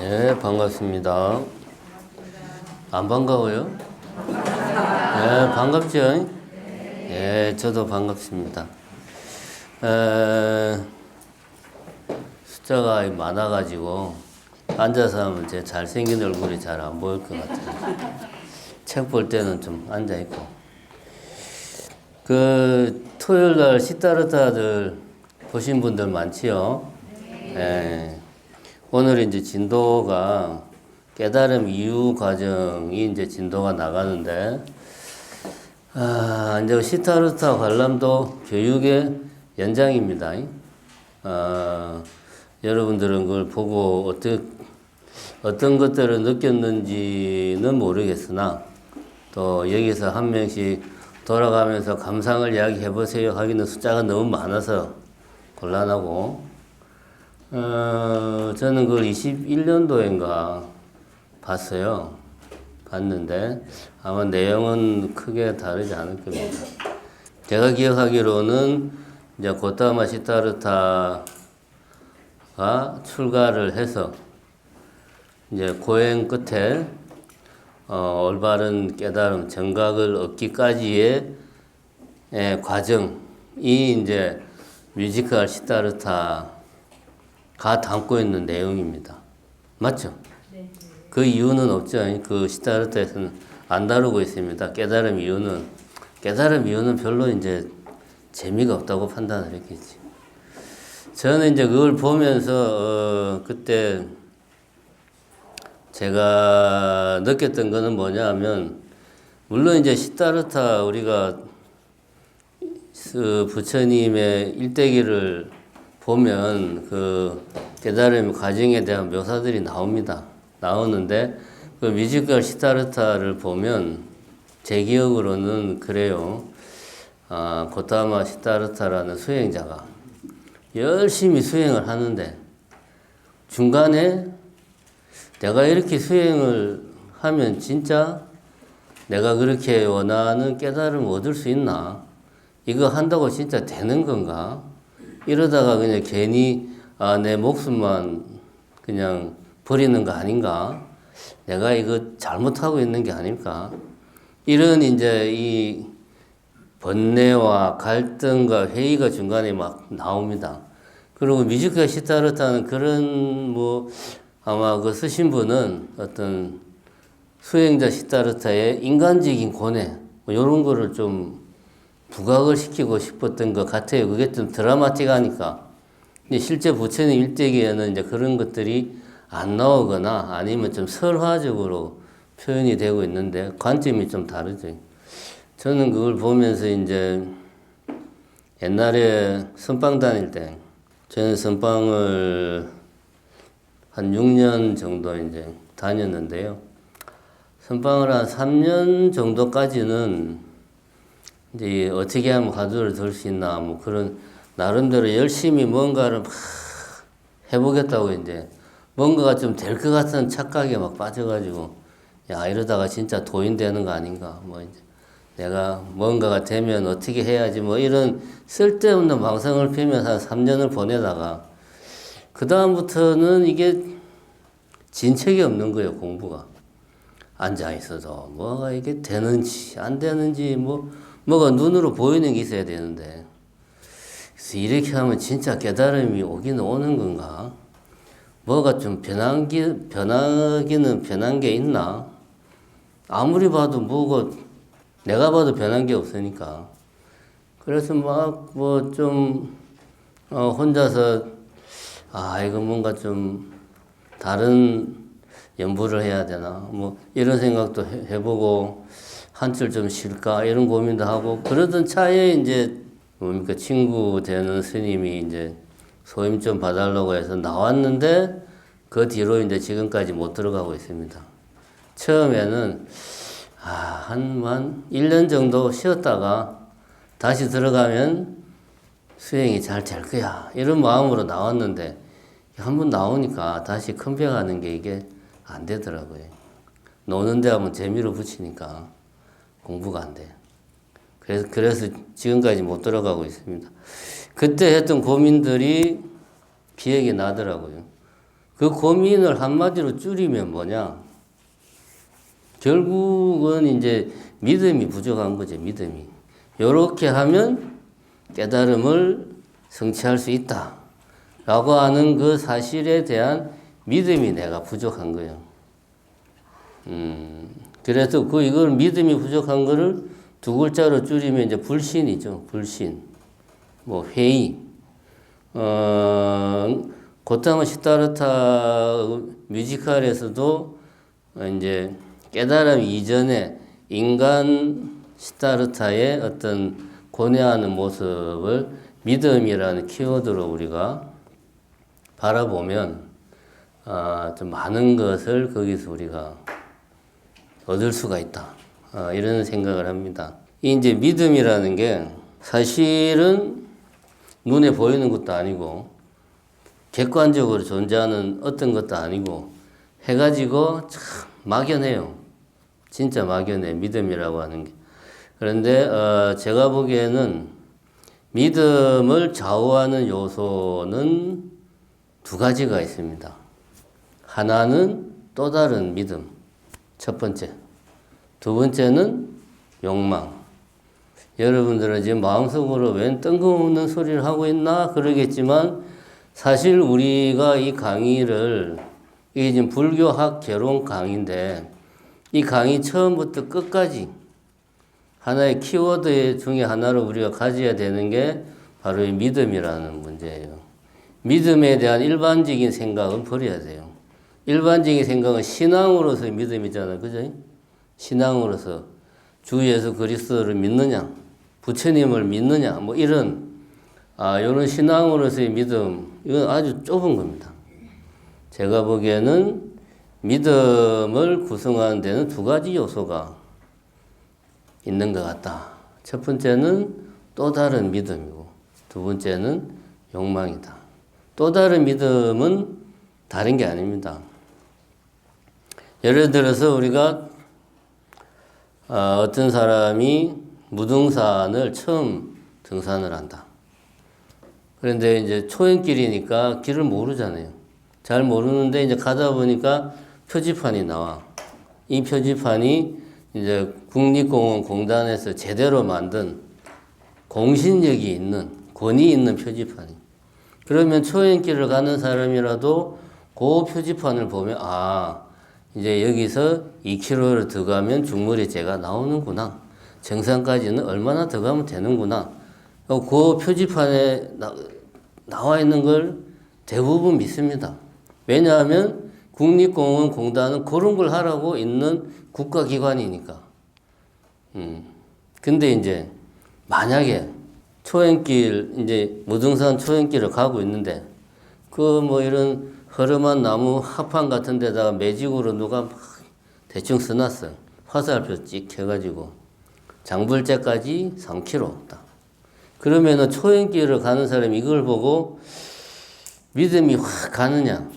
네, 반갑습니다. 안 반가워요? 네, 반갑죠? 네, 저도 반갑습니다. 숫자가 많아가지고 앉아서 하면 제 잘생긴 얼굴이 잘 안 보일 것 같아요. 책 볼 때는 좀 앉아있고. 토요일 날 시타르타들 보신 분들 많지요? 네. 오늘 이제 진도가 깨달음 이후 과정이 이제 진도가 나가는데, 이제 시타르타 관람도 교육의 연장입니다. 여러분들은 그걸 보고 어떤 것들을 느꼈는지는 모르겠으나, 또 여기서 한 명씩 돌아가면서 감상을 이야기해 보세요 하기는 숫자가 너무 많아서 곤란하고, 저는 그걸 21년도인가 봤어요. 봤는데 아마 내용은 크게 다르지 않을 겁니다. 제가 기억하기로는 이제 고타마 시타르타가 출가를 해서 이제 고행 끝에 올바른 깨달음, 정각을 얻기까지의 과정이 이제 뮤지컬 시타르타 가 담고 있는 내용입니다. 맞죠? 네. 그 이유는 없죠. 그 시타르타에서는 안 다루고 있습니다. 깨달음 이유는 별로 이제 재미가 없다고 판단을 했겠지. 저는 이제 그걸 보면서 그때 제가 느꼈던 거는 뭐냐면, 물론 이제 시타르타 우리가 부처님의 일대기를 보면 그 깨달음 과정에 대한 묘사들이 나오는데, 그 뮤지컬 시타르타를 보면 제 기억으로는 그래요. 고타마 시타르타라는 수행자가 열심히 수행을 하는데 중간에 내가 이렇게 수행을 하면 진짜 내가 그렇게 원하는 깨달음을 얻을 수 있나? 이거 한다고 진짜 되는 건가? 이러다가 그냥 괜히 내 목숨만 그냥 버리는 거 아닌가? 내가 이거 잘못하고 있는 게 아닐까? 이런 이제 이 번뇌와 갈등과 회의가 중간에 막 나옵니다. 그리고 뮤지컬 시타르타는 그런 아마 그 쓰신 분은 어떤 수행자 시타르타의 인간적인 고뇌 이런 거를 좀 부각을 시키고 싶었던 것 같아요. 그게 좀 드라마틱하니까. 근데 실제 부처님 일대기에는 이제 그런 것들이 안 나오거나 아니면 좀 설화적으로 표현이 되고 있는데 관점이 좀 다르죠. 저는 그걸 보면서 이제 옛날에 선방 다닐 때, 저는 선방을 한 6년 정도 이제 다녔는데요. 선방을 한 3년 정도까지는 이제 어떻게 하면 화두를 들 수 있나, 그런, 나름대로 열심히 뭔가를 막 해보겠다고 이제, 뭔가가 좀 될 것 같은 착각에 막 빠져가지고, 야, 이러다가 진짜 도인 되는 거 아닌가, 이제, 내가 뭔가가 되면 어떻게 해야지, 이런 쓸데없는 망상을 피면서 한 3년을 보내다가, 그다음부터는 이게 진척이 없는 거예요, 공부가. 앉아있어도, 뭐가 이게 되는지, 안 되는지, 뭐가 눈으로 보이는 게 있어야 되는데, 그래서 이렇게 하면 진짜 깨달음이 오기는 오는 건가? 뭐가 좀 변하기는 변한 게 있나? 아무리 봐도 내가 봐도 변한 게 없으니까. 그래서 혼자서, 이거 뭔가 좀 다른 연구를 해야 되나? 이런 생각도 해보고, 한줄 좀 쉴까? 이런 고민도 하고, 그러던 차에 이제, 친구 되는 스님이 이제 소임 좀 봐달라고 해서 나왔는데, 그 뒤로 이제 지금까지 못 들어가고 있습니다. 처음에는, 한 1년 정도 쉬었다가 다시 들어가면 수행이 잘 될 거야. 이런 마음으로 나왔는데, 한번 나오니까 다시 컴백하는 게 이게 안 되더라고요. 노는데 하면 재미로 붙이니까. 공부가 안 돼요. 그래서 지금까지 못 들어가고 있습니다. 그때 했던 고민들이 기억이 나더라고요. 그 고민을 한마디로 줄이면 뭐냐? 결국은 이제 믿음이 부족한 거죠, 믿음이. 요렇게 하면 깨달음을 성취할 수 있다. 라고 하는 그 사실에 대한 믿음이 내가 부족한 거예요. 그래서 이걸 믿음이 부족한 거를 두 글자로 줄이면 이제 불신이죠, 불신. 뭐, 회의. 고타마 시타르타 뮤지컬에서도 이제 깨달음 이전에 인간 시타르타의 어떤 고뇌하는 모습을 믿음이라는 키워드로 우리가 바라보면 좀 많은 것을 거기서 우리가 얻을 수가 있다. 이런 생각을 합니다. 이 이제 믿음이라는 게 사실은 눈에 보이는 것도 아니고 객관적으로 존재하는 어떤 것도 아니고 해가지고 참 막연해요. 진짜 막연해, 믿음이라고 하는 게. 그런데 제가 보기에는 믿음을 좌우하는 요소는 두 가지가 있습니다. 하나는 또 다른 믿음, 첫 번째. 두 번째는 욕망. 여러분들은 지금 마음속으로 웬 뜬금없는 소리를 하고 있나 그러겠지만 사실 우리가 이 강의를, 이게 지금 불교학 개론 강의인데 이 강의 처음부터 끝까지 하나의 키워드 중에 하나로 우리가 가져야 되는 게 바로 이 믿음이라는 문제예요. 믿음에 대한 일반적인 생각은 버려야 돼요. 일반적인 생각은 신앙으로서의 믿음이잖아요. 그죠? 신앙으로서 주 예수 그리스도를 믿느냐, 부처님을 믿느냐, 뭐 이런 신앙으로서의 믿음, 이건 아주 좁은 겁니다. 제가 보기에는 믿음을 구성하는 데는 두 가지 요소가 있는 것 같다. 첫 번째는 또 다른 믿음이고, 두 번째는 욕망이다. 또 다른 믿음은 다른 게 아닙니다. 예를 들어서 우리가 어떤 사람이 무등산을 처음 등산을 한다. 그런데 이제 초행길이니까 길을 모르잖아요. 잘 모르는데 이제 가다 보니까 표지판이 나와. 이 표지판이 이제 국립공원공단에서 제대로 만든 공신력이 있는, 권위 있는 표지판이. 그러면 초행길을 가는 사람이라도 그 표지판을 보면 이제 여기서 2km를 더 가면 중머리째가 나오는구나. 정상까지는 얼마나 더 가면 되는구나. 그 표지판에 나와 있는 걸 대부분 믿습니다. 왜냐하면 국립공원공단은 그런 걸 하라고 있는 국가기관이니까. 근데 이제 만약에 초행길, 이제 무등산 초행길을 가고 있는데 이런 허름한 나무 합판 같은 데다가 매직으로 누가 막 대충 써놨어요. 화살표 찍 해가지고 장불째까지 3km 딱. 그러면은 초행길을 가는 사람이 이걸 보고 믿음이 확 가느냐?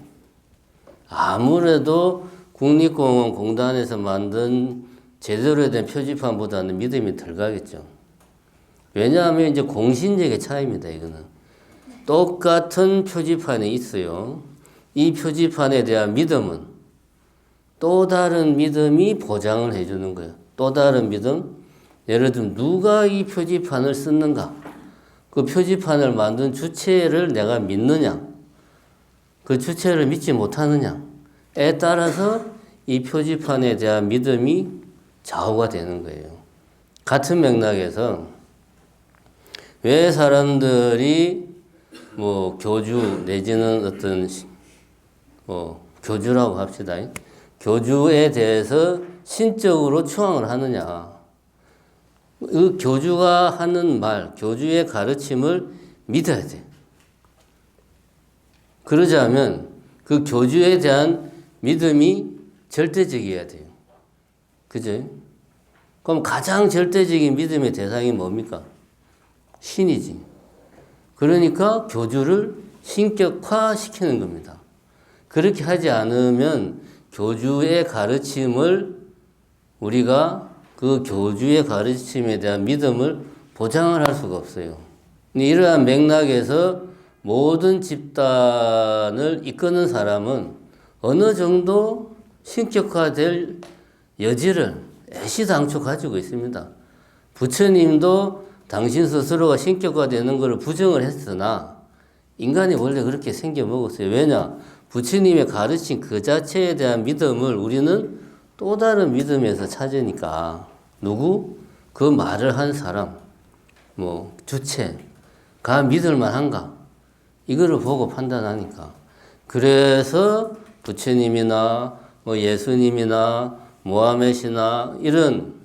아무래도 국립공원 공단에서 만든 제대로 된 표지판보다는 믿음이 덜 가겠죠. 왜냐하면 이제 공신력의 차이입니다, 이거는. 똑같은 표지판이 있어요. 이 표지판에 대한 믿음은 또 다른 믿음이 보장을 해주는 거예요. 또 다른 믿음? 예를 들면 누가 이 표지판을 썼는가? 그 표지판을 만든 주체를 내가 믿느냐? 그 주체를 믿지 못하느냐에 따라서 이 표지판에 대한 믿음이 좌우가 되는 거예요. 같은 맥락에서 왜 사람들이 교주 내지는 어떤 교주라고 합시다. 교주에 대해서 신적으로 추앙을 하느냐. 그 교주가 하는 말, 교주의 가르침을 믿어야 돼. 그러자면 그 교주에 대한 믿음이 절대적이어야 돼요. 그죠? 그럼 가장 절대적인 믿음의 대상이 뭡니까? 신이지. 그러니까 교주를 신격화시키는 겁니다. 그렇게 하지 않으면 교주의 가르침을 우리가 그 교주의 가르침에 대한 믿음을 보장을 할 수가 없어요. 이러한 맥락에서 모든 집단을 이끄는 사람은 어느 정도 신격화될 여지를 애시당초 가지고 있습니다. 부처님도 당신 스스로가 신격화되는 것을 부정을 했으나 인간이 원래 그렇게 생겨 먹었어요. 왜냐? 부처님의 가르친 그 자체에 대한 믿음을 우리는 또 다른 믿음에서 찾으니까 누구? 그 말을 한 사람, 뭐 주체가 믿을만 한가? 이거를 보고 판단하니까. 그래서 부처님이나 뭐 예수님이나 모하멧이나 이런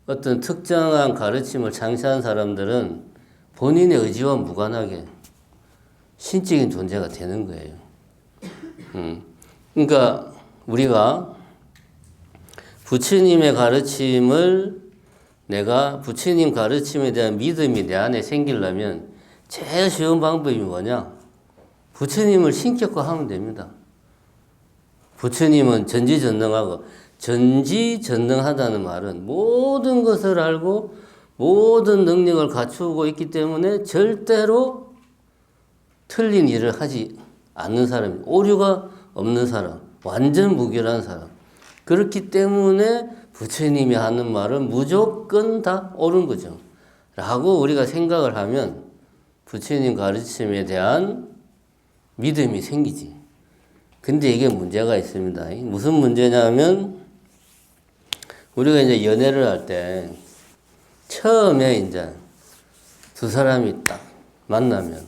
어떤 특정한 가르침을 창시한 사람들은 본인의 의지와 무관하게 신적인 존재가 되는 거예요. 그러니까 우리가 부처님의 가르침을 내가 부처님 가르침에 대한 믿음이 내 안에 생기려면 제일 쉬운 방법이 뭐냐? 부처님을 신격화하면 됩니다. 부처님은 전지전능하고 전지전능하다는 말은 모든 것을 알고 모든 능력을 갖추고 있기 때문에 절대로 틀린 일을 하지 않는 사람, 오류가 없는 사람, 완전 무결한 사람. 그렇기 때문에 부처님이 하는 말은 무조건 다 옳은 거죠. 라고 우리가 생각을 하면 부처님 가르침에 대한 믿음이 생기지. 근데 이게 문제가 있습니다. 무슨 문제냐면 우리가 이제 연애를 할 때 처음에 이제 두 사람이 딱 만나면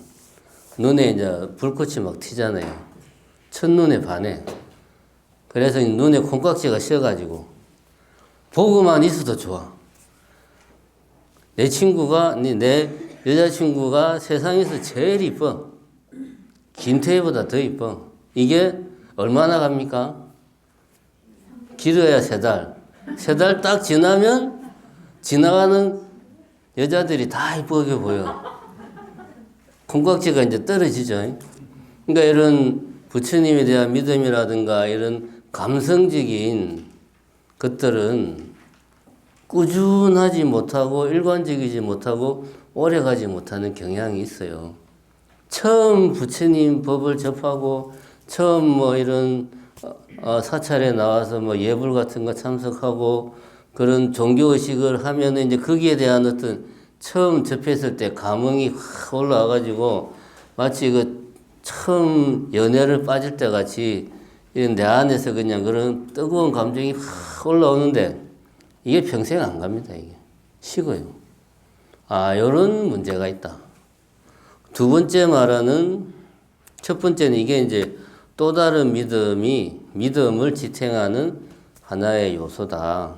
눈에 이제 불꽃이 막 튀잖아요. 첫눈에 반해. 그래서 눈에 콩깍지가 씌어가지고 보고만 있어도 좋아. 내 친구가, 내 여자친구가 세상에서 제일 이뻐. 김태희보다 더 이뻐. 이게 얼마나 갑니까? 길어야 3달. 3달 딱 지나면 지나가는 여자들이 다 이쁘게 보여. 콩깍지가 이제 떨어지죠. 그러니까 이런 부처님에 대한 믿음이라든가 이런 감성적인 것들은 꾸준하지 못하고 일관적이지 못하고 오래가지 못하는 경향이 있어요. 처음 부처님 법을 접하고 처음 뭐 이런 사찰에 나와서 뭐 예불 같은 거 참석하고 그런 종교의식을 하면은 이제 거기에 대한 어떤 처음 접했을 때 감흥이 확 올라와가지고 마치 그 처음 연애를 빠질 때 같이 내 안에서 그냥 그런 뜨거운 감정이 확 올라오는데 이게 평생 안 갑니다. 이게 식어요. 요런 문제가 있다. 두 번째 말하는 첫 번째는 이게 이제 또 다른 믿음을 지탱하는 하나의 요소다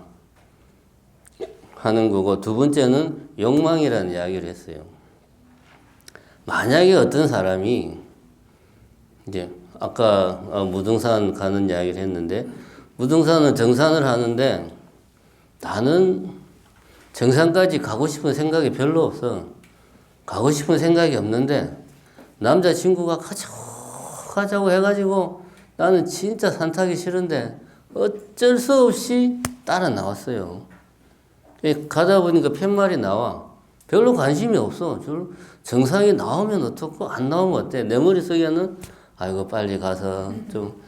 하는 거고, 두 번째는 욕망이라는 이야기를 했어요. 만약에 어떤 사람이 이제 아까 무등산 가는 이야기를 했는데, 무등산은 정산을 하는데 나는 정상까지 가고 싶은 생각이 별로 없어. 가고 싶은 생각이 없는데 남자친구가 가자고 해가지고 나는 진짜 산 타기 싫은데 어쩔 수 없이 따라 나왔어요. 가다 보니까 팻말이 나와. 별로 관심이 없어. 정상이 나오면 어떻고 안 나오면 어때? 내 머릿속에는 아이고 빨리 가서 좀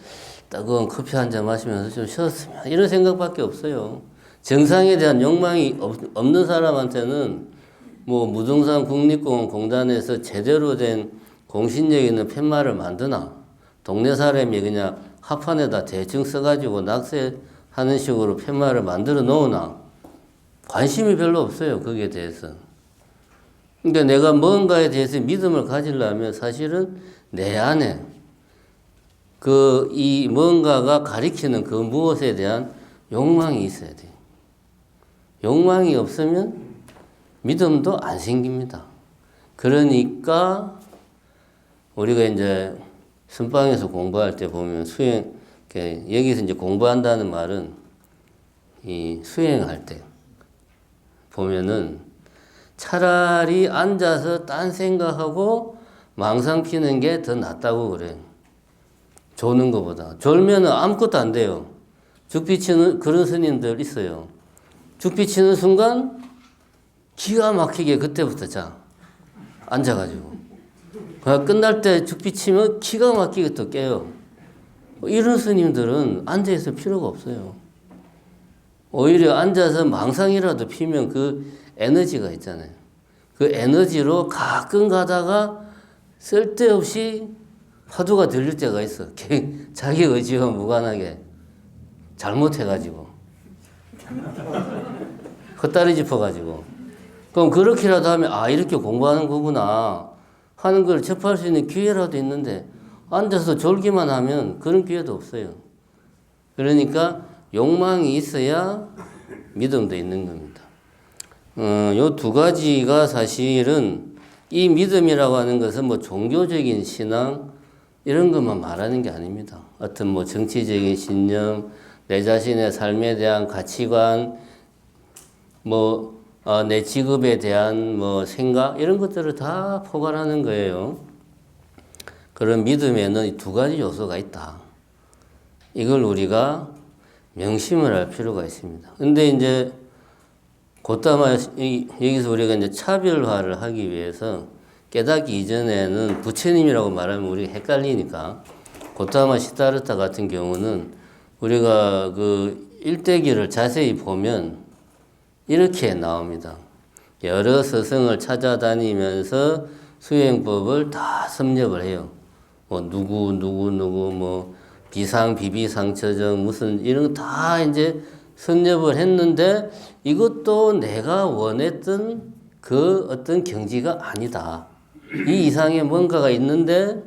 뜨거운 커피 한 잔 마시면서 좀 쉬었으면 이런 생각밖에 없어요. 정상에 대한 욕망이 없는 사람한테는 뭐 무등산 국립공원 공단에서 제대로 된 공신력 있는 팻말을 만드나 동네 사람이 그냥 합판에다 대충 써가지고 낙서하는 식으로 팻말을 만들어 놓으나 관심이 별로 없어요. 거기에 대해서. 그러니까 내가 뭔가에 대해서 믿음을 가지려면 사실은 내 안에 이 뭔가가 가리키는 그 무엇에 대한 욕망이 있어야 돼요. 욕망이 없으면 믿음도 안 생깁니다. 그러니까 우리가 이제 선방에서 공부할 때 보면 여기서 이제 공부한다는 말은 이 수행할 때 보면은 차라리 앉아서 딴 생각하고 망상 피는 게 더 낫다고 그래. 조는 것보다. 졸면은 아무것도 안 돼요. 죽비 치는 그런 스님들 있어요. 죽비 치는 순간 기가 막히게 그때부터 자. 앉아가지고. 그냥 끝날 때 죽비 치면 기가 막히게 또 깨요. 이런 스님들은 앉아있을 필요가 없어요. 오히려 앉아서 망상이라도 피면 그 에너지가 있잖아요. 그 에너지로 가끔 가다가 쓸데없이 화두가 들릴 때가 있어. 자기 의지와 무관하게 잘못해가지고 헛다리 짚어가지고. 그럼 그렇게라도 하면 아 이렇게 공부하는 거구나 하는 걸 접할 수 있는 기회라도 있는데 앉아서 졸기만 하면 그런 기회도 없어요. 그러니까 욕망이 있어야 믿음도 있는 겁니다. 요 두 가지가 사실은 이 믿음이라고 하는 것은 뭐 종교적인 신앙 이런 것만 말하는 게 아닙니다. 어떤 뭐 정치적인 신념, 내 자신의 삶에 대한 가치관, 뭐 내 직업에 대한 뭐 생각 이런 것들을 다 포괄하는 거예요. 그런 믿음에는 이 두 가지 요소가 있다. 이걸 우리가 명심을 할 필요가 있습니다. 근데 이제 곧다마 여기서 우리가 이제 차별화를 하기 위해서 깨닫기 이전에는 부처님이라고 말하면 우리가 헷갈리니까 고타마 시타르타 같은 경우는 우리가 그 일대기를 자세히 보면 이렇게 나옵니다. 여러 스승을 찾아다니면서 수행법을 다 섭렵을 해요. 뭐 누구 뭐 비상 비비상처정 무슨 이런 거 다 이제 섭렵을 했는데 이것도 내가 원했던 그 어떤 경지가 아니다. 이 이상의 뭔가가 있는데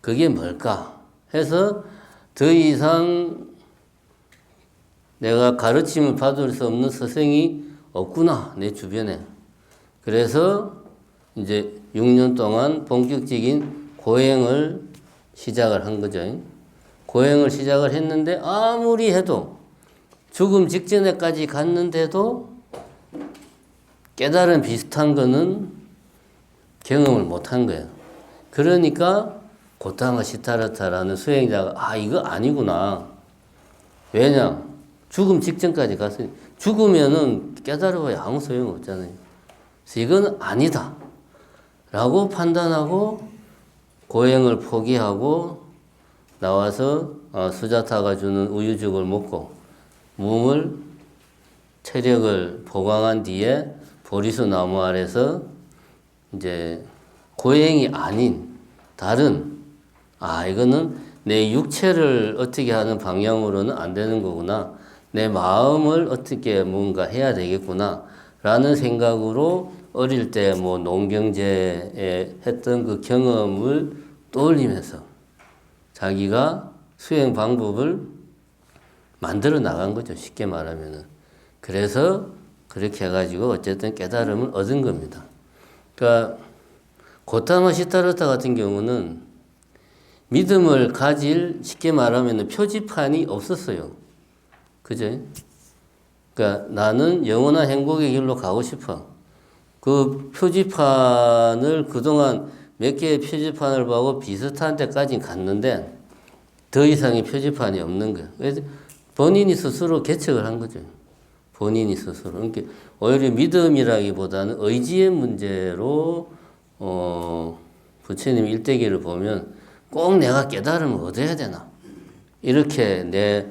그게 뭘까 해서 더 이상 내가 가르침을 받을 수 없는 스승이 없구나 내 주변에. 그래서 이제 6년 동안 본격적인 고행을 시작을 한 거죠. 고행을 시작을 했는데 아무리 해도 죽음 직전에까지 갔는데도 깨달음 비슷한 거는 경험을 못한 거예요. 그러니까 고타마 시타르타라는 수행자가 아 이거 아니구나. 왜냐? 죽음 직전까지 갔으니 죽으면은 깨달아봐야 아무 소용 없잖아요. 그래서 이건 아니다. 라고 판단하고 고행을 포기하고 나와서 수자타가 주는 우유죽을 먹고 몸을 체력을 보강한 뒤에 보리수 나무 아래서 이제 고행이 아닌 다른 이거는 내 육체를 어떻게 하는 방향으로는 안 되는 거구나. 내 마음을 어떻게 뭔가 해야 되겠구나. 라는 생각으로 어릴 때 뭐 농경제에 했던 그 경험을 떠올리면서 자기가 수행 방법을 만들어 나간 거죠. 쉽게 말하면은. 그래서 그렇게 해가지고 어쨌든 깨달음을 얻은 겁니다. 그러니까 고타마 시타르타 같은 경우는 믿음을 가질 쉽게 말하면 표지판이 없었어요. 그죠? 그러니까 나는 영원한 행복의 길로 가고 싶어. 그 표지판을 그동안 몇 개의 표지판을 보고 비슷한 데까지 갔는데 더 이상의 표지판이 없는 거예요. 그래서 본인이 스스로 개척을 한 거죠. 본인이 스스로. 그러니까 오히려 믿음이라기보다는 의지의 문제로 부처님 일대기를 보면 꼭 내가 깨달음을 얻어야 되나. 이렇게 내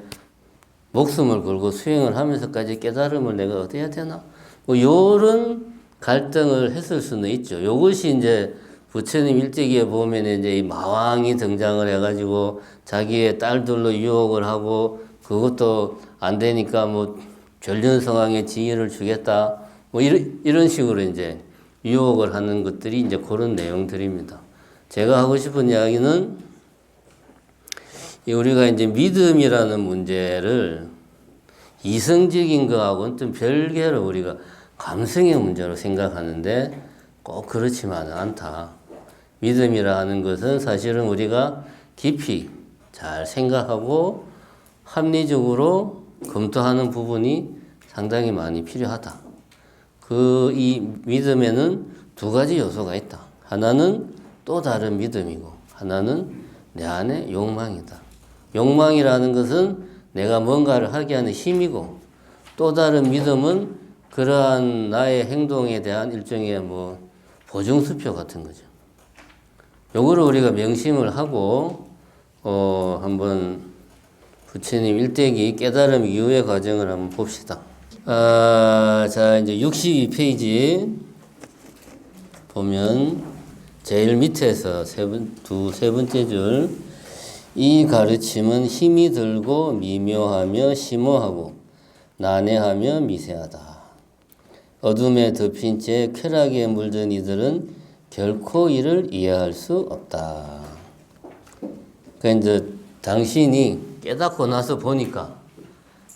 목숨을 걸고 수행을 하면서까지 깨달음을 내가 얻어야 되나? 뭐, 요런 갈등을 했을 수는 있죠. 요것이 이제 부처님 일대기에 보면 이제 이 마왕이 등장을 해가지고 자기의 딸들로 유혹을 하고 그것도 안 되니까 뭐 전륜성왕의 지위를 주겠다. 뭐 이런 식으로 이제 유혹을 하는 것들이 이제 그런 내용들입니다. 제가 하고 싶은 이야기는 우리가 이제 믿음이라는 문제를 이성적인 거하고는 좀 별개로 우리가 감성의 문제로 생각하는데 꼭 그렇지만은 않다. 믿음이라는 것은 사실은 우리가 깊이 잘 생각하고 합리적으로 검토하는 부분이 상당히 많이 필요하다. 이 믿음에는 두 가지 요소가 있다. 하나는 또 다른 믿음이고 하나는 내 안의 욕망이다. 욕망이라는 것은 내가 뭔가를 하게 하는 힘이고 또 다른 믿음은 그러한 나의 행동에 대한 일종의 뭐 보증수표 같은 거죠. 요거를 우리가 명심을 하고 한번 부처님 일대기 깨달음 이후의 과정을 한번 봅시다. 자, 이제 62페이지 보면 제일 밑에서 세 번째 줄. 이 가르침은 힘이 들고 미묘하며 심오하고 난해하며 미세하다. 어둠에 덮인 채 쾌락에 물든 이들은 결코 이를 이해할 수 없다. 그러니까 이제 당신이 깨닫고 나서 보니까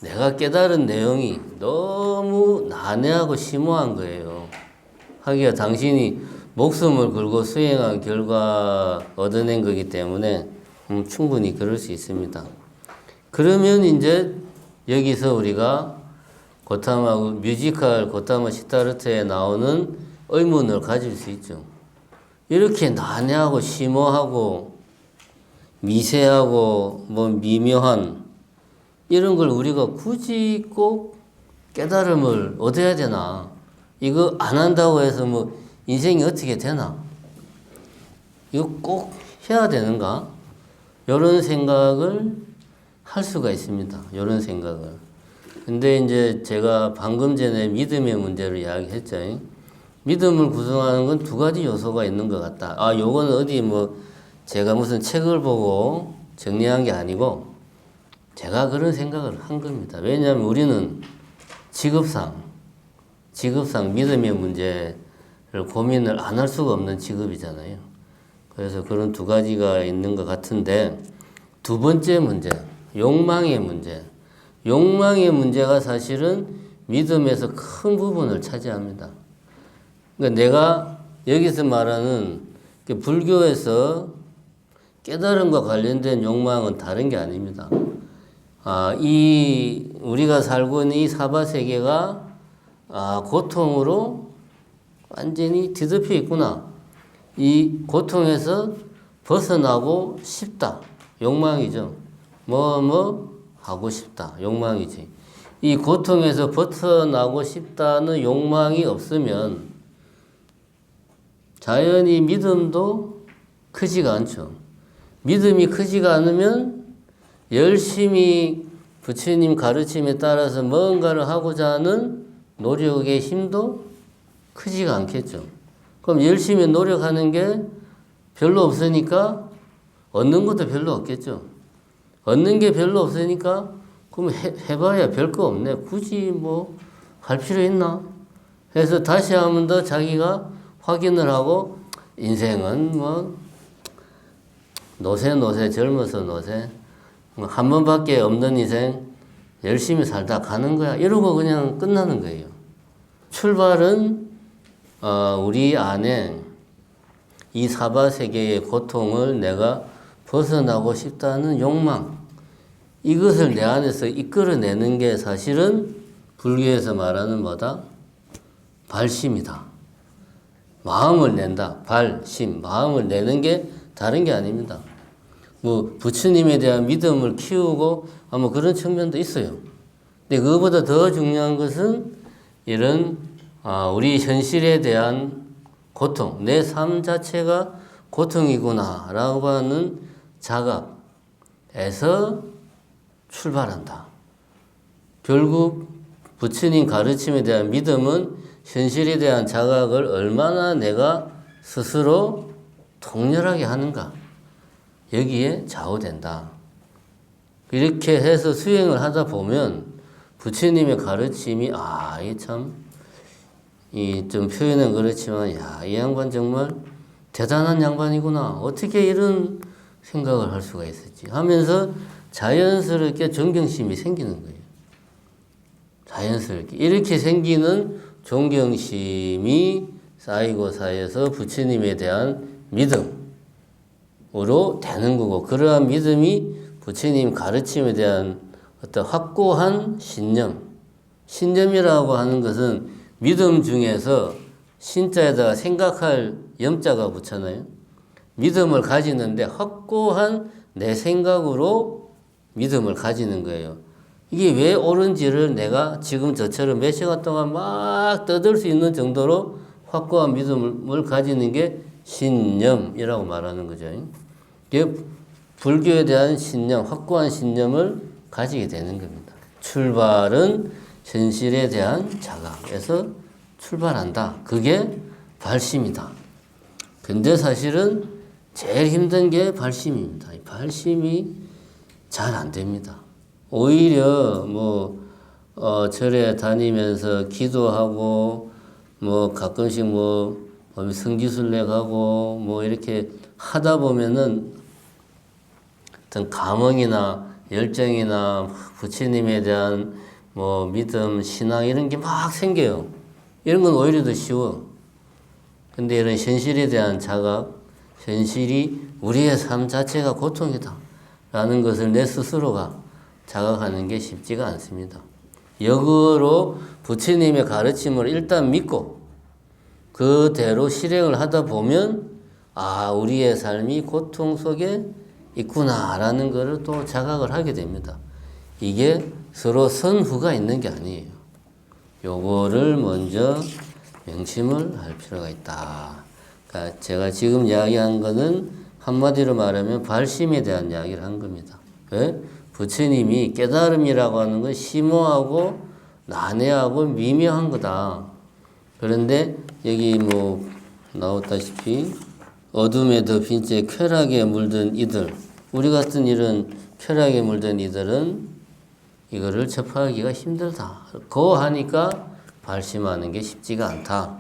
내가 깨달은 내용이 너무 난해하고 심오한 거예요. 하기야 당신이 목숨을 걸고 수행한 결과 얻어낸 거기 때문에 충분히 그럴 수 있습니다. 그러면 이제 여기서 우리가 뮤지컬 고타마 시타르트에 나오는 의문을 가질 수 있죠. 이렇게 난해하고 심오하고 미세하고 미묘한 이런 걸 우리가 굳이 꼭 깨달음을 얻어야 되나? 이거 안 한다고 해서 인생이 어떻게 되나? 이거 꼭 해야 되는가? 이런 생각을 할 수가 있습니다. 이런 생각을. 근데 이제 제가 방금 전에 믿음의 문제를 이야기했죠. 믿음을 구성하는 건 두 가지 요소가 있는 것 같다. 요거는 어디 제가 무슨 책을 보고 정리한 게 아니고 제가 그런 생각을 한 겁니다. 왜냐하면 우리는 직업상 믿음의 문제를 고민을 안 할 수가 없는 직업이잖아요. 그래서 그런 두 가지가 있는 것 같은데 두 번째 문제, 욕망의 문제. 욕망의 문제가 사실은 믿음에서 큰 부분을 차지합니다. 그러니까 내가 여기서 말하는 불교에서 깨달음과 관련된 욕망은 다른 게 아닙니다. 우리가 살고 있는 이 사바세계가 고통으로 완전히 뒤덮여 있구나. 이 고통에서 벗어나고 싶다. 욕망이죠. 하고 싶다. 욕망이지. 이 고통에서 벗어나고 싶다는 욕망이 없으면 자연히 믿음도 크지가 않죠. 믿음이 크지가 않으면 열심히 부처님 가르침에 따라서 뭔가를 하고자 하는 노력의 힘도 크지가 않겠죠. 그럼 열심히 노력하는 게 별로 없으니까 얻는 것도 별로 없겠죠. 얻는 게 별로 없으니까 그럼 해봐야 별 거 없네. 굳이 할 필요 있나? 해서 다시 한 번 더 자기가 확인을 하고 인생은 노세 젊어서 노세 한 번밖에 없는 인생 열심히 살다 가는 거야. 이러고 그냥 끝나는 거예요. 출발은 우리 안에 이 사바세계의 고통을 내가 벗어나고 싶다는 욕망, 이것을 내 안에서 이끌어내는 게 사실은 불교에서 말하는 발심이다. 마음을 낸다. 발심, 마음을 내는 게 다른 게 아닙니다. 부처님에 대한 믿음을 키우고 그런 측면도 있어요. 근데 그것보다 더 중요한 것은 이런 우리 현실에 대한 고통, 내 삶 자체가 고통이구나 라고 하는 자각에서 출발한다. 결국 부처님 가르침에 대한 믿음은 현실에 대한 자각을 얼마나 내가 스스로 통렬하게 하는가, 여기에 좌우된다. 이렇게 해서 수행을 하다 보면 부처님의 가르침이 이게 참 좀 표현은 그렇지만 이 양반 정말 대단한 양반이구나. 어떻게 이런 생각을 할 수가 있었지 하면서 자연스럽게 존경심이 생기는 거예요. 자연스럽게. 이렇게 생기는 존경심이 쌓이고 쌓여서 부처님에 대한 믿음으로 되는 거고, 그러한 믿음이 부처님 가르침에 대한 어떤 확고한 신념이라고 하는 것은 믿음 중에서 신자에다가 생각할 염자가 붙잖아요. 믿음을 가지는데 확고한 내 생각으로 믿음을 가지는 거예요. 이게 왜 옳은지를 내가 지금 저처럼 몇 시간 동안 막 떠들 수 있는 정도로 확고한 믿음을 가지는 게 신념이라고 말하는 거죠. 이게 불교에 대한 신념, 확고한 신념을 가지게 되는 겁니다. 출발은 현실에 대한 자각에서 출발한다. 그게 발심이다. 근데 사실은 제일 힘든 게 발심입니다. 이 발심이 잘 안 됩니다. 오히려 절에 다니면서 기도하고 가끔씩 성지순례 가고 이렇게 하다 보면은 어떤 감흥이나 열정이나 부처님에 대한 믿음, 신앙 이런 게 막 생겨요. 이런 건 오히려 더 쉬워. 근데 이런 현실에 대한 자각, 현실이 우리의 삶 자체가 고통이다 라는 것을 내 스스로가 자각하는 게 쉽지가 않습니다. 역으로 부처님의 가르침을 일단 믿고 그대로 실행을 하다 보면 우리의 삶이 고통 속에 있구나라는 것을 또 자각을 하게 됩니다. 이게 서로 선후가 있는 게 아니에요. 요거를 먼저 명심을 할 필요가 있다. 그러니까 제가 지금 이야기한 거는 한마디로 말하면 발심에 대한 이야기를 한 겁니다. 왜? 부처님이 깨달음이라고 하는 건 심오하고 난해하고 미묘한 거다. 그런데 여기 나왔다시피 어둠에 덮인 채 쾌락에 물든 이들, 우리 같은 이런 쾌락에 물든 이들은 이거를 접하기가 힘들다. 하니까 발심하는 게 쉽지가 않다.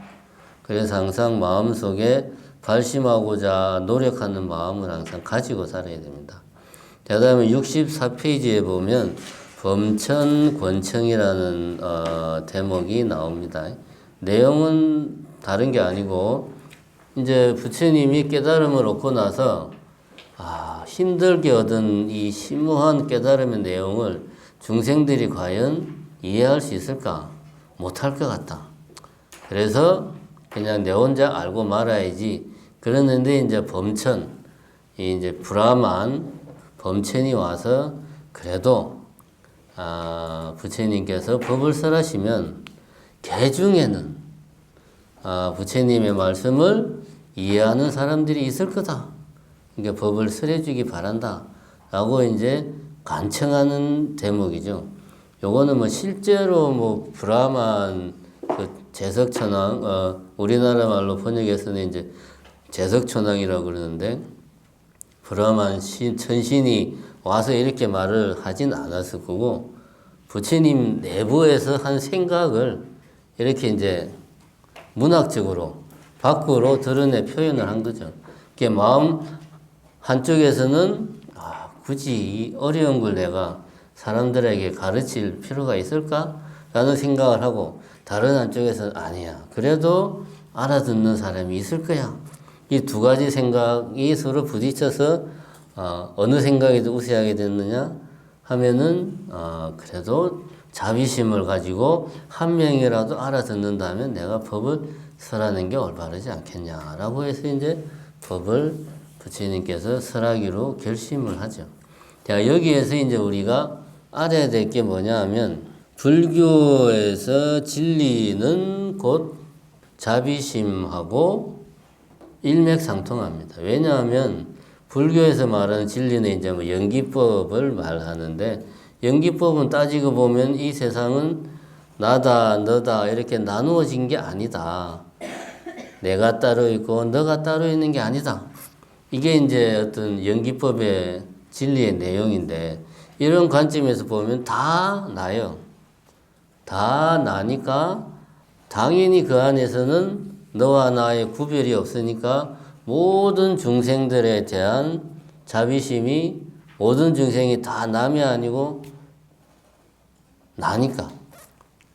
그래서 항상 마음속에 발심하고자 노력하는 마음을 항상 가지고 살아야 됩니다. 그 다음에 64페이지에 보면 범천권청이라는 대목이 나옵니다. 내용은 다른 게 아니고 이제 부처님이 깨달음을 얻고 나서 힘들게 얻은 이 심오한 깨달음의 내용을 중생들이 과연 이해할 수 있을까? 못할 것 같다. 그래서 그냥 내 혼자 알고 말아야지. 그러는데 이제 이제 브라만 범천이 와서 그래도 부처님께서 법을 설하시면 개중에는 부처님의 말씀을 이해하는 사람들이 있을 거다. 그러니까 법을 설해주기 바란다. 라고 이제 간청하는 대목이죠. 요거는 실제로 브라만 제석천왕, 우리나라 말로 번역해서는 이제 제석천왕이라고 그러는데, 브라만 천신이 와서 이렇게 말을 하진 않았을 거고, 부처님 내부에서 한 생각을 이렇게 이제 문학적으로 밖으로 드러내 표현을 한 거죠. 그게 마음 한쪽에서는 굳이 이 어려운 걸 내가 사람들에게 가르칠 필요가 있을까? 라는 생각을 하고, 다른 한쪽에서는 아니야. 그래도 알아듣는 사람이 있을 거야. 이 두 가지 생각이 서로 부딪혀서 어느 생각이 더 우세하게 됐느냐 하면은 그래도 자비심을 가지고 한 명이라도 알아듣는다면 내가 법을 설하는 게 올바르지 않겠냐라고 해서 이제 법을 부처님께서 설하기로 결심을 하죠. 자, 여기에서 이제 우리가 알아야 될 게 뭐냐 하면, 불교에서 진리는 곧 자비심하고 일맥상통합니다. 왜냐하면 불교에서 말하는 진리는 이제 연기법을 말하는데, 연기법은 따지고 보면 이 세상은 나다, 너다 이렇게 나누어진 게 아니다. 내가 따로 있고 너가 따로 있는 게 아니다. 이게 이제 어떤 연기법의 진리의 내용인데, 이런 관점에서 보면 다 나요. 다 나니까 당연히 그 안에서는 너와 나의 구별이 없으니까 모든 중생들에 대한 자비심이, 모든 중생이 다 남이 아니고 나니까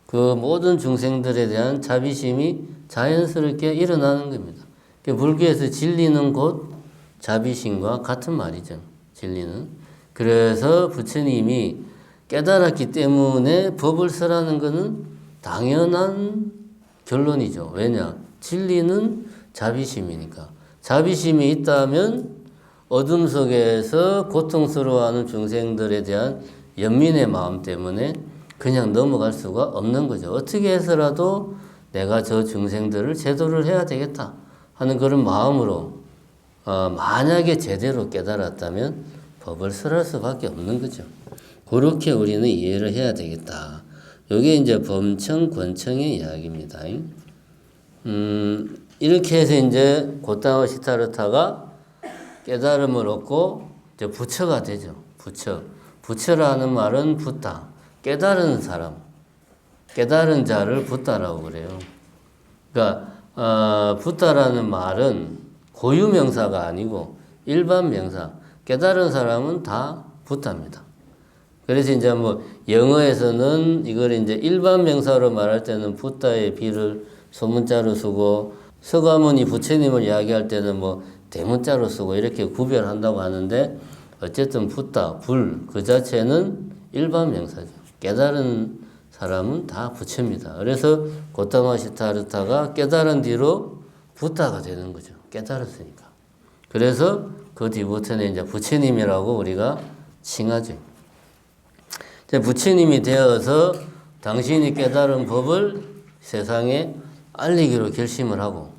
그 모든 중생들에 대한 자비심이 자연스럽게 일어나는 겁니다. 불교에서 진리는 곧 자비심과 같은 말이죠. 진리는. 그래서 부처님이 깨달았기 때문에 법을 설하는 것은 당연한 결론이죠. 왜냐? 진리는 자비심이니까. 자비심이 있다면 어둠 속에서 고통스러워하는 중생들에 대한 연민의 마음 때문에 그냥 넘어갈 수가 없는 거죠. 어떻게 해서라도 내가 저 중생들을 제도를 해야 되겠다 하는 그런 마음으로 만약에 제대로 깨달았다면 법을 설할 수밖에 없는 거죠. 그렇게 우리는 이해를 해야 되겠다. 이게 이제 범청, 권청의 이야기입니다. 이렇게 해서 이제 고타마 시타르타가 깨달음을 얻고 이제 부처가 되죠. 부처. 부처라는 말은 붓다. 깨달은 사람, 깨달은 자를 붓다라고 그래요. 그러니까 붓다라는 말은 고유명사가 아니고 일반 명사. 깨달은 사람은 다 붓다입니다. 그래서 이제 뭐 영어에서는 이걸 이제 일반 명사로 말할 때는 붓다의 비를 소문자로 쓰고 서가모니 부처님을 이야기할 때는 뭐 대문자로 쓰고 이렇게 구별한다고 하는데 어쨌든 붓다, 불 그 자체는 일반 명사죠. 깨달은 사람은 다 부처입니다. 그래서 고타마 시타르타가 깨달은 뒤로 붓다가 되는 거죠. 깨달았으니까. 그래서 그 뒤부터는 이제 부처님이라고 우리가 칭하죠. 부처님이 되어서 당신이 깨달은 법을 세상에 알리기로 결심을 하고,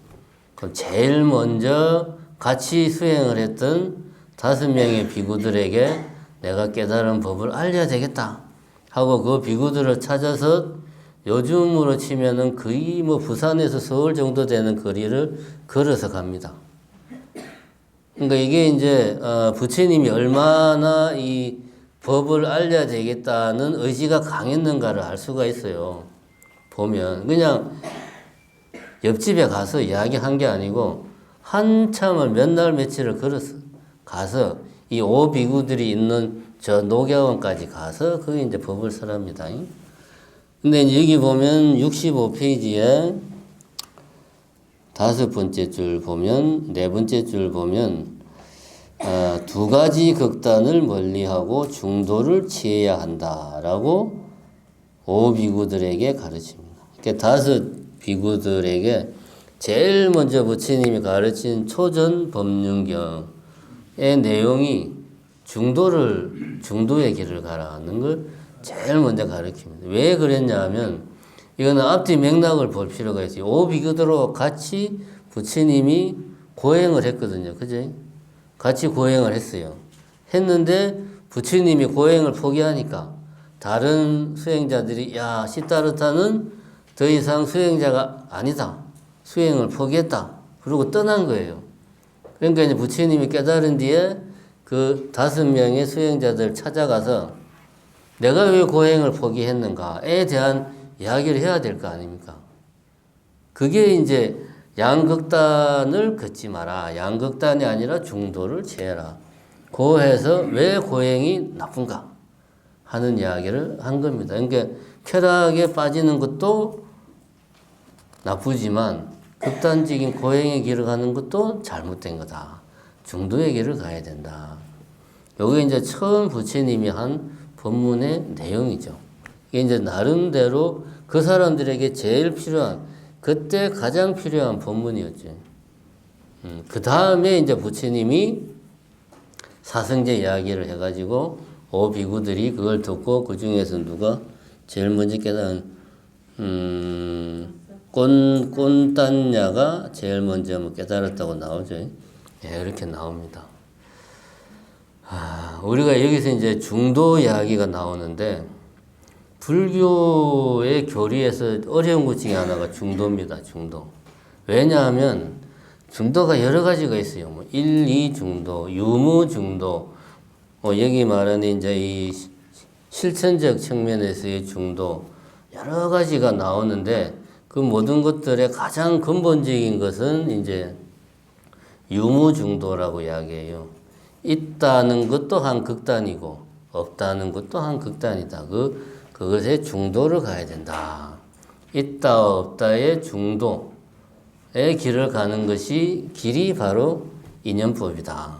그럼 제일 먼저 같이 수행을 했던 5명의 비구들에게 내가 깨달은 법을 알려야 되겠다 하고 그 비구들을 찾아서 요즘으로 치면은 거의 뭐 부산에서 서울 정도 되는 거리를 걸어서 갑니다. 그러니까 이게 이제 부처님이 얼마나 이 법을 알려야 되겠다는 의지가 강했는가를 알 수가 있어요. 보면 그냥 옆집에 가서 이야기한 게 아니고 한참을 몇 날 며칠을 걸었어. 가서 이 오비구들이 있는 저 녹야원까지 가서 거기 이제 법을 설합니다. 근데 이제 여기 보면 65페이지에 5번째 줄 보면 4번째 줄 보면 2가지 극단을 멀리하고 중도를 취해야 한다라고 5비구들에게 가르칩니다. 그러니까 5비구들에게 제일 먼저 부처님이 가르친 초전 법륜경의 내용이 중도의 길을 가라는 걸 제일 먼저 가르칩니다. 왜 그랬냐 하면 이거는 앞뒤 맥락을 볼 필요가 있어요. 5비구들하고 같이 부처님이 고행을 했거든요. 그죠? 같이 고행을 했어요. 했는데 부처님이 고행을 포기하니까 다른 수행자들이 야, 시타르타는 더 이상 수행자가 아니다. 수행을 포기했다. 그러고 떠난 거예요. 그러니까 이제 부처님이 깨달은 뒤에 그 5명의 수행자들 찾아가서 내가 왜 고행을 포기했는가에 대한 이야기를 해야 될 거 아닙니까? 그게 이제 양극단을 걷지 마라. 양극단이 아니라 중도를 취해라. 고해서 왜 고행이 나쁜가 하는 이야기를 한 겁니다. 그러니까 쾌락에 빠지는 것도 나쁘지만 극단적인 고행의 길을 가는 것도 잘못된 거다. 중도의 길을 가야 된다. 이게 이제 처음 부처님이 한 법문의 내용이죠. 이게 이제 나름대로 그 사람들에게 제일 필요한, 그때 가장 필요한 법문이었죠. 그 다음에 이제 부처님이 사성제 이야기를 해가지고 오비구들이 그걸 듣고 그 중에서 누가 제일 먼저 깨달은 꼰단냐가 제일 먼저 뭐 깨달았다고 나오죠. 예, 이렇게 나옵니다. 우리가 여기서 이제 중도 이야기가 나오는데 불교의 교리에서 어려운 것 중에 하나가 중도입니다. 중도. 왜냐하면 중도가 여러 가지가 있어요. 뭐 1, 2 중도, 유무 중도, 여기 말하는 이제 이 실천적 측면에서의 중도 여러 가지가 나오는데 그 모든 것들의 가장 근본적인 것은 이제 유무 중도라고 이야기해요. 있다는 것도 한 극단이고 없다는 것도 한 극단이다. 그것의 중도를 가야 된다. 있다 없다의 중도의 길을 가는 것이 길이 바로 이념법이다.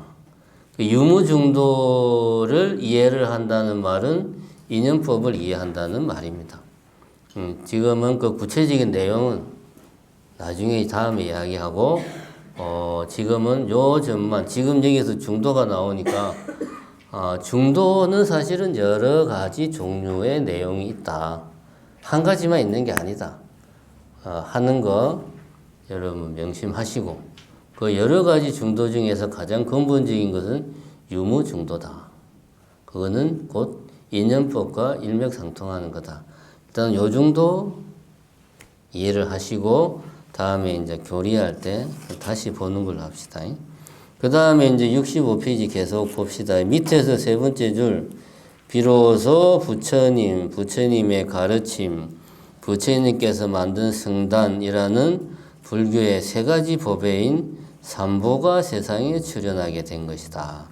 유무중도를 이해를 한다는 말은 이념법을 이해한다는 말입니다. 지금은 그 구체적인 내용은 나중에 다음에 이야기하고 지금은 요 점만, 지금 여기서 중도가 나오니까 중도는 사실은 여러 가지 종류의 내용이 있다. 한 가지만 있는 게 아니다. 하는 거 여러분 명심하시고 그 여러 가지 중도 중에서 가장 근본적인 것은 유무 중도다. 그거는 곧 인연법과 일맥상통하는 거다. 일단 요 정도 이해를 하시고 다음에 이제 교리할 때 다시 보는 걸로 합시다. 그 다음에 이제 65페이지 계속 봅시다. 밑에서 세 번째 줄 비로소 부처님의 가르침, 부처님께서 만든 성단이라는 불교의 세 가지 법회인 삼보가 세상에 출현하게 된 것이다.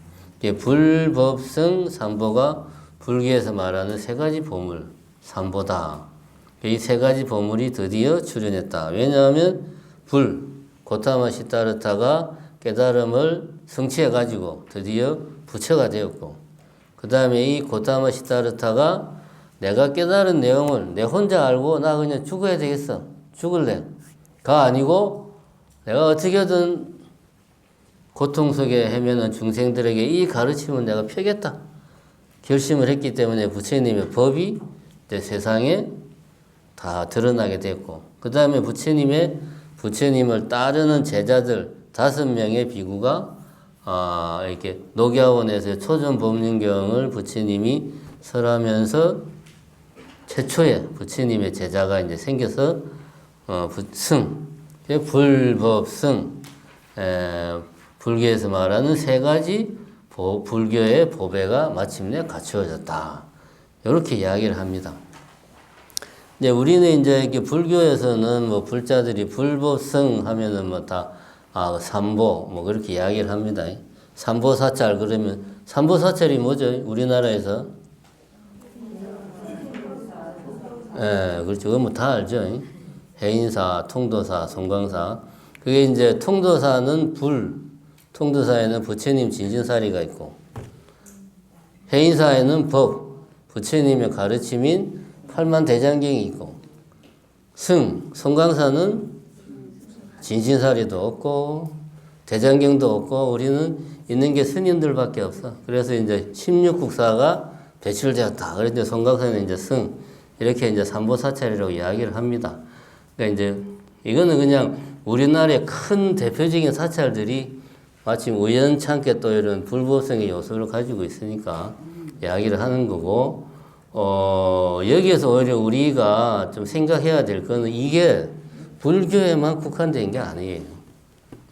불법성 삼보가 불교에서 말하는 세 가지 보물, 삼보다. 이 세 가지 보물이 드디어 출현했다. 왜냐하면 고타마 시타르타가 깨달음을 성취해가지고 드디어 부처가 되었고, 그 다음에 이 고타마 시타르타가 내가 깨달은 내용을 내 혼자 알고 나 그냥 죽어야 되겠어. 죽을래. 가 아니고 내가 어떻게든 고통 속에 헤매는 중생들에게 이 가르침을 내가 펴겠다. 결심을 했기 때문에 부처님의 법이 이제 세상에 다 드러나게 됐고, 그 다음에 부처님을 따르는 제자들 5명의 비구가 이렇게 녹야원에서 초전법륜경을 부처님이 설하면서 최초의 부처님의 제자가 이제 생겨서 불법승, 불교에서 말하는 세 가지 불교의 보배가 마침내 갖추어졌다. 이렇게 이야기를 합니다. 이제 우리는 이제 이렇게 불교에서는 뭐 불자들이 불법성 하면은 뭐 다 삼보 뭐 그렇게 이야기를 합니다. 삼보사찰 그러면 삼보사찰이 뭐죠? 우리나라에서 그렇죠. 그건 뭐 다 알죠. 해인사, 통도사, 송광사. 그게 이제 통도사는 통도사에는 부처님 진신사리가 있고, 해인사에는 부처님의 가르침인 팔만대장경이 있고, 송광사는 진신사리도 없고 대장경도 없고 우리는 있는 게 스님들밖에 없어. 그래서 이제 16국사가 배출되었다. 그런데 송광사는 이제 이렇게 이제 삼보사찰이라고 이야기를 합니다. 그러니까 이제 이거는 그냥 우리나라의 큰 대표적인 사찰들이 마침 우연찮게 또 이런 불법성의 요소를 가지고 있으니까 이야기를 하는 거고, 여기에서 오히려 우리가 좀 생각해야 될 거는 이게 불교에만 국한된 게 아니에요.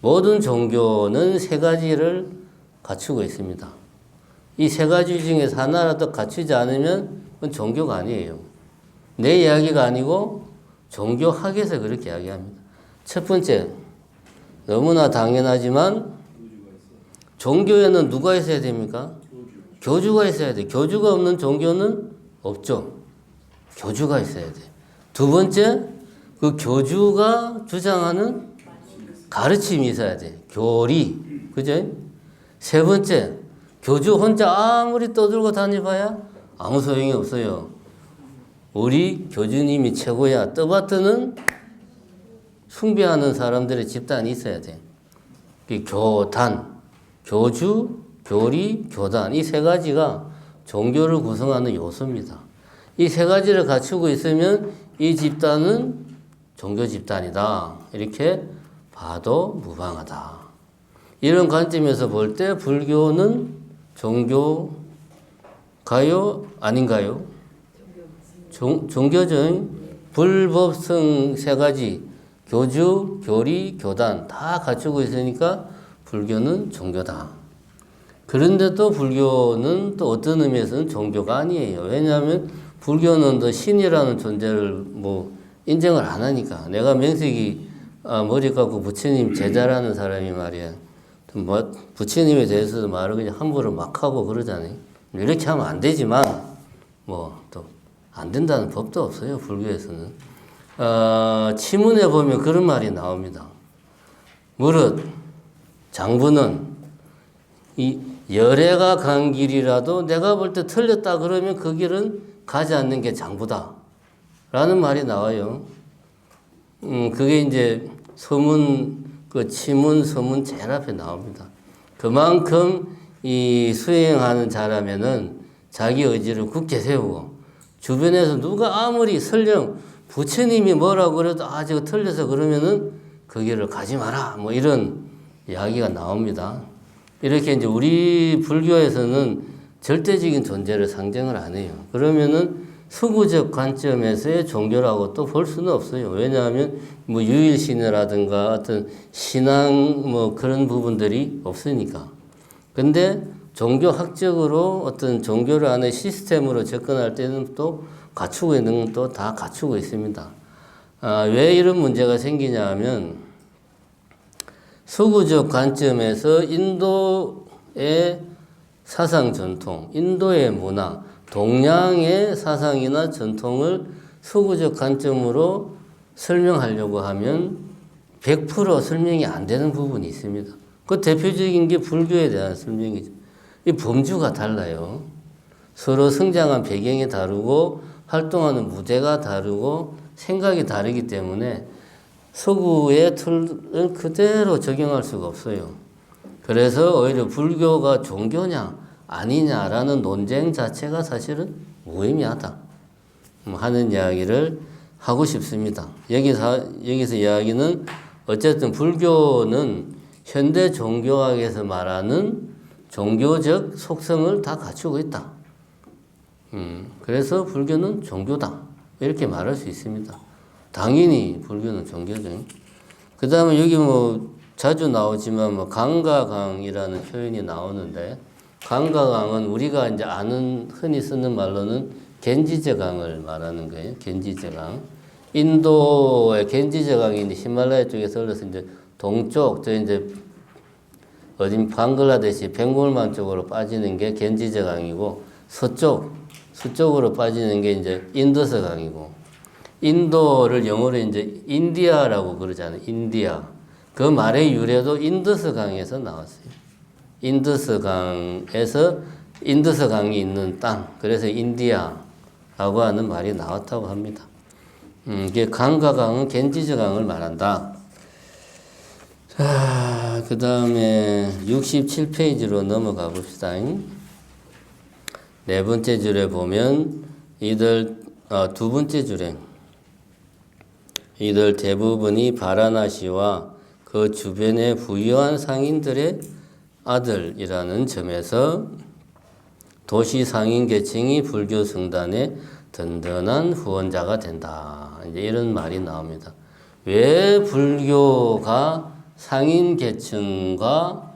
모든 종교는 세 가지를 갖추고 있습니다. 이 세 가지 중에서 하나라도 갖추지 않으면 그건 종교가 아니에요. 내 이야기가 아니고 종교학에서 그렇게 이야기합니다. 첫 번째, 너무나 당연하지만 종교에는 누가 있어야 됩니까? 교주가 있어야 돼. 교주가 없는 종교는 없죠. 교주가 있어야 돼. 두 번째, 그 교주가 주장하는 가르침이 있어야 돼. 교리. 그죠? 세 번째, 교주 혼자 아무리 떠들고 다녀봐야 아무 소용이 없어요. 우리 교주님이 최고야. 떠받드는 숭배하는 사람들의 집단이 있어야 돼. 교단, 교주, 교리, 교단. 이 세 가지가 종교를 구성하는 요소입니다. 이 세 가지를 갖추고 있으면 이 집단은 종교 집단이다. 이렇게 봐도 무방하다. 이런 관점에서 볼 때 불교는 종교가요? 아닌가요? 종교죠. 불법성 세 가지, 교주, 교리, 교단 다 갖추고 있으니까 불교는 종교다. 그런데 또 불교는 또 어떤 의미에서는 종교가 아니에요. 왜냐하면 불교는 또 신이라는 존재를 뭐 인정을 안 하니까. 내가 명색이 머리 깎고 부처님 제자라는 사람이 말이야. 뭐 부처님에 대해서도 말을 그냥 함부로 막 하고 그러잖아요. 이렇게 하면 안 되지만 뭐 또 안 된다는 법도 없어요. 불교에서는. 치문에 보면 그런 말이 나옵니다. 무릇 장부는 이 열애가 간 길이라도 내가 볼 때 틀렸다 그러면 그 길은 가지 않는 게 장부다. 라는 말이 나와요. 그게 이제 치문, 서문 제일 앞에 나옵니다. 그만큼 이 수행하는 자라면은 자기 의지를 굳게 세우고, 주변에서 누가 아무리 설령 부처님이 뭐라고 그래도 저거 틀려서 그러면은 그 길을 가지 마라. 뭐 이런 이야기가 나옵니다. 이렇게 이제 우리 불교에서는 절대적인 존재를 상정을 안 해요. 그러면은 서구적 관점에서의 종교라고 또 볼 수는 없어요. 왜냐하면 뭐 유일신이라든가 어떤 신앙 뭐 그런 부분들이 없으니까. 근데 종교학적으로 어떤 종교를 안에 시스템으로 접근할 때는 또 갖추고 있는 건 또 다 갖추고 있습니다. 왜 이런 문제가 생기냐 하면 서구적 관점에서 인도의 사상 전통, 인도의 문화, 동양의 사상이나 전통을 서구적 관점으로 설명하려고 하면 100% 설명이 안 되는 부분이 있습니다. 그 대표적인 게 불교에 대한 설명이죠. 이 범주가 달라요. 서로 성장한 배경이 다르고 활동하는 무대가 다르고 생각이 다르기 때문에 서구의 틀을 그대로 적용할 수가 없어요. 그래서 오히려 불교가 종교냐 아니냐라는 논쟁 자체가 사실은 무의미하다 하는 이야기를 하고 싶습니다. 여기서 이야기는 어쨌든 불교는 현대 종교학에서 말하는 종교적 속성을 다 갖추고 있다. 그래서 불교는 종교다. 이렇게 말할 수 있습니다. 당연히 불교는 종교죠. 그 다음에 여기 뭐 자주 나오지만 뭐 강과 강이라는 표현이 나오는데 강과 강은 우리가 이제 아는 흔히 쓰는 말로는 겐지제 강을 말하는 거예요. 겐지제 강. 인도의 겐지제 강이 이제 히말라야 쪽에서 흘러서 이제 동쪽, 저 이제 어딘 방글라데시 벵골만 쪽으로 빠지는 게 겐지제 강이고 서쪽으로 빠지는 게 이제 인더스 강이고 인도를 영어로 이제 인디아라고 그러잖아요. 인디아. 그 말의 유래도 인더스 강에서 나왔어요. 인더스 강에서 인더스 강이 있는 땅. 그래서 인디아라고 하는 말이 나왔다고 합니다. 이게 강과 강은 겐지즈 강을 말한다. 자, 그 다음에 67페이지로 넘어가 봅시다. 네 번째 줄에 보면 두 번째 줄에 이들 대부분이 바라나시와 그 주변의 부유한 상인들의 아들이라는 점에서 도시 상인 계층이 불교 성단의 든든한 후원자가 된다. 이제 이런 말이 나옵니다. 왜 불교가 상인 계층과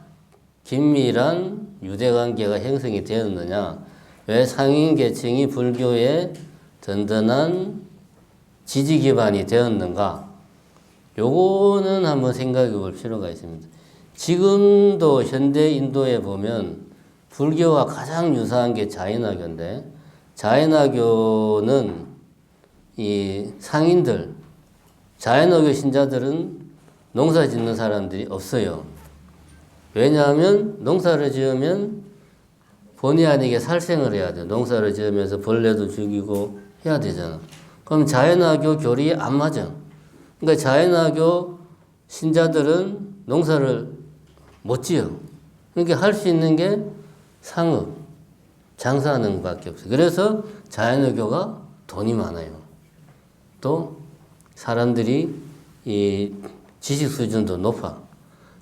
긴밀한 유대관계가 형성이 되었느냐? 왜 상인 계층이 불교의 든든한 지지 기반이 되었는가? 요거는 한번 생각해 볼 필요가 있습니다. 지금도 현대 인도에 보면 불교와 가장 유사한 게 자인화교인데 자인화교는 이 상인들, 자인화교 신자들은 농사 짓는 사람들이 없어요. 왜냐하면 농사를 지으면 본의 아니게 살생을 해야 돼요. 농사를 지으면서 벌레도 죽이고 해야 되잖아. 그럼 자연화교 교리에 안 맞아. 그러니까 자연화교 신자들은 농사를 못 지어. 그러니까 할 수 있는 게 상업, 장사하는 것밖에 없어요. 그래서 자연화교가 돈이 많아요. 또 사람들이 이 지식 수준도 높아.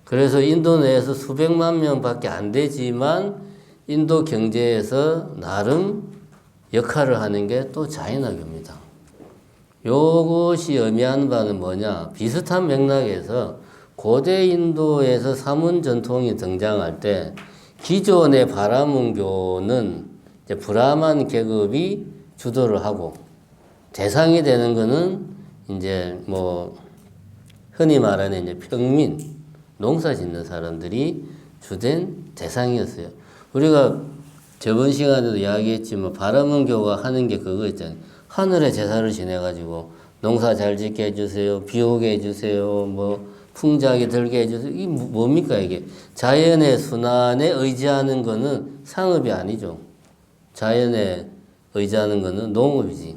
그래서 인도 내에서 수백만 명밖에 안 되지만 인도 경제에서 나름 역할을 하는 게 또 자연화교입니다. 요것이 의미하는 바는 뭐냐? 비슷한 맥락에서 고대 인도에서 사문 전통이 등장할 때 기존의 바라문교는 이제 브라만 계급이 주도를 하고 대상이 되는 거는 이제 뭐 흔히 말하는 이제 평민, 농사 짓는 사람들이 주된 대상이었어요. 우리가 저번 시간에도 이야기했지만 바라문교가 하는 게 그거 있잖아요. 하늘에 제사를 지내가지고 농사 잘 짓게 해주세요. 비 오게 해주세요. 뭐 풍작이 들게 해주세요. 이게 뭡니까 이게. 자연의 순환에 의지하는 거는 상업이 아니죠. 자연에 의지하는 거는 농업이지.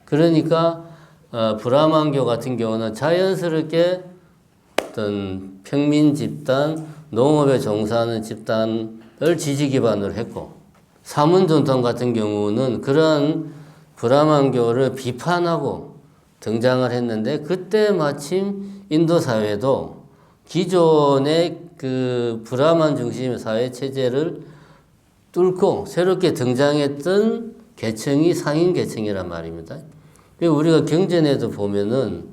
그러니까 브라만교 같은 경우는 자연스럽게 어떤 평민 집단, 농업에 종사하는 집단을 지지 기반으로 했고 사문 전통 같은 경우는 그런 브라만교를 비판하고 등장을 했는데 그때 마침 인도 사회도 기존의 그 브라만 중심의 사회 체제를 뚫고 새롭게 등장했던 계층이 상인 계층이란 말입니다. 우리가 경전에도 보면은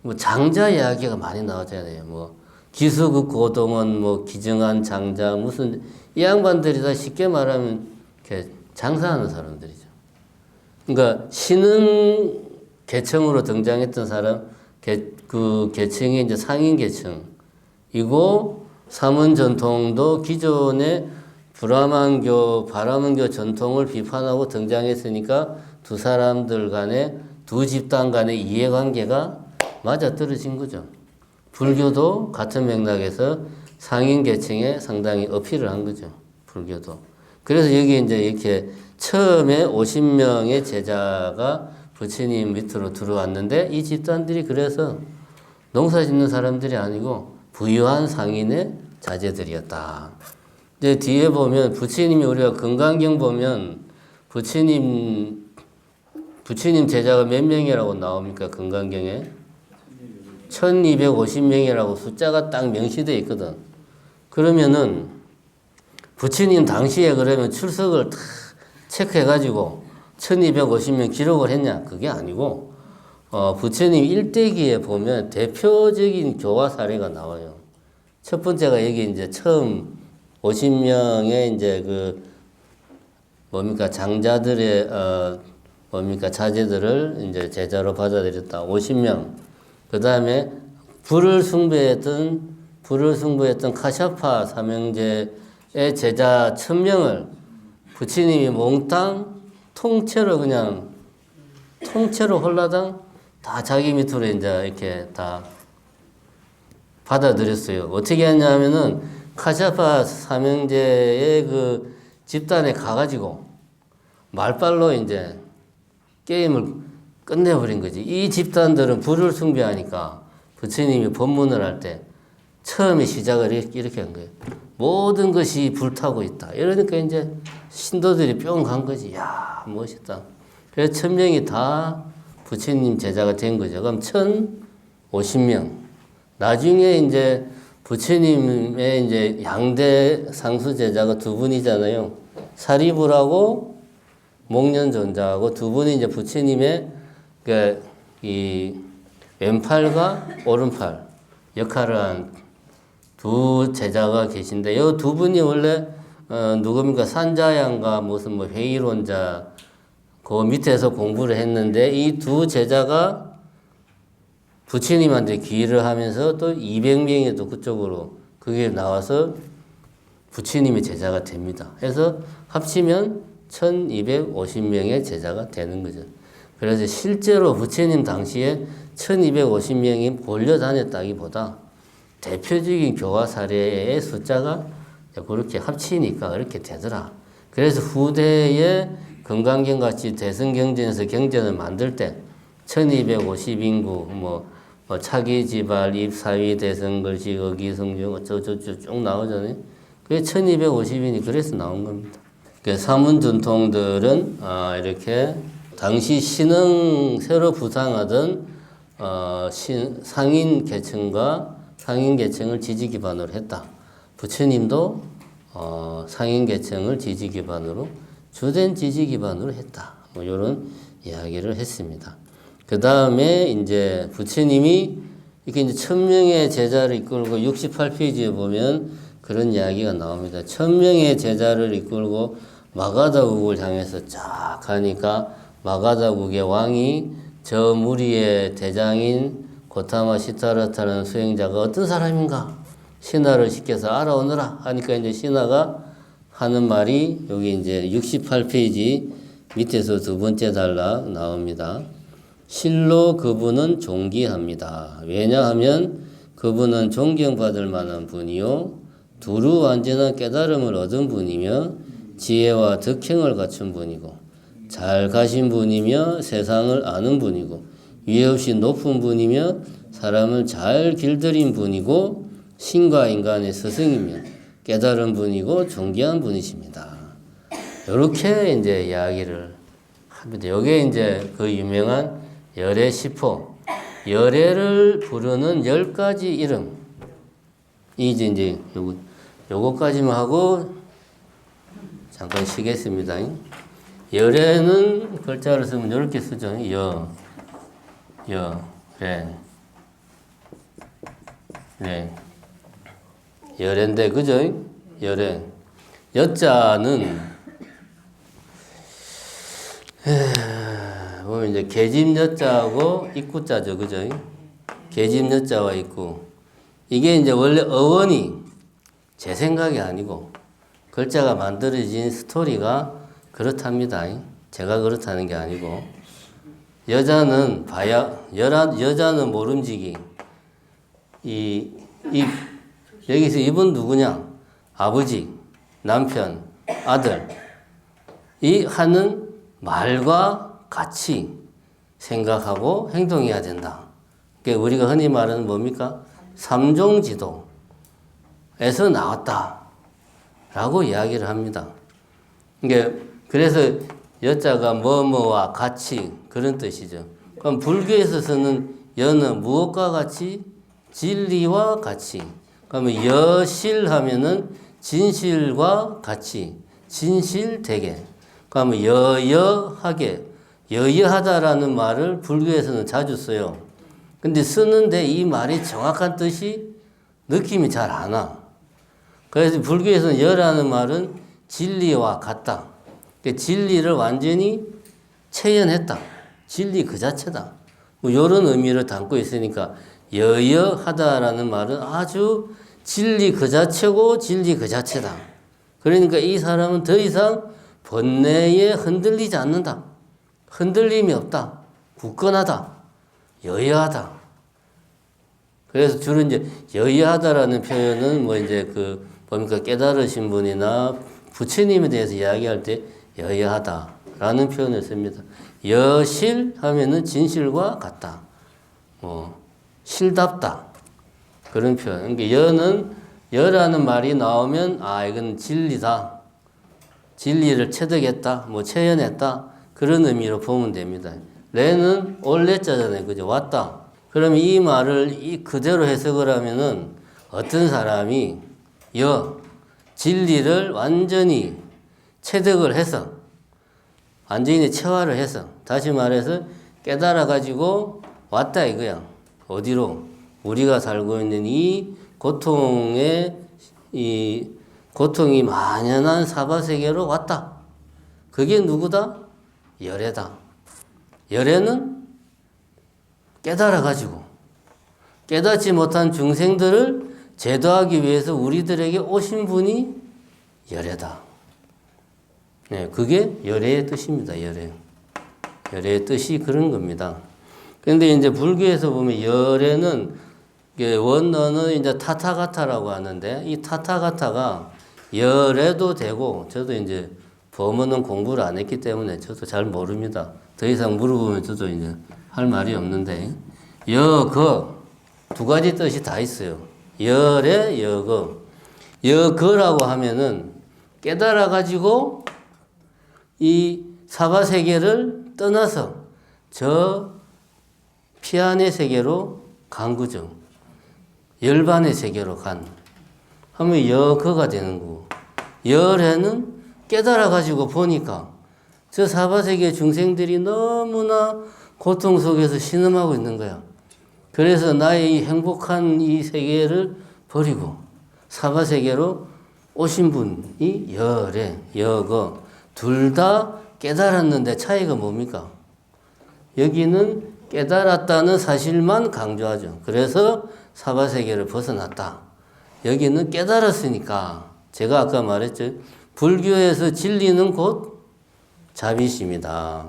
뭐 장자 이야기가 많이 나오잖아요. 뭐 기수국 고동원, 뭐 기증한 장자, 무슨 이 양반들이 다 쉽게 말하면 이렇게 장사하는 사람들이죠. 그러니까 신흥 계층으로 등장했던 사람, 그 계층이 이제 상인 계층이고, 사문 전통도 기존의 브라만교, 바라문교 전통을 비판하고 등장했으니까 두 사람들 간에, 두 집단 간의 이해관계가 맞아떨어진 거죠. 불교도 같은 맥락에서 상인 계층에 상당히 어필을 한 거죠. 불교도. 그래서 여기 이제 이렇게 처음에 50명의 제자가 부처님 밑으로 들어왔는데 이 집단들이 그래서 농사 짓는 사람들이 아니고 부유한 상인의 자제들이었다. 이제 뒤에 보면 부처님이 우리가 금강경 보면 부처님 제자가 몇 명이라고 나옵니까? 금강경에 1250명이라고 숫자가 딱 명시되어 있거든. 그러면은 부처님 당시에 그러면 출석을 다 체크해가지고 1250명 기록을 했냐? 그게 아니고 부처님 일대기에 보면 대표적인 교화 사례가 나와요. 첫 번째가 여기 이제 처음 50명의 이제 그 뭡니까 장자들의 뭡니까 자제들을 이제 제자로 받아들였다. 50명. 그 다음에 불을 숭배했던 카샤파 삼형제의 제자 1000명을 부처님이 몽땅 통째로 홀라당 다 자기 밑으로 이제 이렇게 다 받아들였어요. 어떻게 했냐면은 카샤파 삼형제의 그 집단에 가가지고 말빨로 이제 게임을 끝내버린 거지. 이 집단들은 불을 숭배하니까 부처님이 법문을 할 때 처음에 시작을 이렇게 한 거예요. 모든 것이 불타고 있다. 이러니까 이제 신도들이 뿅 간 거지. 야, 멋있다. 그래서 1000명이 다 부처님 제자가 된 거죠. 그럼 1050명. 나중에 이제 부처님의 이제 양대 상수 제자가 두 분이잖아요. 사리불하고 목련존자하고 두 분이 이제 부처님의 이 왼팔과 오른팔 역할을 한 두 제자가 계신데, 이 두 분이 원래 누굽니까? 산자양과 무슨 뭐 회의론자 그 밑에서 공부를 했는데 이 두 제자가 부처님한테 기일을 하면서 또 200명이 또 그쪽으로 그게 나와서 부처님의 제자가 됩니다. 그래서 합치면 1250명의 제자가 되는 거죠. 그래서 실제로 부처님 당시에 1250명이 몰려 다녔다기보다 대표적인 교화 사례의 숫자가 그렇게 합치니까 그렇게 되더라. 그래서 후대에 금강경 같이 대승경전에서 경전을 만들 때 1250인구 뭐 차기지발 입사위 대승글씨 어기성중 어쩌고저쩌고 쭉 나오잖아요. 그게 1250인이 그래서 나온 겁니다. 그 사문 전통들은 이렇게 당시 신흥 새로 부상하던 상인 계층을 지지 기반으로 했다. 부처님도 상인 계층을 지지 기반으로 주된 지지 기반으로 했다. 뭐 이런 이야기를 했습니다. 그 다음에 이제 부처님이 이렇게 이제 1000명의 제자를 이끌고 68페이지에 보면 그런 이야기가 나옵니다. 1000명의 제자를 이끌고 마가다국을 향해서 쫙 가니까 마가다국의 왕이 저 무리의 대장인 고타마 시타라타라는 수행자가 어떤 사람인가? 신하를 시켜서 알아오너라 하니까 이제 신하가 하는 말이 여기 이제 68페이지 밑에서 두 번째 달라 나옵니다. 실로 그분은 존귀합니다. 왜냐하면 그분은 존경받을 만한 분이요. 두루 완전한 깨달음을 얻은 분이며 지혜와 덕행을 갖춘 분이고 잘 가신 분이며 세상을 아는 분이고 위에 없이 높은 분이며 사람을 잘 길들인 분이고 신과 인간의 스승이며 깨달은 분이고 존귀한 분이십니다. 이렇게 이제 이야기를 합니다. 이게 이제 그 유명한 열애시포, 열애를 부르는 10가지 이름. 이제 요거까지만 하고 잠깐 쉬겠습니다. 열에는 글자를 쓰면 이렇게 쓰죠. 네. 열인데, 그죠? 열에. 여자는, 보면 이제 계집 여자하고 입구자죠. 그죠? 계집 여자와 입구. 이게 이제 원래 어원이 제 생각이 아니고 글자가 만들어진 스토리가 그렇답니다. 제가 그렇다는 게 아니고. 여자는 여자는 모름지기. 여기서 이분 누구냐? 아버지, 남편, 아들. 이 하는 말과 같이 생각하고 행동해야 된다. 그러니까 우리가 흔히 말하는 뭡니까? 삼종지도에서 나왔다. 라고 이야기를 합니다. 그러니까 그래서 여자가 뭐뭐와 같이 그런 뜻이죠. 그럼 불교에서 쓰는 여는 무엇과 같이? 진리와 같이. 그러면 여실하면은 진실과 같이. 진실되게. 그러면 여여하게. 여여하다라는 말을 불교에서는 자주 써요. 근데 쓰는데 이 말이 정확한 뜻이 느낌이 잘 안 와. 그래서 불교에서는 여라는 말은 진리와 같다. 그러니까 진리를 완전히 체현했다. 진리 그 자체다. 뭐 이런 의미를 담고 있으니까 여여하다라는 말은 아주 진리 그 자체고 진리 그 자체다. 그러니까 이 사람은 더 이상 번뇌에 흔들리지 않는다. 흔들림이 없다. 굳건하다. 여여하다. 그래서 주로 이제 여여하다라는 표현은 뭐 이제 뭡니까 깨달으신 분이나 부처님에 대해서 이야기할 때 여여하다라는 표현을 씁니다. 여실 하면은 진실과 같다. 실답다. 그런 표현. 그러니까 여라는 말이 나오면 이건 진리다. 진리를 체득했다. 체현했다. 그런 의미로 보면 됩니다. 레는 올레자잖아요. 그죠? 왔다. 그럼 이 말을 그대로 해석을 하면은 어떤 사람이 진리를 완전히 체득을 해서 완전히 체화를 해서 다시 말해서 깨달아가지고 왔다 이거야. 어디로? 우리가 살고 있는 이 고통이 만연한 사바세계로 왔다. 그게 누구다? 열애다. 열애는 깨달아가지고 깨닫지 못한 중생들을 제도하기 위해서 우리들에게 오신 분이 열애다. 네, 그게 열애의 뜻입니다. 열애의 뜻이 그런 겁니다. 그런데 이제 불교에서 보면 열애는 원어는 이제 타타가타라고 하는데 이 타타가타가 열애도 되고 저도 이제 법문은 공부를 안 했기 때문에 저도 잘 모릅니다. 더 이상 물어보면 저도 이제 할 말이 없는데 여거 두 가지 뜻이 다 있어요. 열애 여거. 여거라고 하면은 깨달아가지고 이 사바세계를 떠나서 저 피안의 세계로 간 거죠. 열반의 세계로 간. 하면 여거가 되는 거고. 열애는 깨달아가지고 보니까 저 사바세계 중생들이 너무나 고통 속에서 신음하고 있는 거야. 그래서 나의 이 행복한 이 세계를 버리고 사바세계로 오신 분이 열애, 여거 둘 다 깨달았는데 차이가 뭡니까? 여기는 깨달았다는 사실만 강조하죠. 그래서 사바세계를 벗어났다. 여기는 깨달았으니까 제가 아까 말했죠. 불교에서 진리는 곧 자비심이다.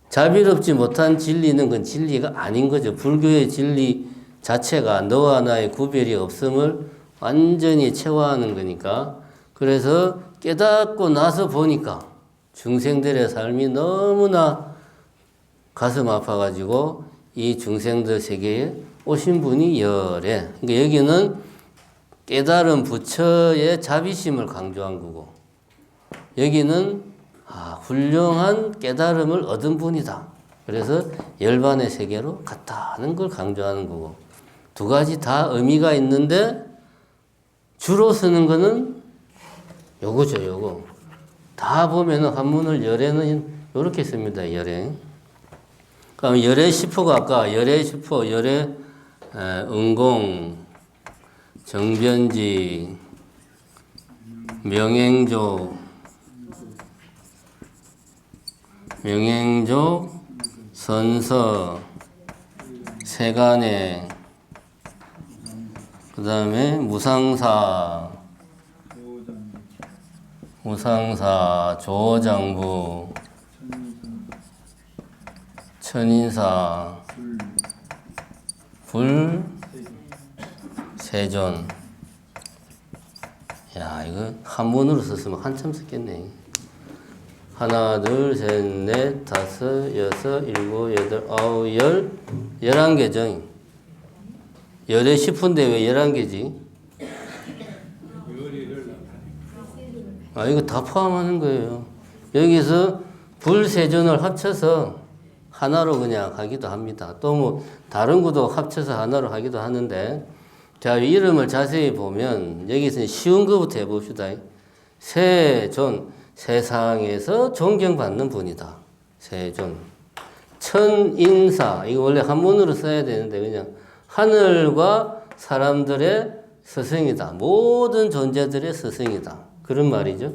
자비롭지 못한 진리는 그건 진리가 아닌 거죠. 불교의 진리 자체가 너와 나의 구별이 없음을 완전히 체화하는 거니까. 그래서 깨닫고 나서 보니까 중생들의 삶이 너무나 가슴 아파가지고 이 중생들 세계에 오신 분이 열애. 그러니까 여기는 깨달은 부처의 자비심을 강조한 거고 여기는 훌륭한 깨달음을 얻은 분이다. 그래서 열반의 세계로 갔다는 걸 강조하는 거고 두 가지 다 의미가 있는데 주로 쓰는 거는 요거죠, 요거. 다 보면은 한문을 열애는 요렇게 씁니다, 열애. 그럼 열애 시포가 아까 열애 시포, 열애 은공, 정변지, 명행조, 선서, 세간에, 그 다음에 무상사, 조장부, 천인사, 세존. 야, 이거 한문으로 썼으면 한참 썼겠네. 하나, 둘, 셋, 넷, 다섯, 여섯, 일곱, 여덟, 아홉, 11개죠. 열에 10분데 왜 11개지? 아, 이거 다 포함하는 거예요. 여기서 불세존을 합쳐서 하나로 그냥 하기도 합니다. 또 뭐 다른 것도 합쳐서 하나로 하기도 하는데, 자, 이름을 자세히 보면 여기서 쉬운 것부터 해봅시다. 세존, 세상에서 존경받는 분이다. 세존. 천인사, 이거 원래 한문으로 써야 되는데 그냥 하늘과 사람들의 스승이다. 모든 존재들의 스승이다. 그런 말이죠.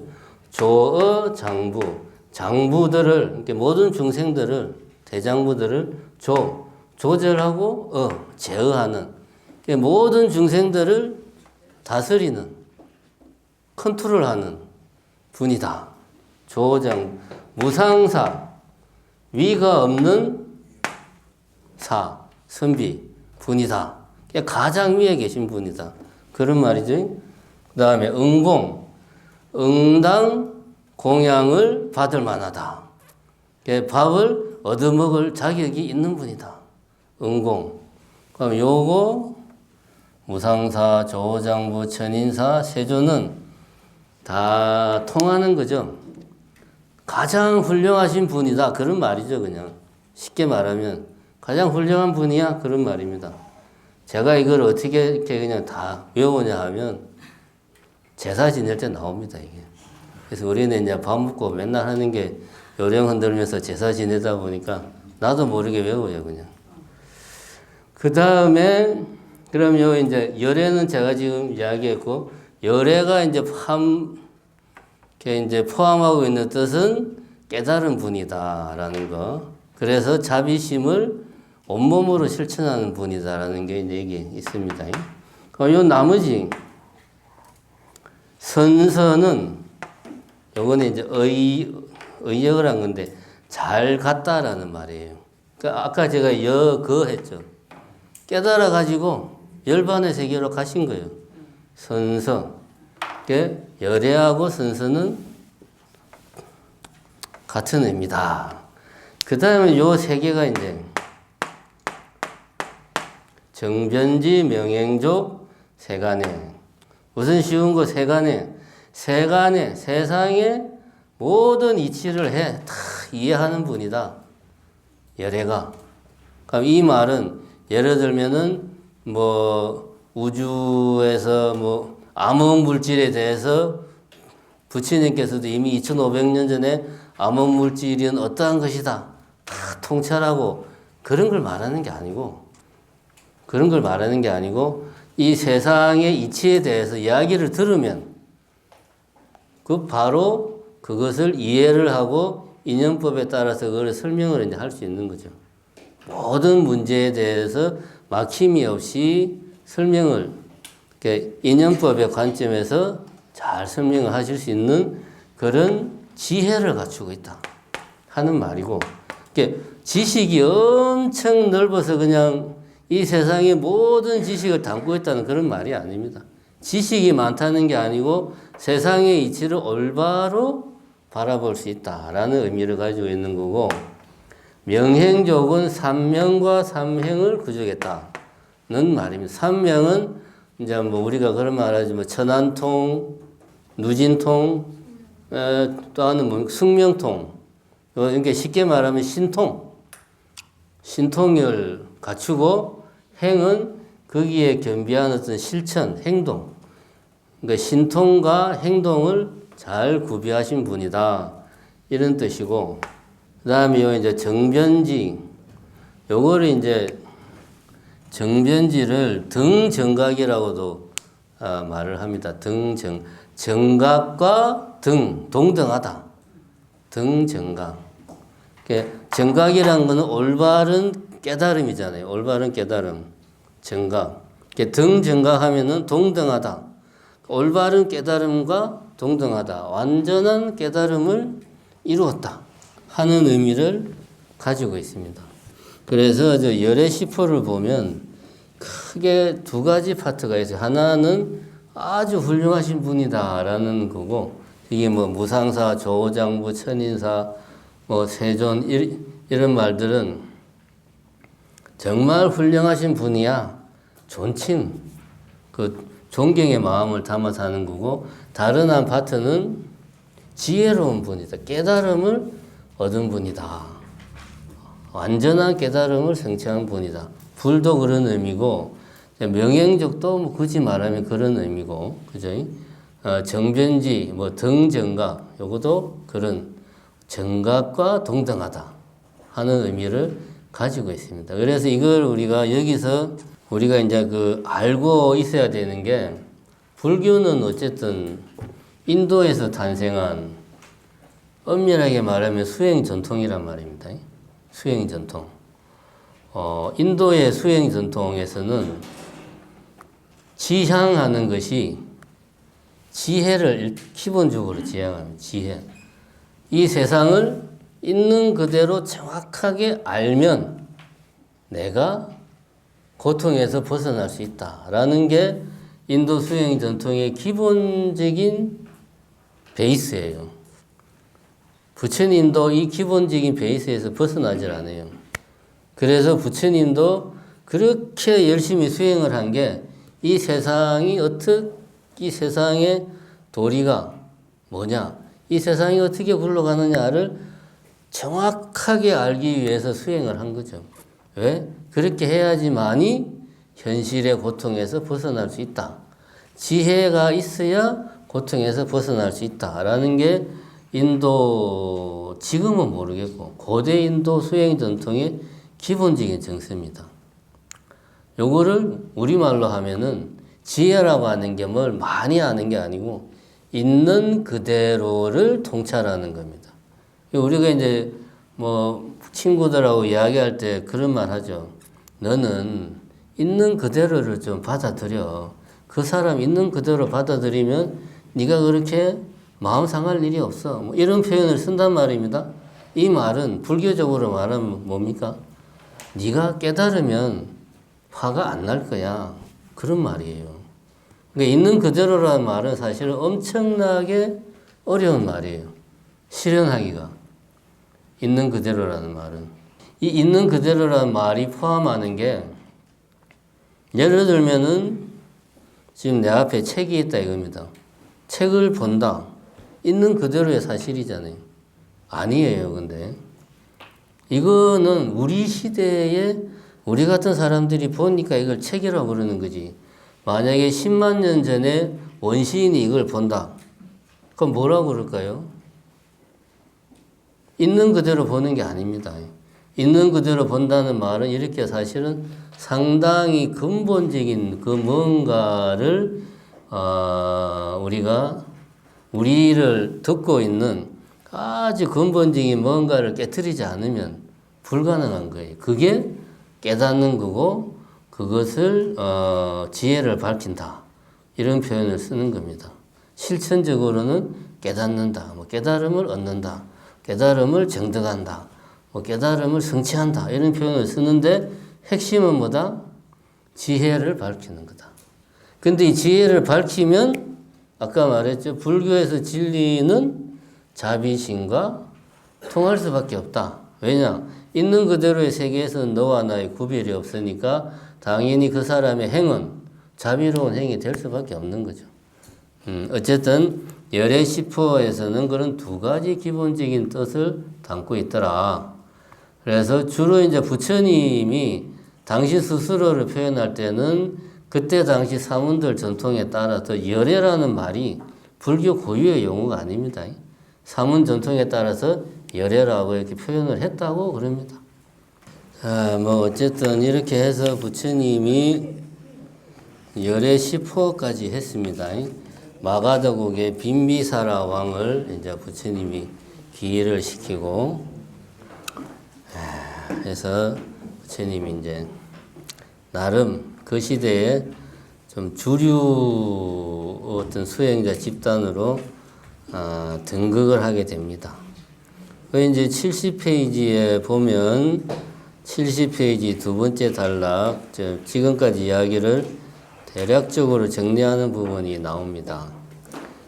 조어 장부, 장부들을, 이렇게 모든 중생들을, 대장부들을 조절하고 제어하는, 모든 중생들을 다스리는, 컨트롤하는 분이다. 조장, 무상사, 위가 없는 선비, 분이다. 가장 위에 계신 분이다. 그런 말이죠. 그 다음에 응공, 응당 공양을 받을 만하다. 밥을 얻어먹을 자격이 있는 분이다. 응공. 그럼 요거 무상사, 조장부, 천인사, 세조는 다 통하는 거죠. 가장 훌륭하신 분이다. 그런 말이죠, 그냥. 쉽게 말하면. 가장 훌륭한 분이야. 그런 말입니다. 제가 이걸 어떻게 이렇게 그냥 다 외우냐 하면 제사 지낼 때 나옵니다, 이게. 그래서 우리는 이제 밥 먹고 맨날 하는 게 요령 흔들면서 제사 지내다 보니까 나도 모르게 외워요, 그냥. 그 다음에, 그럼 요 이제 열애는 제가 지금 이야기했고, 열애가 이제 포함하고 있는 뜻은 깨달은 분이다라는 거. 그래서 자비심을 온몸으로 실천하는 분이다라는 게 이제 여기 있습니다. 요 나머지 선서는 요거는 이제 의역을 한 건데 잘 갔다라는 말이에요. 그러니까 아까 제가 했죠. 깨달아 가지고 열반의 세계로 가신 거예요. 선서. 열애하고 선서는 같은 의미다. 그 다음에 요 세 개가 이제 정변지, 명행족, 세간에. 우선 쉬운 거 세간에. 세상의 모든 이치를 다 이해하는 분이다. 열애가. 그럼 이 말은 예를 들면은 우주에서 암흑 물질에 대해서 부처님께서도 이미 2500년 전에 암흑 물질은 어떠한 것이다. 다 통찰하고 그런 걸 말하는 게 아니고 이 세상의 이치에 대해서 이야기를 들으면 바로 그것을 이해를 하고 인연법에 따라서 그걸 설명을 이제 할 수 있는 거죠. 모든 문제에 대해서 막힘이 없이 설명을 인연법의 관점에서 잘 설명을 하실 수 있는 그런 지혜를 갖추고 있다 하는 말이고, 지식이 엄청 넓어서 그냥 이 세상의 모든 지식을 담고 있다는 그런 말이 아닙니다. 지식이 많다는 게 아니고 세상의 이치를 올바로 바라볼 수 있다라는 의미를 가지고 있는 거고, 명행족은 삼명과 삼행을 구족했다는 말입니다. 삼명은 이제 우리가 그런 말하지 천안통, 누진통, 또 하나는 승명통. 이게 쉽게 말하면 신통을 갖추고 행은 거기에 겸비한 어떤 실천, 행동. 그러니까 신통과 행동을 잘 구비하신 분이다. 이런 뜻이고, 그 다음에 요 이제 정변지, 요거를 이제 정변지를 등정각이라고도 말을 합니다. 정각과 동등하다. 등정각. 정각이란 거는 올바른 깨달음이잖아요. 올바른 깨달음. 정각. 등정각 하면은 동등하다. 올바른 깨달음과 동등하다. 완전한 깨달음을 이루었다. 하는 의미를 가지고 있습니다. 그래서 저 열의 시포를 보면 크게 두 가지 파트가 있어요. 하나는 아주 훌륭하신 분이다라는 거고, 이게 뭐 무상사, 조장부, 천인사, 뭐 세존 이런 말들은 정말 훌륭하신 분이야. 존칭, 그 존경의 마음을 담아서 하는 거고, 다른 한 파트는 지혜로운 분이다. 깨달음을 얻은 분이다. 완전한 깨달음을 성취한 분이다. 불도 그런 의미고, 명행적도 뭐 굳이 말하면 그런 의미고, 그죠? 정변지, 뭐 등정각, 요것도 그런 정각과 동등하다 하는 의미를 가지고 있습니다. 그래서 이걸 우리가 여기서 우리가 이제 그 알고 있어야 되는 게, 불교는 어쨌든 인도에서 탄생한 엄밀하게 말하면 수행 전통이란 말입니다. 수행 전통. 인도의 수행 전통에서는 지향하는 것이 지혜를 기본적으로 지향합니다. 지혜. 이 세상을 있는 그대로 정확하게 알면 내가 고통에서 벗어날 수 있다라는 게 인도 수행 전통의 기본적인 베이스예요. 부처님도 이 기본적인 베이스에서 벗어나질 않아요. 그래서 부처님도 그렇게 열심히 수행을 한 게 이 세상이 이 세상의 도리가 뭐냐, 이 세상이 어떻게 굴러가느냐를 정확하게 알기 위해서 수행을 한 거죠. 왜? 그렇게 해야지만이 현실의 고통에서 벗어날 수 있다. 지혜가 있어야 고통에서 벗어날 수 있다라는 게 인도, 지금은 모르겠고 고대 인도 수행 전통의 기본적인 정서입니다. 요거를 우리말로 하면은 지혜라고 하는 게 뭘 많이 아는 게 아니고 있는 그대로를 통찰하는 겁니다. 우리가 이제 뭐 친구들하고 이야기할 때 그런 말 하죠. 너는 있는 그대로를 좀 받아들여. 그 사람 있는 그대로 받아들이면 네가 그렇게 마음 상할 일이 없어. 뭐 이런 표현을 쓴단 말입니다. 이 말은 불교적으로 말하면 뭡니까? 네가 깨달으면 화가 안 날 거야. 그런 말이에요. 그러니까 있는 그대로라는 말은 사실은 엄청나게 어려운 말이에요. 실현하기가. 있는 그대로라는 말은. 이 있는 그대로라는 말이 포함하는 게, 예를 들면은 지금 내 앞에 책이 있다 이겁니다. 책을 본다. 있는 그대로의 사실이잖아요. 아니에요, 근데. 이거는 우리 시대에 우리 같은 사람들이 보니까 이걸 책이라고 부르는 거지. 만약에 10만 년 전에 원시인이 이걸 본다. 그럼 뭐라고 그럴까요? 있는 그대로 보는 게 아닙니다. 있는 그대로 본다는 말은 이렇게 사실은 상당히 근본적인 그 뭔가를 우리를 듣고 있는 아주 근본적인 뭔가를 깨트리지 않으면 불가능한 거예요. 그게 깨닫는 거고 그것을 지혜를 밝힌다. 이런 표현을 쓰는 겁니다. 실천적으로는 깨닫는다. 뭐 깨달음을 얻는다. 깨달음을 정득한다. 뭐 깨달음을 성취한다. 이런 표현을 쓰는데 핵심은 뭐다? 지혜를 밝히는 거다. 근데 이 지혜를 밝히면 아까 말했죠. 불교에서 진리는 자비심과 통할 수밖에 없다. 왜냐? 있는 그대로의 세계에서는 너와 나의 구별이 없으니까 당연히 그 사람의 행은 자비로운 행이 될 수밖에 없는 거죠. 어쨌든 열의 시포에서는 그런 두 가지 기본적인 뜻을 담고 있더라. 그래서 주로 이제 부처님이 당신 스스로를 표현할 때는 그때 당시 사문들 전통에 따라서 열애라는 말이 불교 고유의 용어가 아닙니다. 사문 전통에 따라서 열애라고 이렇게 표현을 했다고 그럽니다. 뭐 어쨌든 이렇게 해서 부처님이 열애 10호까지 했습니다. 마가더국의 빈비사라 왕을 이제 부처님이 기일을 시키고, 해서 부처님이 이제 나름 그 시대에 좀 주류 어떤 수행자 집단으로 등극을 하게 됩니다. 그 이제 70페이지에 보면 70페이지 두 번째 단락, 지금까지 이야기를 대략적으로 정리하는 부분이 나옵니다.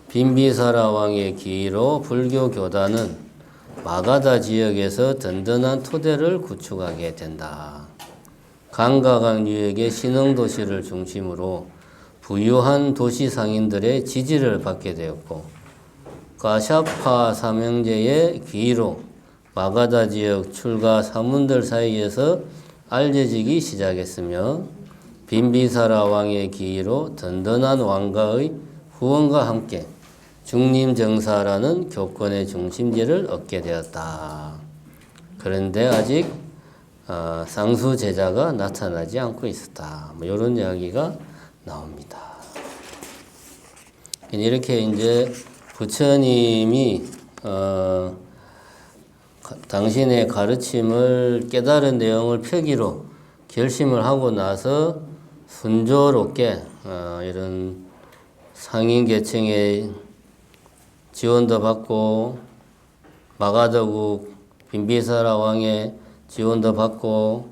빈비사라 왕의 기의로 불교 교단은 마가다 지역에서 든든한 토대를 구축하게 된다. 강가강 유역의 신흥도시를 중심으로 부유한 도시 상인들의 지지를 받게 되었고, 가샤파 삼형제의 기의로 마가다 지역 출가 사문들 사이에서 알려지기 시작했으며, 빈비사라 왕의 기의로 든든한 왕가의 후원과 함께 중림정사라는 교권의 중심지를 얻게 되었다. 그런데 아직 상수 제자가 나타나지 않고 있었다. 뭐 이런 이야기가 나옵니다. 이렇게 이제 부처님이 당신의 가르침을 깨달은 내용을 표기로 결심을 하고 나서 순조롭게 이런 상인 계층의 지원도 받고, 마가더국 빈비사라 왕의 지원도 받고,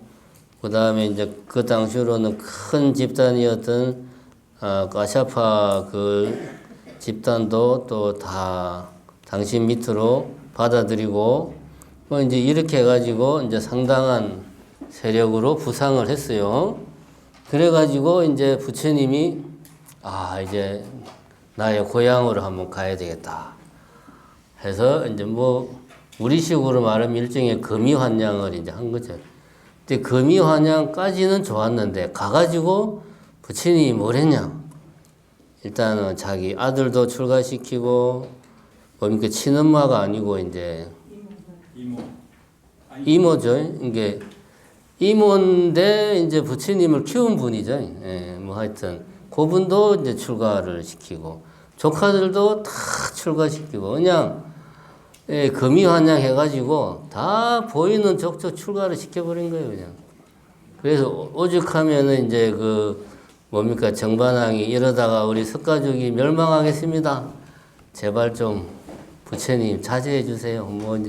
그 다음에 이제 그 당시로는 큰 집단이었던 가샤파 그 집단도 또 다 당신 밑으로 받아들이고, 뭐 이제 이렇게 해가지고 이제 상당한 세력으로 부상을 했어요. 그래가지고 이제 부처님이 이제 나의 고향으로 한번 가야 되겠다 해서 이제 뭐 우리식으로 말하면 일종의 금이환양을 이제 한 거죠. 근데 금이환양까지는 좋았는데 가가지고 부처님이 뭘 했냐? 일단은 자기 아들도 출가시키고, 뭡니까 친엄마가 아니고 이제 이모죠. 이게 이모인데 이제 부처님을 키운 분이죠. 뭐 하여튼 그분도 이제 출가를 시키고, 조카들도 다 출가시키고, 그냥 금이환양 해가지고 다 보이는 족족 출가를 시켜버린 거예요, 그냥. 그래서 오죽하면은 이제 그 뭡니까 정반왕이 이러다가 우리 석가족이 멸망하겠습니다. 제발 좀 부처님 자제해 주세요. 뭐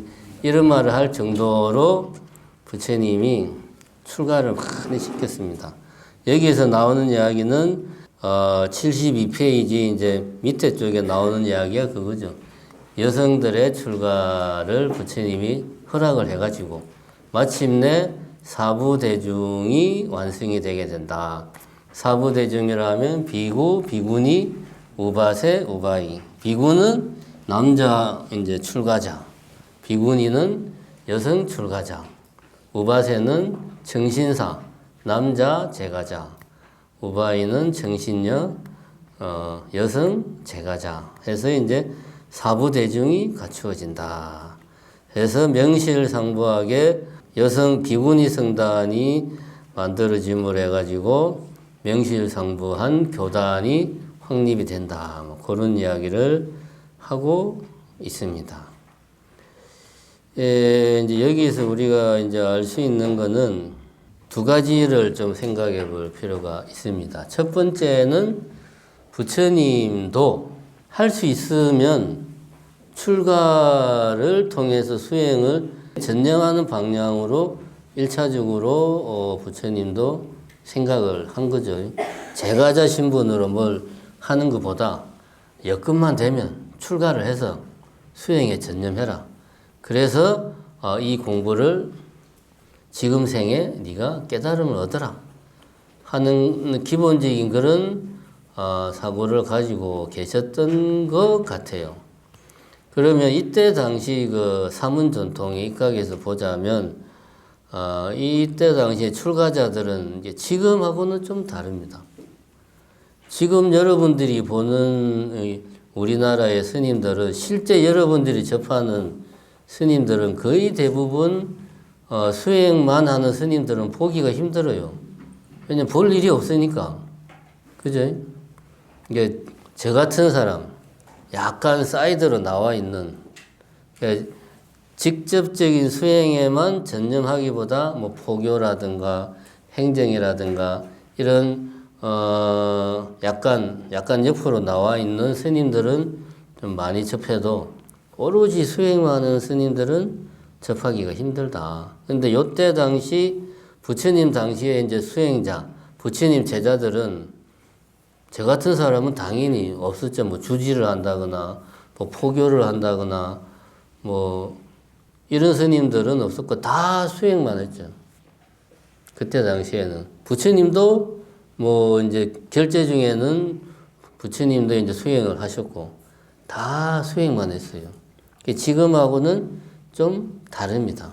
이런 말을 할 정도로 부처님이 출가를 많이 시켰습니다. 여기에서 나오는 이야기는 72페이지 이제 밑에 쪽에 나오는 이야기가 그거죠. 여성들의 출가를 부처님이 허락을 해가지고 마침내 사부대중이 완성이 되게 된다. 사부대중이라면 비구, 비구니, 우바세, 우바이. 비구는 남자 이제 출가자, 비구니는 여성 출가자, 우바세는 정신사, 남자 제가자, 우바이는 정신녀, 여성 제가자 해서 이제 사부대중이 갖추어진다. 해서 명실상부하게 여성 비구니 성단이 만들어짐을 해가지고 명실상부한 교단이 확립이 된다. 뭐 그런 이야기를 하고 있습니다. 이제 여기에서 우리가 이제 알 수 있는 거는 두 가지를 좀 생각해 볼 필요가 있습니다. 첫 번째는 부처님도 할 수 있으면 출가를 통해서 수행을 전념하는 방향으로 1차적으로 부처님도 생각을 한 거죠. 제가자 신분으로 뭘 하는 것보다 여건만 되면 출가를 해서 수행에 전념해라. 그래서 이 공부를 지금 생에 네가 깨달음을 얻어라 하는 기본적인 그런 사고를 가지고 계셨던 것 같아요. 그러면 이때 당시 그 사문 전통의 입각에서 보자면 이때 당시에 출가자들은 이제 지금하고는 좀 다릅니다. 지금 여러분들이 보는 우리나라의 스님들은 실제 여러분들이 접하는 스님들은 거의 대부분 수행만 하는 스님들은 보기가 힘들어요. 왜냐면 볼 일이 없으니까. 그죠? 이게 저 같은 사람, 약간 사이드로 나와 있는, 그러니까 직접적인 수행에만 전념하기보다 뭐 포교라든가 행정이라든가 이런 약간 옆으로 나와 있는 스님들은 좀 많이 접해도 오로지 수행만 하는 스님들은 접하기가 힘들다. 근데 요때 당시 부처님 당시에 이제 수행자, 부처님 제자들은 저 같은 사람은 당연히 없었죠. 뭐 주지를 한다거나 뭐 포교를 한다거나 뭐 이런 스님들은 없었고 다 수행만 했죠. 그때 당시에는 부처님도 뭐 이제 결제 중에는 부처님도 이제 수행을 하셨고 다 수행만 했어요. 지금하고는 좀 다릅니다.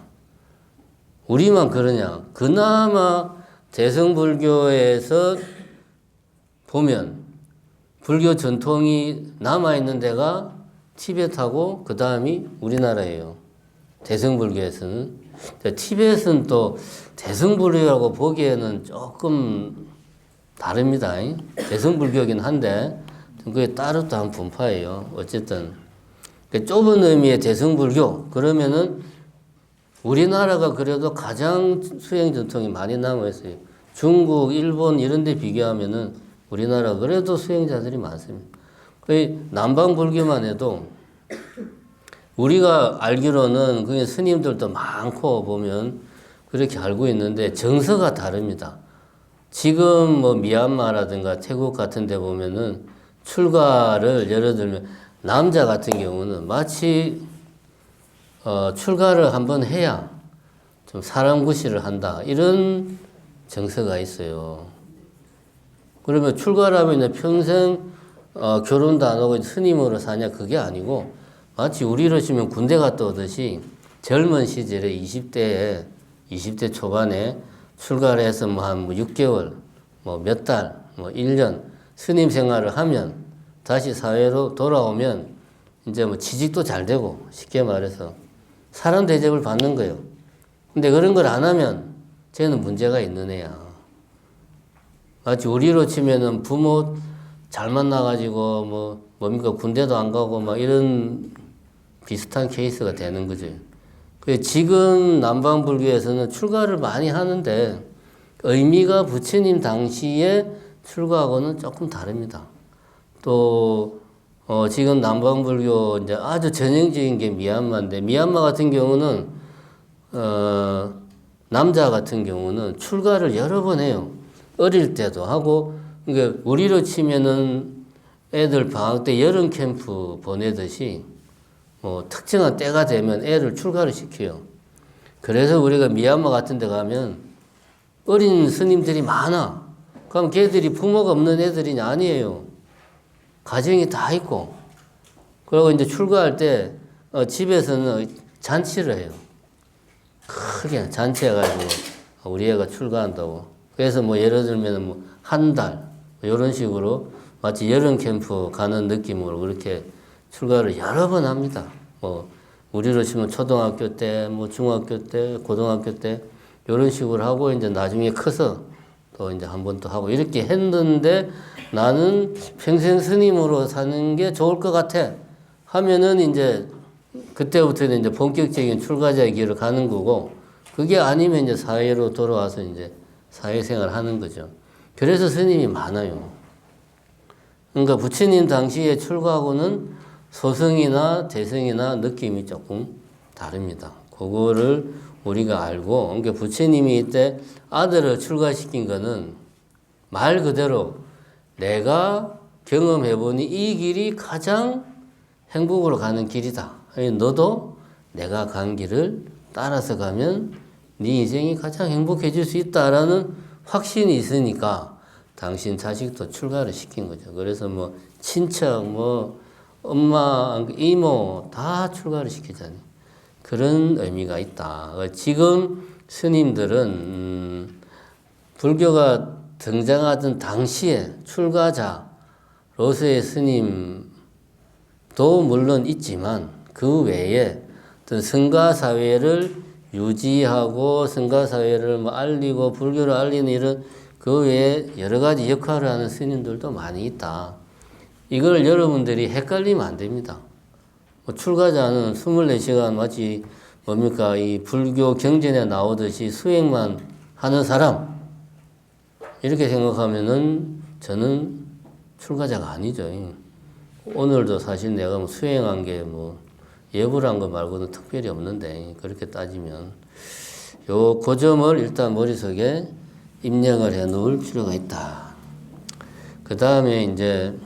우리만 그러냐? 그나마 대승불교에서 보면 불교 전통이 남아있는 데가 티베트하고 그 다음이 우리나라예요. 대승불교에서는. 티베트는 또 대승불교라고 보기에는 조금 다릅니다. 대승불교긴 한데 그게 따로 또 한 분파예요. 어쨌든 좁은 의미의 대승불교 그러면은 우리나라가 그래도 가장 수행 전통이 많이 남아있어요. 중국, 일본 이런 데 비교하면은 우리나라 그래도 수행자들이 많습니다. 거의 남방불교만 해도 우리가 알기로는 그게 스님들도 많고 보면 그렇게 알고 있는데 정서가 다릅니다. 지금 뭐 미얀마라든가 태국 같은 데 보면은 출가를 예를 들면 남자 같은 경우는 마치 출가를 한번 해야 좀 사람 구실을 한다. 이런 정서가 있어요. 그러면 출가라면 평생 결혼도 안 하고 스님으로 사냐? 그게 아니고 마치 우리로 치면 군대 갔다 오듯이 젊은 시절에 20대 초반에 출가를 해서 뭐 한 6개월, 뭐 몇 달, 뭐 1년 스님 생활을 하면 다시 사회로 돌아오면 이제 뭐 취직도 잘 되고 쉽게 말해서 사람 대접을 받는 거예요. 근데 그런 걸 안 하면 쟤는 문제가 있는 애야. 마치 우리로 치면은 부모 잘 만나가지고 뭡니까 군대도 안 가고 막 이런 비슷한 케이스가 되는 거죠. 지금 남방불교에서는 출가를 많이 하는데 의미가 부처님 당시에 출가하고는 조금 다릅니다. 또 지금 남방불교 이제 아주 전형적인 게 미얀마인데 미얀마 같은 경우는 남자 같은 경우는 출가를 여러 번 해요. 어릴 때도 하고 그러니까 우리로 치면은 애들 방학 때 여름 캠프 보내듯이 뭐 특정한 때가 되면 애를 출가를 시켜요. 그래서 우리가 미얀마 같은 데 가면 어린 스님들이 많아. 그럼 걔들이 부모가 없는 애들이 아니에요. 가정이 다 있고. 그리고 이제 출가할 때 집에서는 잔치를 해요. 크게 잔치해가지고 우리 애가 출가한다고. 그래서 뭐 예를 들면 뭐 한 달 이런 식으로 마치 여름 캠프 가는 느낌으로 그렇게 출가를 여러 번 합니다. 뭐 우리로 치면 초등학교 때, 뭐 중학교 때, 고등학교 때 이런 식으로 하고 이제 나중에 커서 또 이제 한 번 또 하고 이렇게 했는데 나는 평생 스님으로 사는 게 좋을 것 같아 하면은 이제 그때부터는 이제 본격적인 출가자의 길을 가는 거고 그게 아니면 이제 사회로 돌아와서 이제 사회생활 하는 거죠. 그래서 스님이 많아요. 그러니까 부처님 당시에 출가하고는 소승이나 대승이나 느낌이 조금 다릅니다. 그거를 우리가 알고, 그러니까 부처님이 이때 아들을 출가시킨 거는 말 그대로 내가 경험해보니 이 길이 가장 행복으로 가는 길이다. 너도 내가 간 길을 따라서 가면 네 인생이 가장 행복해질 수 있다라는 확신이 있으니까 당신 자식도 출가를 시킨 거죠. 그래서 뭐 친척, 뭐 엄마, 이모 다 출가를 시키잖아요. 그런 의미가 있다. 지금 스님들은 불교가 등장하던 당시에 출가자 로스의 스님도 물론 있지만 그 외에 어떤 성가사회를 유지하고 성가사회를 뭐 알리고 불교를 알리는 이런 그 외에 여러 가지 역할을 하는 스님들도 많이 있다. 이걸 여러분들이 헷갈리면 안 됩니다. 뭐 출가자는 24시간 마치 뭡니까 이 불교 경전에 나오듯이 수행만 하는 사람 이렇게 생각하면은 저는 출가자가 아니죠. 오늘도 사실 내가 뭐 수행한 게 뭐 예불한 거 말고는 특별히 없는데 그렇게 따지면 그 점을 일단 머릿속에 입력을 해 놓을 필요가 있다. 그 다음에 이제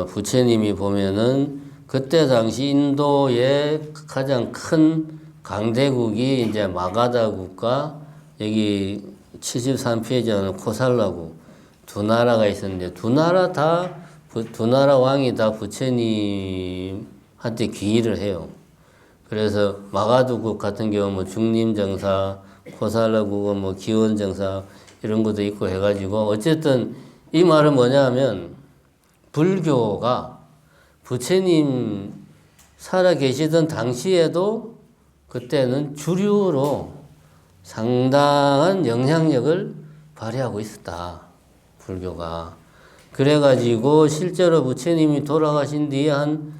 부처님이 보면은 그때 당시 인도의 가장 큰 강대국이 이제 마가다국과 여기 73페이지에 코살라국 두 나라가 있었는데 두 나라 왕이 다 부처님한테 귀의를 해요. 그래서 마가다국 같은 경우 뭐 중림정사, 코살라국은 뭐 기원정사 이런 것도 있고 해가지고 어쨌든 이 말은 뭐냐면 불교가 부처님 살아 계시던 당시에도 그때는 주류로 상당한 영향력을 발휘하고 있었다. 불교가. 그래가지고 실제로 부처님이 돌아가신 뒤에 한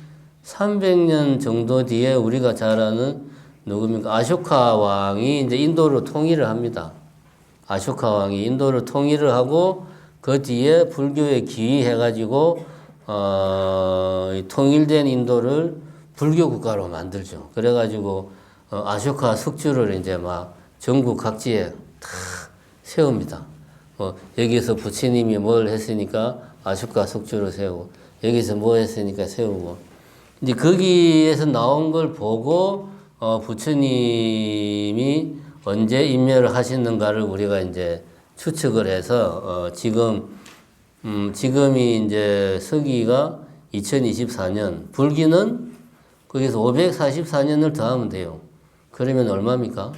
300년 정도 뒤에 우리가 잘 아는 누굽니까? 아쇼카 왕이 이제 인도를 통일을 합니다. 아쇼카 왕이 인도를 통일을 하고 그 뒤에 불교에 기이해가지고 통일된 인도를 불교 국가로 만들죠. 그래가지고 아쇼카 숙주를 이제 막 전국 각지에 다 세웁니다. 여기서 부처님이 뭘 했으니까 아쇼카 숙주를 세우고 여기서 뭐 했으니까 세우고 이제 거기에서 나온 걸 보고 부처님이 언제 임명을 하시는가를 우리가 이제 추측을 해서 지금이 이제 서기가 2024년, 불기는 거기서 544년을 더하면 돼요. 그러면 얼마입니까?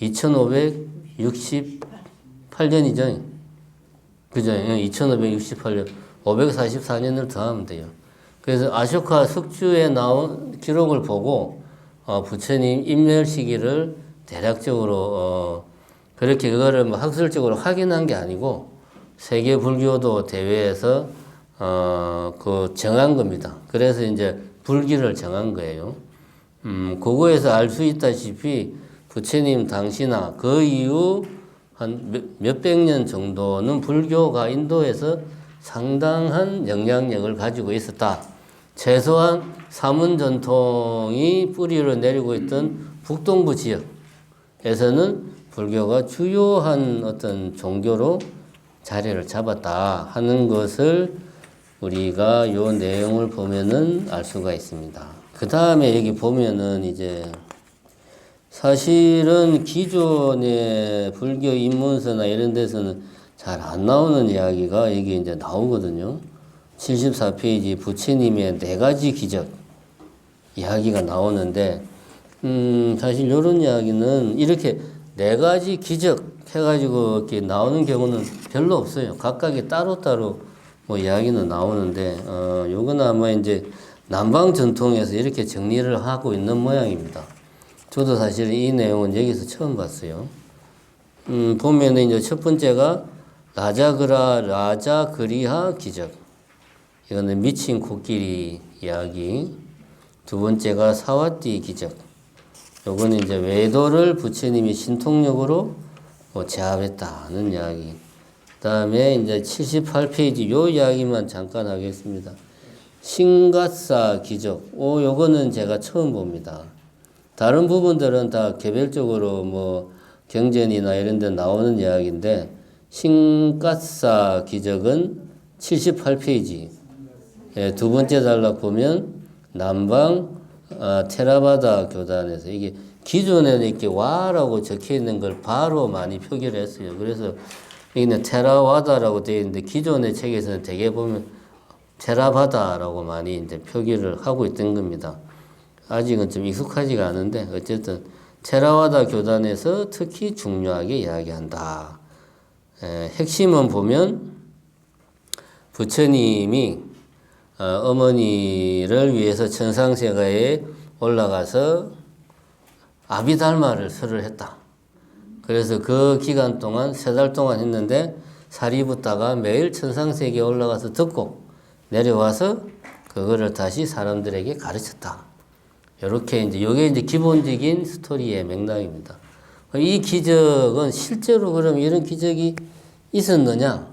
2568년이죠. 그죠? 2568년. 544년을 더하면 돼요. 그래서 아쇼카 숙주에 나온 기록을 보고 부처님 임멸 시기를 대략적으로 그렇게 그거를 뭐 학술적으로 확인한 게 아니고 세계 불교도 대회에서 정한 겁니다. 그래서 이제 불기를 정한 거예요. 그거에서 알 수 있다시피 부처님 당시나 그 이후 한 몇백 년 정도는 불교가 인도에서 상당한 영향력을 가지고 있었다. 최소한 사문 전통이 뿌리를 내리고 있던 북동부 지역에서는 불교가 주요한 어떤 종교로 자리를 잡았다 하는 것을 우리가 요 내용을 보면은 알 수가 있습니다. 그 다음에 여기 보면은 이제 사실은 기존의 불교 입문서나 이런 데서는 잘 안 나오는 이야기가 여기 이제 나오거든요. 74페이지 부처님의 4가지 기적 이야기가 나오는데, 사실 이런 이야기는 이렇게 4가지 기적 해가지고 이렇게 나오는 경우는 별로 없어요. 각각이 따로따로 뭐 이야기는 나오는데, 요건 아마 이제 남방 전통에서 이렇게 정리를 하고 있는 모양입니다. 저도 사실 이 내용은 여기서 처음 봤어요. 보면은 이제 첫 번째가 라자그리하 기적. 이거는 미친 코끼리 이야기. 두 번째가 사와띠 기적. 요거는 이제 외도를 부처님이 신통력으로 제압했다는 이야기. 그 다음에 이제 78페이지 요 이야기만 잠깐 하겠습니다. 신갓사 기적. 요거는 제가 처음 봅니다. 다른 부분들은 다 개별적으로 뭐 경전이나 이런 데 나오는 이야기인데, 신갓사 기적은 78페이지. 예, 두 번째 단락 보면 남방 테라바다 교단에서 이게 기존에는 이렇게 와라고 적혀 있는 걸 바로 많이 표기를 했어요. 그래서 여기는 테라와다라고 되어 있는데 기존의 책에서는 대개 보면 테라바다라고 많이 이제 표기를 하고 있던 겁니다. 아직은 좀 익숙하지가 않은데 어쨌든 테라와다 교단에서 특히 중요하게 이야기한다. 핵심은 보면 부처님이 어머니를 위해서 천상세계에 올라가서 아비달마를 설을 했다. 그래서 그 기간 동안 3달 동안 했는데 사리부타가 매일 천상세계에 올라가서 듣고 내려와서 그거를 다시 사람들에게 가르쳤다. 이렇게 이게 이제 기본적인 스토리의 맥락입니다. 이 기적은 실제로 그럼 이런 기적이 있었느냐?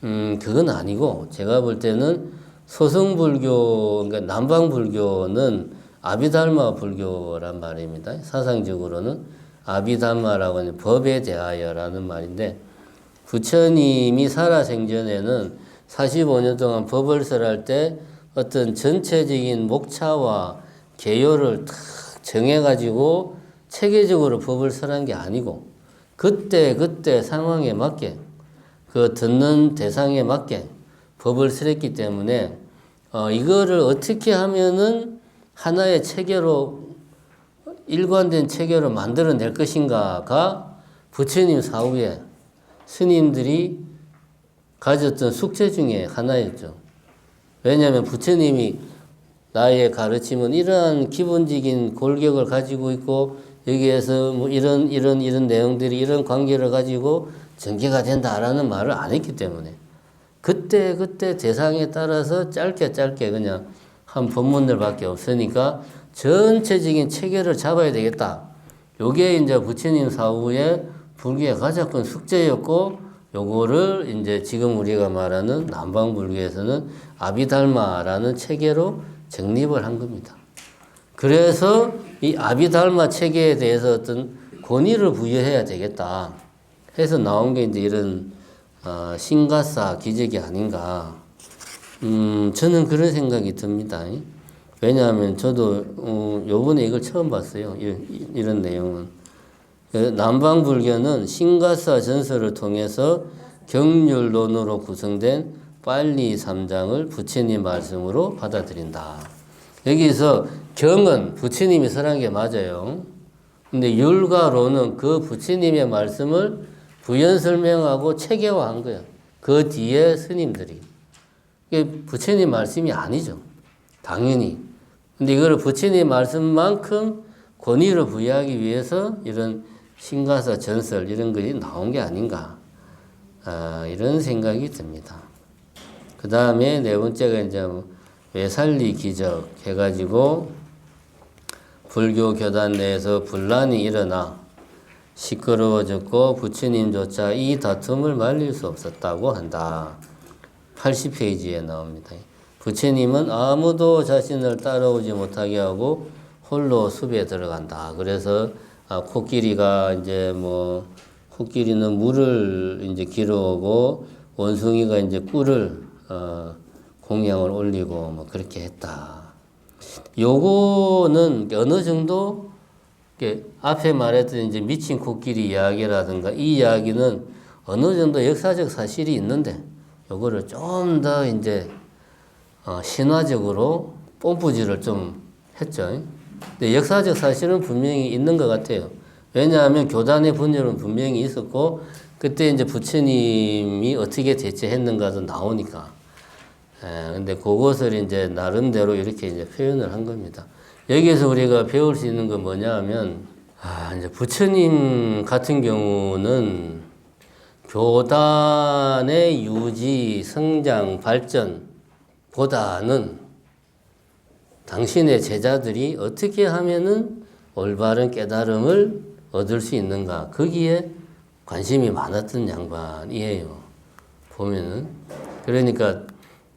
그건 아니고 제가 볼 때는 소승불교, 그러니까 남방불교는 아비달마 불교란 말입니다. 사상적으로는 아비달마라고 하는 법에 대하여라는 말인데 부처님이 살아생전에는 45년 동안 법을 설할 때 어떤 전체적인 목차와 개요를 탁 정해가지고 체계적으로 법을 설한 게 아니고 그때 상황에 맞게 그 듣는 대상에 맞게 법을 설했기 때문에 이거를 어떻게 하면은 하나의 체계로 일관된 체계로 만들어낼 것인가가 부처님 사후에 스님들이 가졌던 숙제 중에 하나였죠. 왜냐하면 부처님이 나의 가르침은 이러한 기본적인 골격을 가지고 있고 여기에서 뭐 이런 내용들이 이런 관계를 가지고 전개가 된다라는 말을 안 했기 때문에 그때 대상에 따라서 짧게 그냥 한 법문들밖에 없으니까 전체적인 체계를 잡아야 되겠다. 요게 이제 부처님 사후에 불교의 가장 큰 숙제였고 요거를 이제 지금 우리가 말하는 남방불교에서는 아비달마라는 체계로 정립을 한 겁니다. 그래서 이 아비달마 체계에 대해서 어떤 권위를 부여해야 되겠다 해서 나온 게 이제 이런 신가사 기적이 아닌가. 저는 그런 생각이 듭니다. 왜냐하면 저도 요번에 이걸 처음 봤어요. 이런 내용은. 남방불교는 신가사 전설을 통해서 경률론으로 구성된 빨리 3장을 부처님 말씀으로 받아들인다. 여기서 경은 부처님이 설한 게 맞아요. 근데 율과 로는 그 부처님의 말씀을 부연 설명하고 체계화한 거예요. 그 뒤에 스님들이. 이게 부처님 말씀이 아니죠. 당연히. 근데 이거를 부처님 말씀만큼 권위를 부여하기 위해서 이런 신가사 전설 이런 것이 나온 게 아닌가. 이런 생각이 듭니다. 그 다음에 네 번째가 이제 외살리 기적 해가지고 불교 교단 내에서 분란이 일어나 시끄러워졌고 부처님조차 이 다툼을 말릴 수 없었다고 한다. 80페이지에 나옵니다. 부처님은 아무도 자신을 따라오지 못하게 하고 홀로 숲에 들어간다. 그래서 코끼리가 이제 코끼리는 물을 이제 길어오고 원숭이가 이제 꿀을 공양을 올리고 그렇게 했다. 요거는 어느 정도 앞에 말했던 이제 미친 코끼리 이야기라든가 이 이야기는 어느 정도 역사적 사실이 있는데 요거를 좀 더 이제 신화적으로 뽐뿌질을 좀 했죠. 근데 역사적 사실은 분명히 있는 것 같아요. 왜냐하면 교단의 분열은 분명히 있었고 그때 이제 부처님이 어떻게 대처했는가도 나오니까. 근데 그것을 이제 나름대로 이렇게 이제 표현을 한 겁니다. 여기에서 우리가 배울 수 있는 건 뭐냐 하면, 이제 부처님 같은 경우는 교단의 유지, 성장, 발전보다는 당신의 제자들이 어떻게 하면은 올바른 깨달음을 얻을 수 있는가. 거기에 관심이 많았던 양반이에요. 보면은. 그러니까,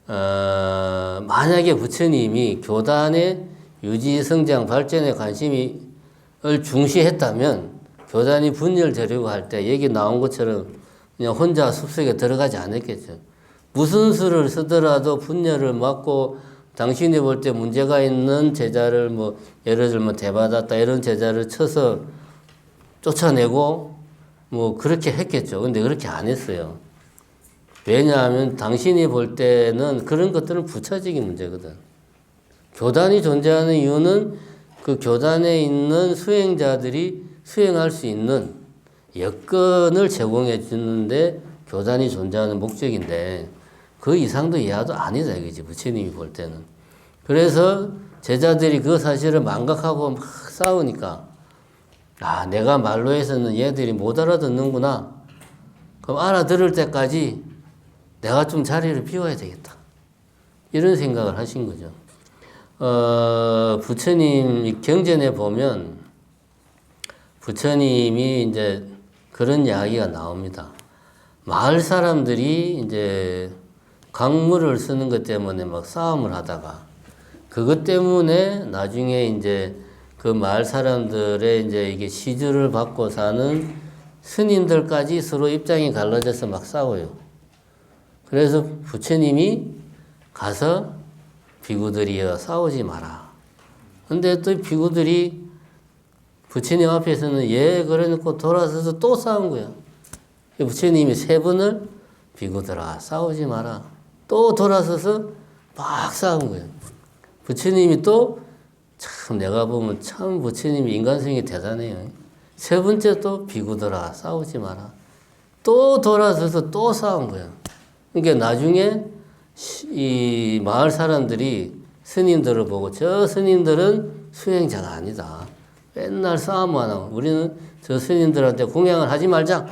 만약에 부처님이 교단의 유지, 성장, 발전에 관심을 중시했다면 교단이 분열되려고 할 때 여기 나온 것처럼 그냥 혼자 숲속에 들어가지 않았겠죠. 무슨 수를 쓰더라도 분열을 막고 당신이 볼 때 문제가 있는 제자를 예를 들면 대받았다 이런 제자를 쳐서 쫓아내고 그렇게 했겠죠. 근데 그렇게 안 했어요. 왜냐하면 당신이 볼 때는 그런 것들은 부차적인 문제거든. 교단이 존재하는 이유는 그 교단에 있는 수행자들이 수행할 수 있는 여건을 제공해 주는데 교단이 존재하는 목적인데 그 이상도 이하도 아니다 이거지 부처님이 볼 때는. 그래서 제자들이 그 사실을 망각하고 막 싸우니까 아 내가 말로 해서는 얘들이 못 알아듣는구나. 그럼 알아들을 때까지 내가 좀 자리를 비워야 되겠다. 이런 생각을 하신 거죠. 부처님 경전에 보면 부처님이 이제 그런 이야기가 나옵니다. 마을 사람들이 이제 강물을 쓰는 것 때문에 막 싸움을 하다가 그것 때문에 나중에 이제 그 마을 사람들의 이제 이게 시주를 받고 사는 스님들까지 서로 입장이 갈라져서 막 싸워요. 그래서 부처님이 가서 비구들이여 싸우지 마라. 근데 또 비구들이 부처님 앞에서는 예 그래놓고 돌아서서 또 싸운 거야. 부처님이 세 번을 비구들아 싸우지 마라. 또 돌아서서 막 싸운 거예요. 부처님이 또 참 내가 보면 참 부처님이 인간성이 대단해요. 세 번째 또 비구들아 싸우지 마라. 또 돌아서서 또 싸운 거예요. 그러니까 나중에 이 마을 사람들이 스님들을 보고 저 스님들은 수행자가 아니다. 맨날 싸움만 하고 우리는 저 스님들한테 공양을 하지 말자.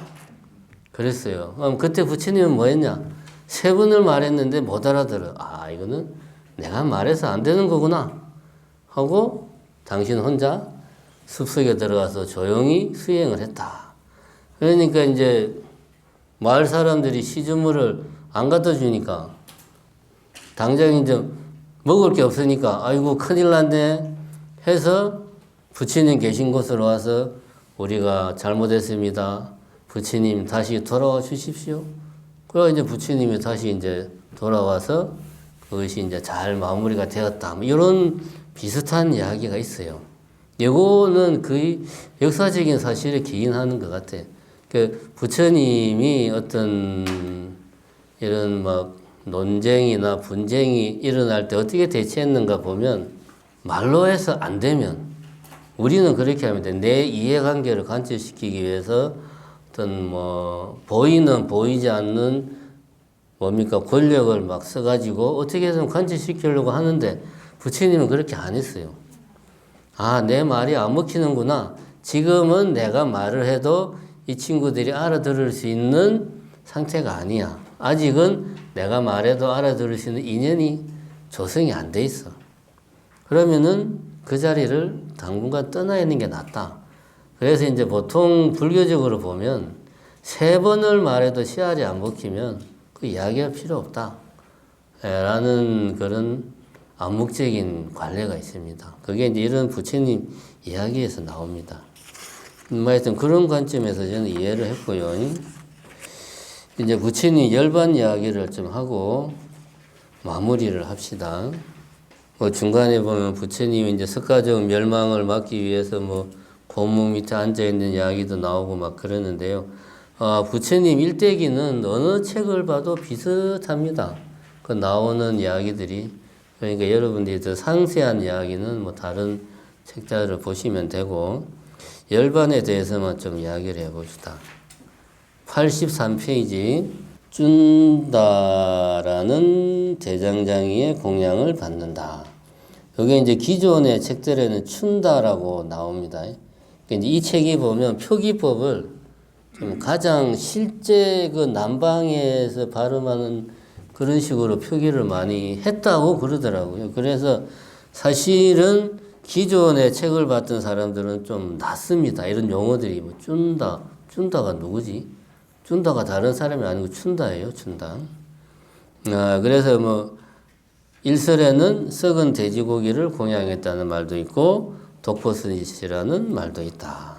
그랬어요. 그럼 그때 부처님은 뭐 했냐? 세 번을 말했는데 못 알아들어. 아, 이거는 내가 말해서 안 되는 거구나. 하고 당신 혼자 숲속에 들어가서 조용히 수행을 했다. 그러니까 이제 마을 사람들이 시주물을 안 갖다 주니까 당장 이제 먹을 게 없으니까 아이고 큰일 났네 해서 부처님 계신 곳으로 와서 우리가 잘못했습니다. 부처님 다시 돌아와 주십시오. 그리고 이제 부처님이 다시 이제 돌아와서 그것이 이제 잘 마무리가 되었다. 뭐 이런 비슷한 이야기가 있어요. 이거는 거의 역사적인 사실에 기인하는 것 같아. 그 부처님이 어떤 이런 막 논쟁이나 분쟁이 일어날 때 어떻게 대처했는가 보면 말로 해서 안 되면 우리는 그렇게 하면 돼. 내 이해관계를 관철시키기 위해서 어떤 뭐 보이는 보이지 않는 뭡니까 권력을 막 써가지고 어떻게든 관철시키려고 하는데 부처님은 그렇게 안 했어요. 아, 내 말이 안 먹히는구나. 지금은 내가 말을 해도 이 친구들이 알아들을 수 있는 상태가 아니야. 아직은 내가 말해도 알아들을 수 있는 인연이 조성이 안 돼 있어. 그러면은 그 자리를 당분간 떠나 있는 게 낫다. 그래서 이제 보통 불교적으로 보면 세 번을 말해도 씨알이 안 먹히면 그 이야기할 필요 없다. 라는 그런 암묵적인 관례가 있습니다. 그게 이제 이런 부처님 이야기에서 나옵니다. 하여튼 그런 관점에서 저는 이해를 했고요. 이제 부처님 열반 이야기를 좀 하고 마무리를 합시다. 뭐 중간에 보면 부처님이 이제 석가적 멸망을 막기 위해서 뭐 고문 밑에 앉아 있는 이야기도 나오고 막 그러는데요. 부처님 일대기는 어느 책을 봐도 비슷합니다. 그 나오는 이야기들이. 그러니까 여러분들이 더 상세한 이야기는 뭐 다른 책자를 보시면 되고, 열반에 대해서만 좀 이야기를 해봅시다. 83페이지, 춘다라는 대장장이의 공양을 받는다. 여기 이제 기존의 책들에는 춘다라고 나옵니다. 이제 이 책이 보면 표기법을 좀 가장 실제 그 남방에서 발음하는 그런 식으로 표기를 많이 했다고 그러더라고요. 그래서 사실은 기존의 책을 봤던 사람들은 좀 낫습니다. 이런 용어들이 뭐 춘다, 춘다가 누구지? 춘다가 다른 사람이 아니고 춘다예요, 춘다. 그래서 뭐 일설에는 썩은 돼지고기를 공양했다는 말도 있고 독포스니시라는 말도 있다.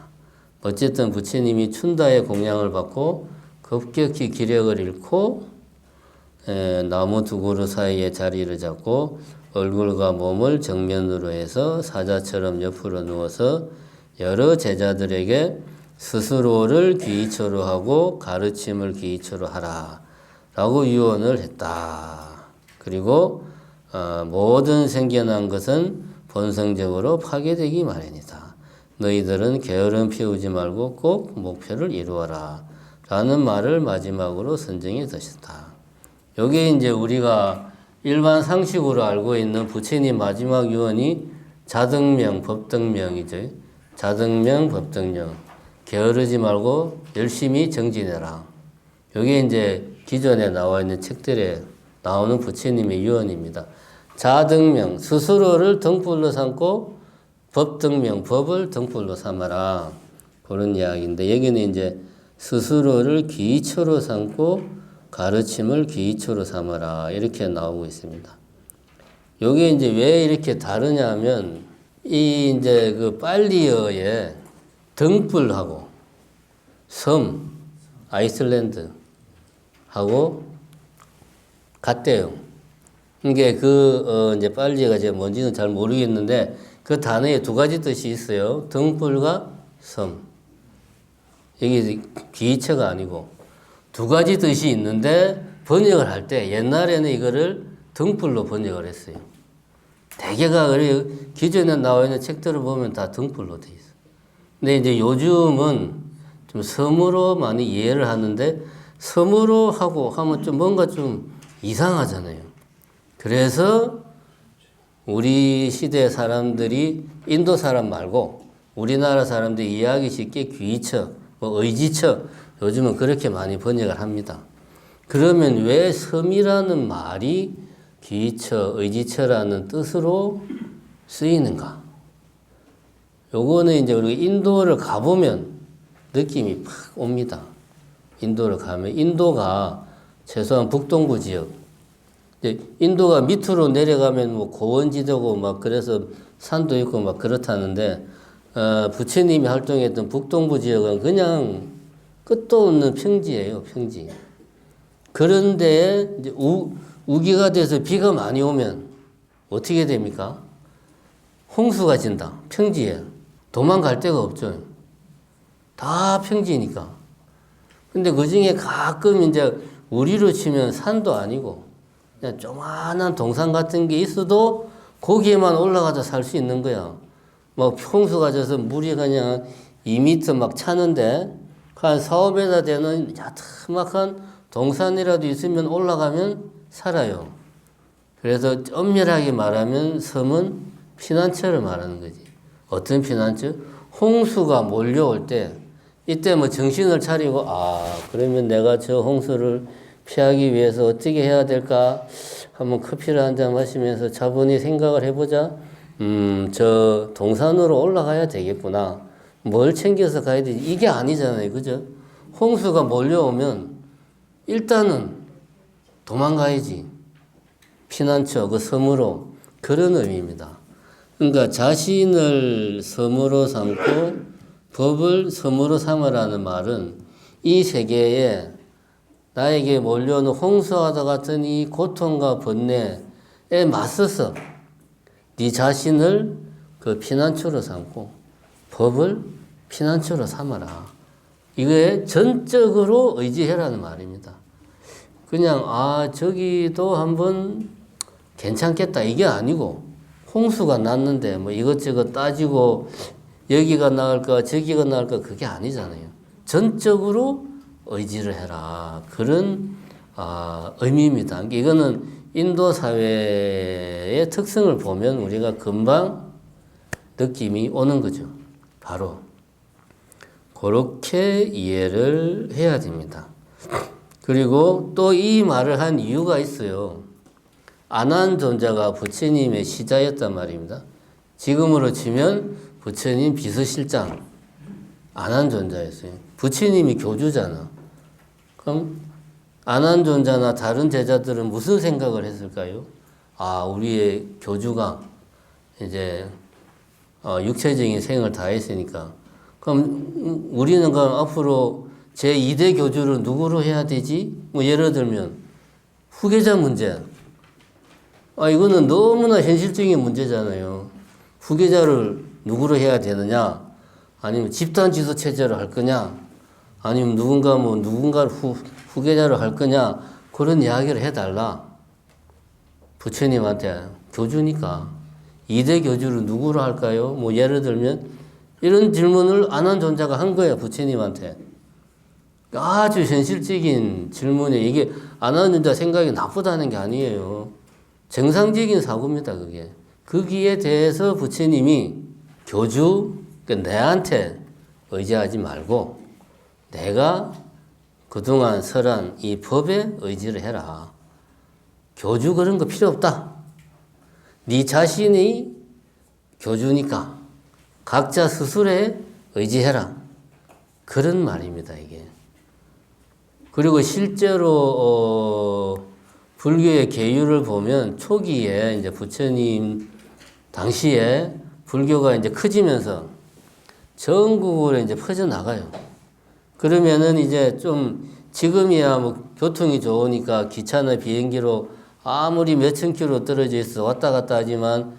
어쨌든 부처님이 춘다의 공양을 받고 급격히 기력을 잃고 나무 두 그루 사이에 자리를 잡고 얼굴과 몸을 정면으로 해서 사자처럼 옆으로 누워서 여러 제자들에게 스스로를 기초로 하고 가르침을 기초로 하라 라고 유언을 했다. 그리고 모든 생겨난 것은 본성적으로 파괴되기 마련이다. 너희들은 게으름 피우지 말고 꼭 목표를 이루어라 라는 말을 마지막으로 선정해 두셨다. 요게 이제 우리가 일반 상식으로 알고 있는 부처님 마지막 유언이 자등명, 법등명이죠. 자등명, 법등명. 게으르지 말고 열심히 정진해라. 요게 이제 기존에 나와 있는 책들에 나오는 부처님의 유언입니다. 자등명, 스스로를 등불로 삼고 법등명, 법을 등불로 삼아라. 그런 이야기인데 여기는 이제 스스로를 기초로 삼고 가르침을 기초로 삼아라. 이렇게 나오고 있습니다. 요게 이제 왜 이렇게 다르냐면 이 이제 그 빨리어의 등불하고 섬, 아이슬란드 하고 같대요. 이게 이제 빨리가 제가 뭔지는 잘 모르겠는데 그 단어에 두 가지 뜻이 있어요. 등불과 섬. 이게 기체가 아니고 두 가지 뜻이 있는데 번역을 할 때 옛날에는 이거를 등불로 번역을 했어요. 대개가 기존에 나와 있는 책들을 보면 다 등불로 돼 있어. 근데 이제 요즘은 좀 섬으로 많이 이해를 하는데 섬으로 하고 하면 좀 뭔가 좀 이상하잖아요. 그래서 우리 시대 사람들이 인도 사람 말고 우리나라 사람들이 이해하기 쉽게 귀처, 뭐 의지처 요즘은 그렇게 많이 번역을 합니다. 그러면 왜 섬이라는 말이 귀처, 의지처라는 뜻으로 쓰이는가? 요거는 이제 우리가 인도를 가보면 느낌이 팍 옵니다. 인도를 가면 인도가 최소한 북동부 지역, 인도가 밑으로 내려가면 뭐 고원지대고 막 그래서 산도 있고 막 그렇다는데 부처님이 활동했던 북동부 지역은 그냥 끝도 없는 평지예요, 평지. 그런데 이제 우기가 돼서 비가 많이 오면 어떻게 됩니까? 홍수가 진다. 평지에 도망갈 데가 없죠. 다 평지니까. 근데 그 중에 가끔 이제 우리로 치면 산도 아니고 그냥 조그만한 동산 같은 게 있어도 거기에만 올라가서 살 수 있는 거야. 뭐 홍수가 져서 물이 그냥 2m 막 차는데 한 4~5m 되는 야트막한 동산이라도 있으면 올라가면 살아요. 그래서 엄밀하게 말하면 섬은 피난처를 말하는 거지. 어떤 피난처? 홍수가 몰려올 때 이때 뭐 정신을 차리고 그러면 내가 저 홍수를 피하기 위해서 어떻게 해야 될까? 한번 커피를 한 잔 마시면서 차분히 생각을 해보자. 저 동산으로 올라가야 되겠구나. 뭘 챙겨서 가야 되지? 이게 아니잖아요. 그죠? 홍수가 몰려오면 일단은 도망가야지. 피난처, 그 섬으로. 그런 의미입니다. 그러니까 자신을 섬으로 삼고 법을 섬으로 삼으라는 말은 이 세계에 나에게 몰려오는 홍수와 같은 이 고통과 번뇌에 맞서서 네 자신을 그 피난처로 삼고 법을 피난처로 삼아라. 이거에 전적으로 의지해라는 말입니다. 그냥 저기도 한번 괜찮겠다 이게 아니고 홍수가 났는데 뭐 이것저것 따지고 여기가 나을까 저기가 나을까 그게 아니잖아요. 전적으로 의지를 해라. 그런 의미입니다. 이거는 인도 사회의 특성을 보면 우리가 금방 느낌이 오는 거죠. 바로 그렇게 이해를 해야 됩니다. 그리고 또 이 말을 한 이유가 있어요. 아난존자가 부처님의 시자였단 말입니다. 지금으로 치면 부처님 비서실장 아난존자였어요. 부처님이 교주잖아. 그럼 아난존자나 다른 제자들은 무슨 생각을 했을까요? 우리의 교주가 이제 육체적인 생을 다 했으니까 그럼 우리는 그럼 앞으로 제2대 교주를 누구로 해야 되지? 뭐 예를 들면 후계자 문제. 이거는 너무나 현실적인 문제잖아요. 후계자를 누구로 해야 되느냐? 아니면 집단 지도 체제를 할 거냐? 아니면 누군가를 후계자를 할 거냐? 그런 이야기를 해달라. 부처님한테 교주니까 2대 교주를 누구로 할까요? 뭐 예를 들면 이런 질문을 아난존자가 한 거예요. 부처님한테. 아주 현실적인 질문에 이게 안 하는데 생각이 나쁘다는 게 아니에요. 정상적인 사고입니다, 그게. 거기에 대해서 부처님이 교주, 그러니까 내한테 의지하지 말고 내가 그동안 설한 이 법에 의지를 해라. 교주 그런 거 필요 없다. 네 자신이 교주니까 각자 스스로에 의지해라. 그런 말입니다, 이게. 그리고 실제로 불교의 계율을 보면 초기에 이제 부처님 당시에 불교가 이제 커지면서 전국으로 이제 퍼져 나가요. 그러면은 이제 좀 지금이야 뭐 교통이 좋으니까 기차나 비행기로 아무리 몇천 킬로 떨어져 있어 왔다 갔다 하지만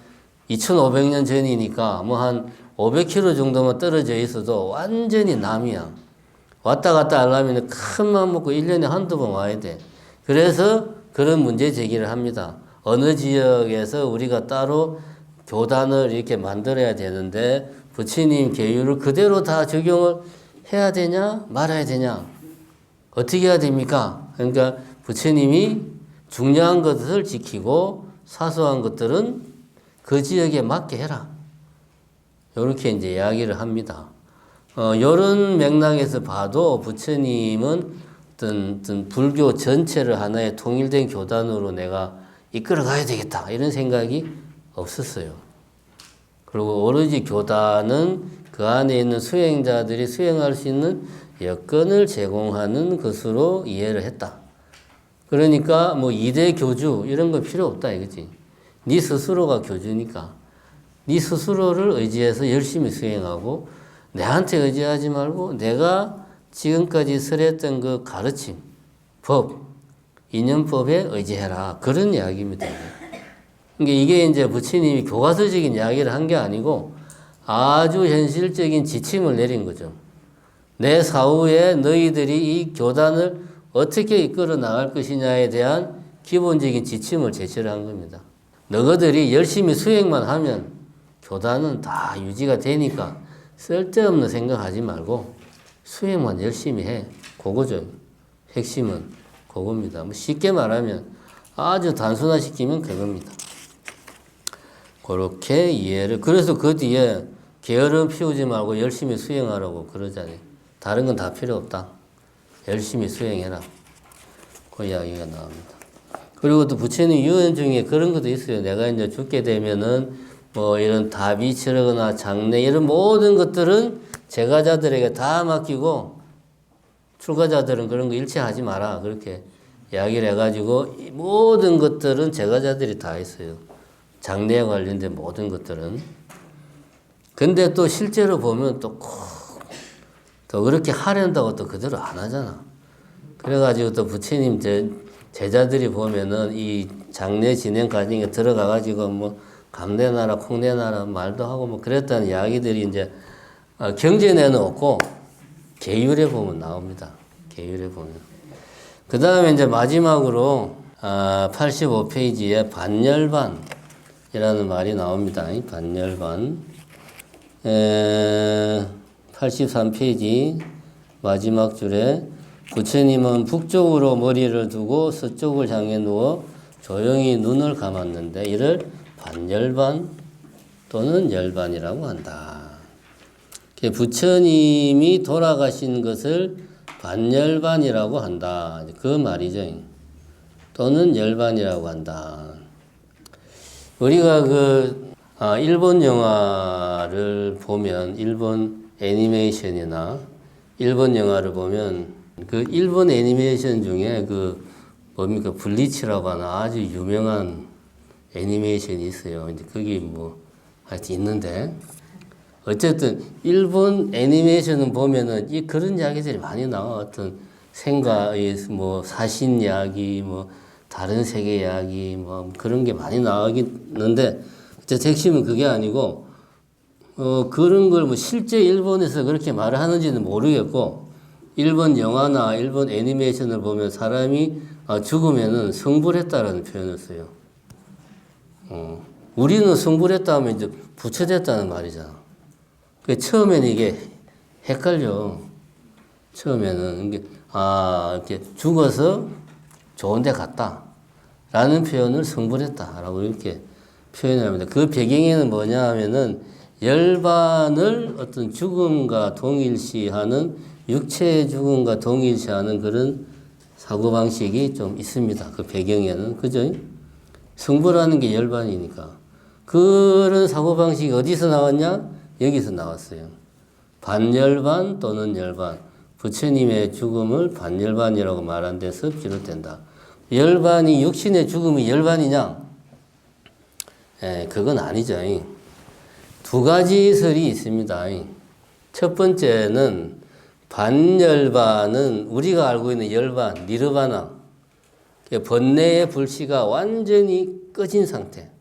2500년 전이니까 뭐 한 500km 정도만 떨어져 있어도 완전히 남이야. 왔다 갔다 하려면 큰 마음 먹고 1년에 한두 번 와야 돼. 그래서 그런 문제 제기를 합니다. 어느 지역에서 우리가 따로 교단을 이렇게 만들어야 되는데 부처님 계율을 그대로 다 적용을 해야 되냐 말아야 되냐 어떻게 해야 됩니까? 그러니까 부처님이 중요한 것을 지키고 사소한 것들은 그 지역에 맞게 해라. 이렇게 이제 이야기를 합니다. 이런 맥락에서 봐도 부처님은 어떤 불교 전체를 하나의 통일된 교단으로 내가 이끌어 가야 되겠다 이런 생각이 없었어요. 그리고 오로지 교단은 그 안에 있는 수행자들이 수행할 수 있는 여건을 제공하는 것으로 이해를 했다. 그러니까 뭐 이대 교주 이런 거 필요 없다 이거지. 네 스스로가 교주니까 네 스스로를 의지해서 열심히 수행하고 내한테 의지하지 말고 내가 지금까지 설했던 그 가르침, 법, 인연법에 의지해라. 그런 이야기입니다. 그러니까 이게 이제 부처님이 교과서적인 이야기를 한 게 아니고 아주 현실적인 지침을 내린 거죠. 내 사후에 너희들이 이 교단을 어떻게 이끌어 나갈 것이냐에 대한 기본적인 지침을 제시를 한 겁니다. 너희들이 열심히 수행만 하면 교단은 다 유지가 되니까 쓸데없는 생각하지 말고 수행만 열심히 해. 그거죠. 핵심은 그겁니다. 뭐 쉽게 말하면 아주 단순화시키면 그겁니다. 그렇게 이해를. 그래서 그 뒤에 게으름 피우지 말고 열심히 수행하라고 그러잖아요. 다른 건 다 필요 없다. 열심히 수행해라. 그 이야기가 나옵니다. 그리고 또 부처님 유언 중에 그런 것도 있어요. 내가 이제 죽게 되면은 뭐 이런 답이 치르거나 장례 이런 모든 것들은 제가자들에게 다 맡기고 출가자들은 그런 거 일체하지 마라. 그렇게 이야기를 해가지고 이 모든 것들은 제가자들이 다 했어요. 장래에 관련된 모든 것들은. 근데 또 실제로 보면 또 그렇게 하려다고 또 그대로 안 하잖아. 그래가지고 또 부처님 제자들이 보면은 이 장례 진행 과정에 들어가가지고 뭐 감내나라 콩내나라 말도 하고 뭐 그랬다는 이야기들이 이제 경전에는 없고 계율에 보면 나옵니다. 계율에 보면. 그 다음에 이제 마지막으로 85페이지에 반열반이라는 말이 나옵니다. 이 반열반. 83페이지 마지막 줄에 부처님은 북쪽으로 머리를 두고 서쪽을 향해 누워 조용히 눈을 감았는데 이를 반열반 또는 열반이라고 한다. 부처님이 돌아가신 것을 반열반이라고 한다. 그 말이죠. 또는 열반이라고 한다. 우리가 일본 영화를 보면, 일본 애니메이션이나 일본 영화를 보면, 그 일본 애니메이션 중에 뭡니까, 블리치라고 하나 아주 유명한 애니메이션이 있어요. 이제 거기 하여튼 있는데, 어쨌든, 일본 애니메이션은 보면은 그런 이야기들이 많이 나와. 어떤 사신 이야기, 다른 세계 이야기, 그런 게 많이 나오는데, 핵심은 그게 아니고, 그런 걸 실제 일본에서 그렇게 말을 하는지는 모르겠고, 일본 영화나 일본 애니메이션을 보면 사람이 죽으면은 성불했다라는 표현을 써요. 우리는 성불했다 하면 이제 부처됐다는 말이잖아. 처음에는 이게 헷갈려. 처음에는. 이렇게 죽어서 좋은 데 갔다라는 표현을 성불했다라고 이렇게 표현을 합니다. 그 배경에는 뭐냐 하면은 열반을 어떤 죽음과 동일시하는 육체의 죽음과 동일시하는 그런 사고방식이 좀 있습니다. 그 배경에는. 그죠? 성불하는 게 열반이니까. 그런 사고방식이 어디서 나왔냐? 여기서 나왔어요. 반열반 또는 열반. 부처님의 죽음을 반열반이라고 말한 데서 비롯된다. 열반이 육신의 죽음이 열반이냐? 그건 아니죠. 두 가지 설이 있습니다. 첫 번째는 반열반은 우리가 알고 있는 열반, 니르바나, 번뇌의 불씨가 완전히 꺼진 상태.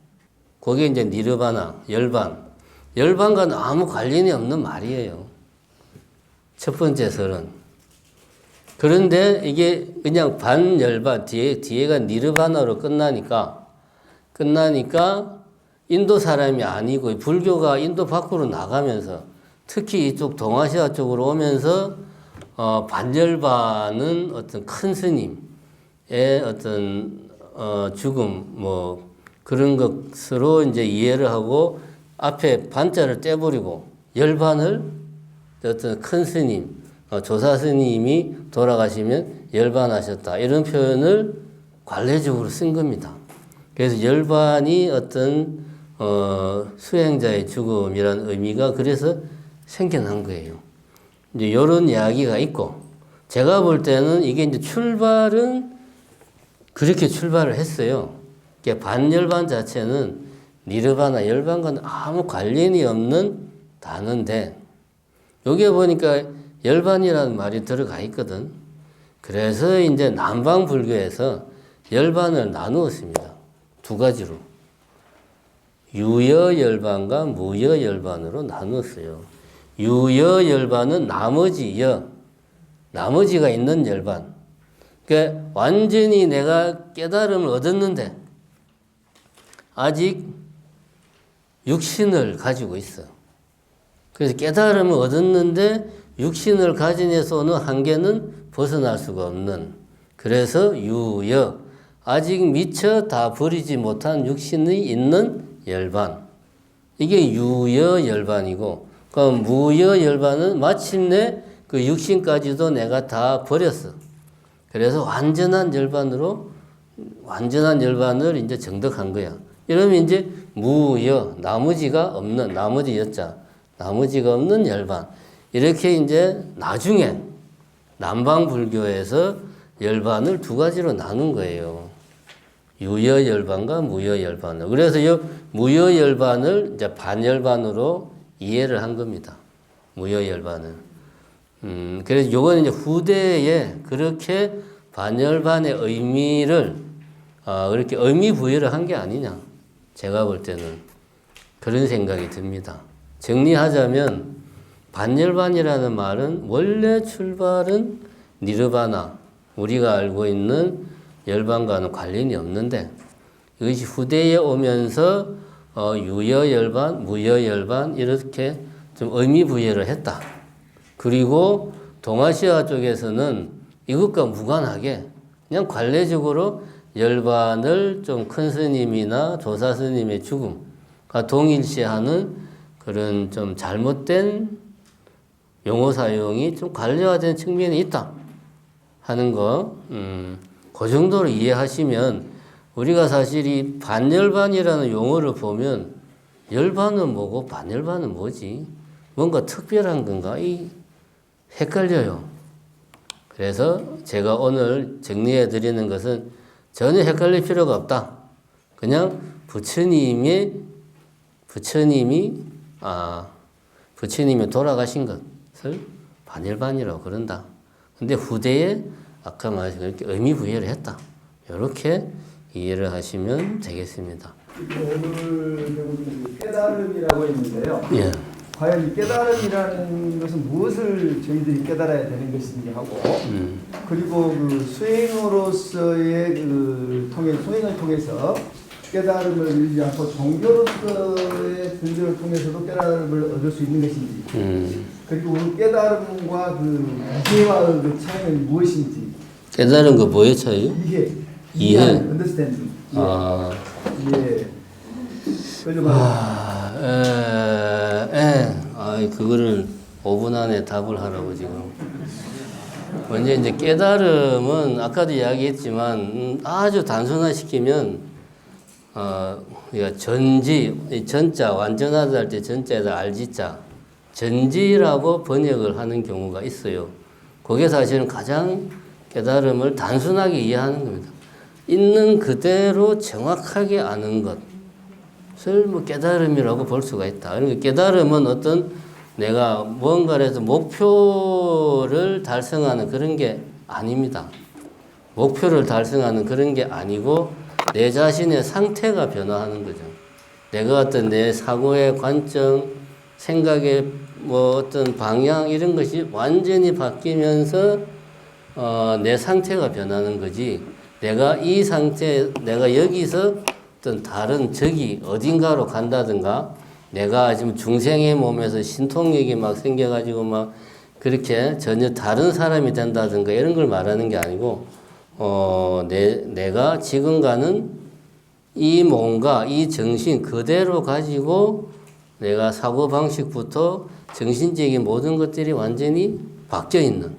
그게 이제 니르바나, 열반. 열반과는 아무 관련이 없는 말이에요. 첫 번째 설은. 그런데 이게 그냥 반열반, 뒤에가 니르바나로 끝나니까 인도 사람이 아니고 불교가 인도 밖으로 나가면서 특히 이쪽 동아시아 쪽으로 오면서 반열반은 어떤 큰 스님의 어떤 죽음 뭐 그런 것으로 이제 이해를 하고 앞에 반자를 떼버리고 열반을 어떤 큰 스님, 조사 스님이 돌아가시면 열반하셨다 이런 표현을 관례적으로 쓴 겁니다. 그래서 열반이 어떤 수행자의 죽음이라는 의미가 그래서 생겨난 거예요. 이제 이런 이야기가 있고, 제가 볼 때는 이게 이제 출발은 그렇게 출발을 했어요. 반열반 자체는 니르바나 열반과는 아무 관련이 없는 단어인데, 여기에 보니까 열반이라는 말이 들어가 있거든. 그래서 이제 남방 불교에서 열반을 나누었습니다. 두 가지로. 유여열반과 무여열반으로 나눴어요. 유여열반은 나머지가 있는 열반. 그러니까 완전히 내가 깨달음을 얻었는데 아직 육신을 가지고 있어. 그래서 깨달음을 얻었는데 육신을 가진 데서 오는 한계는 벗어날 수가 없는. 그래서 유여, 아직 미처 다 버리지 못한 육신이 있는 열반. 이게 유여열반이고, 그럼 무여열반은 마침내 그 육신까지도 내가 다 버렸어. 그래서 완전한 열반을 이제 정득한 거야. 이러면 이제 무여, 나머지가 없는 열반. 이렇게 이제 나중에 남방 불교에서 열반을 두 가지로 나눈 거예요. 유여열반과 무여열반을. 그래서 이 무여열반을 이제 반열반으로 이해를 한 겁니다. 무여열반은. 그래서 요거는 이제 후대에 그렇게 반열반의 의미를, 그렇게 의미 부여를 한 게 아니냐. 제가 볼 때는 그런 생각이 듭니다. 정리하자면, 반열반이라는 말은 원래 출발은 니르바나, 우리가 알고 있는 열반과는 관련이 없는데, 이것이 후대에 오면서 유여열반, 무여열반 이렇게 좀 의미 부여를 했다. 그리고 동아시아 쪽에서는 이것과 무관하게 그냥 관례적으로 열반을 좀 큰 스님이나 조사 스님의 죽음과 동일시하는 그런 좀 잘못된 용어 사용이 좀 관례화된 측면이 있다 하는 거, 그 정도로 이해하시면 우리가 사실 이 반열반이라는 용어를 보면 열반은 뭐고 반열반은 뭐지? 뭔가 특별한 건가? 헷갈려요. 그래서 제가 오늘 정리해 드리는 것은 전혀 헷갈릴 필요가 없다. 그냥 부처님이 돌아가신 것을 반열반이라고 그런다. 근데 후대에 아까 말씀 이렇게 의미 부여를 했다. 이렇게 이해를 하시면 되겠습니다. 오늘 깨달음이라고 했는데요. 예. 과연 이 깨달음이라는 것은 무엇을 저희들이 깨달아야 되는 것인지 하고, 그리고 그 수행으로서의 수행을 통해서 깨달음을 이루지 않고 종교로서의 분별을 통해서도 깨달음을 얻을 수 있는 것인지, 그리고 그 깨달음과 그 이해와의 그 차이는 무엇인지. 깨달은 거 뭐의 차이? 이해. understanding. 아, 예. 그걸 그거를 5분 안에 답을 하라고 지금. 먼저 이제 깨달음은 아까도 이야기했지만 아주 단순화시키면 우리가 전지, 이 전자 완전하다 할 때 전자에다 알지자 전지라고 번역을 하는 경우가 있어요. 그게 사실은 가장 깨달음을 단순하게 이해하는 겁니다. 있는 그대로 정확하게 아는 것을 뭐 깨달음이라고 볼 수가 있다. 그러니까 깨달음은 어떤 내가 무언가를 해서 목표를 달성하는 그런 게 아닙니다. 목표를 달성하는 그런 게 아니고 내 자신의 상태가 변화하는 거죠. 내가 어떤 내 사고의 관점, 생각의 뭐 어떤 방향 이런 것이 완전히 바뀌면서 내 상태가 변하는 거지. 내가 이 상태, 내가 여기서 어떤 다른 저기 어딘가로 간다든가 내가 지금 중생의 몸에서 신통력이 막 생겨가지고 막 그렇게 전혀 다른 사람이 된다든가 이런 걸 말하는 게 아니고 내가 지금 가는 이 몸과 이 정신 그대로 가지고 내가 사고방식부터 정신적인 모든 것들이 완전히 바뀌어 있는